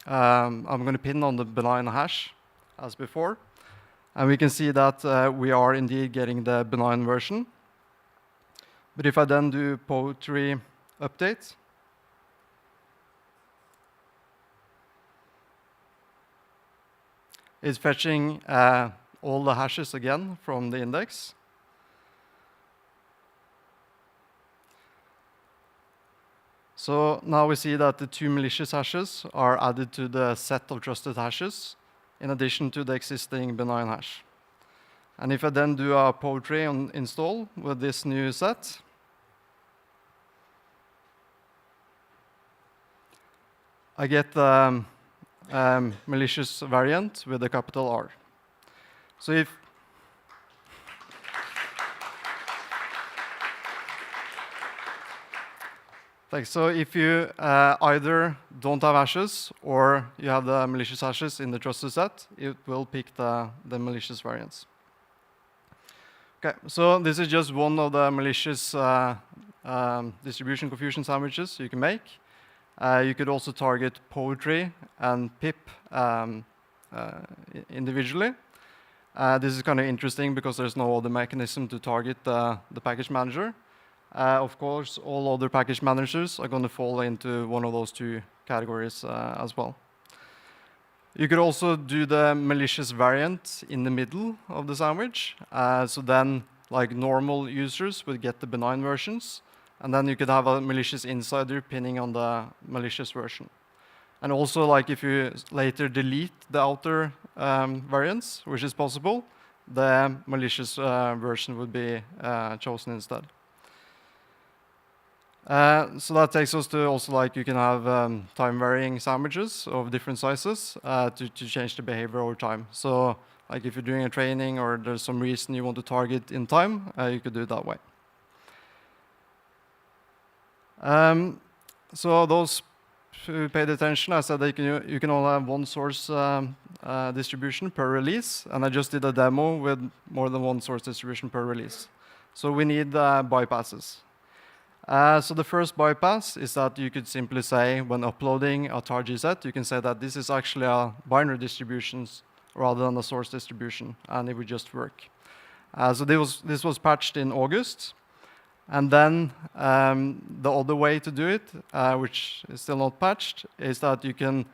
I'm going to pin on the benign hash as before. And we can see that we are indeed getting the benign version. But if I then do poetry update, it's fetching all the hashes again from the index. So now we see that the 2 malicious hashes are added to the set of trusted hashes in addition to the existing benign hash. And if I then do a poetry on install with this new set, I get the malicious variant with the capital R. So if So if you either don't have hashes or you have the malicious hashes in the trusted set, it will pick the malicious variants. Okay, so this is just one of the malicious distribution confusion sandwiches you can make. You could also target poetry and pip individually. This is kind of interesting because there's no other mechanism to target the package manager. Of course, all other package managers are going to fall into one of those 2 categories as well. You could also do the malicious variant in the middle of the sandwich. So then, like normal users would get the benign versions, and then you could have a malicious insider pinning on the malicious version. And also, like if you later delete the outer variants, which is possible, the malicious version would be chosen instead. So that takes us to also like you can have time-varying sandwiches of different sizes to change the behavior over time. So like if you're doing a training or there's some reason you want to target in time, you could do it that way. So those who paid attention, I said that you can only have one source distribution per release, and I just did a demo with more than one source distribution per release. So we need bypasses. So the first bypass is that you could simply say, when uploading a target set, you can say that this is actually a binary distribution rather than a source distribution, and it would just work. So this was patched in August. And then the other way to do it, which is still not patched, is that you can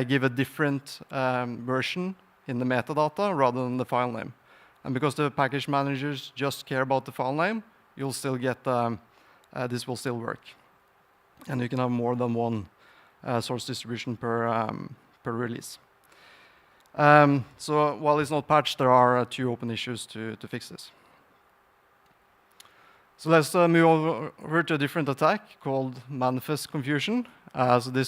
give a different version in the metadata rather than the file name. And because the package managers just care about the file name, you'll still get this will still work. And you can have more than one source distribution per release. So while it's not patched, there are 2 open issues to fix this. So let's move over to a different attack called manifest confusion. So this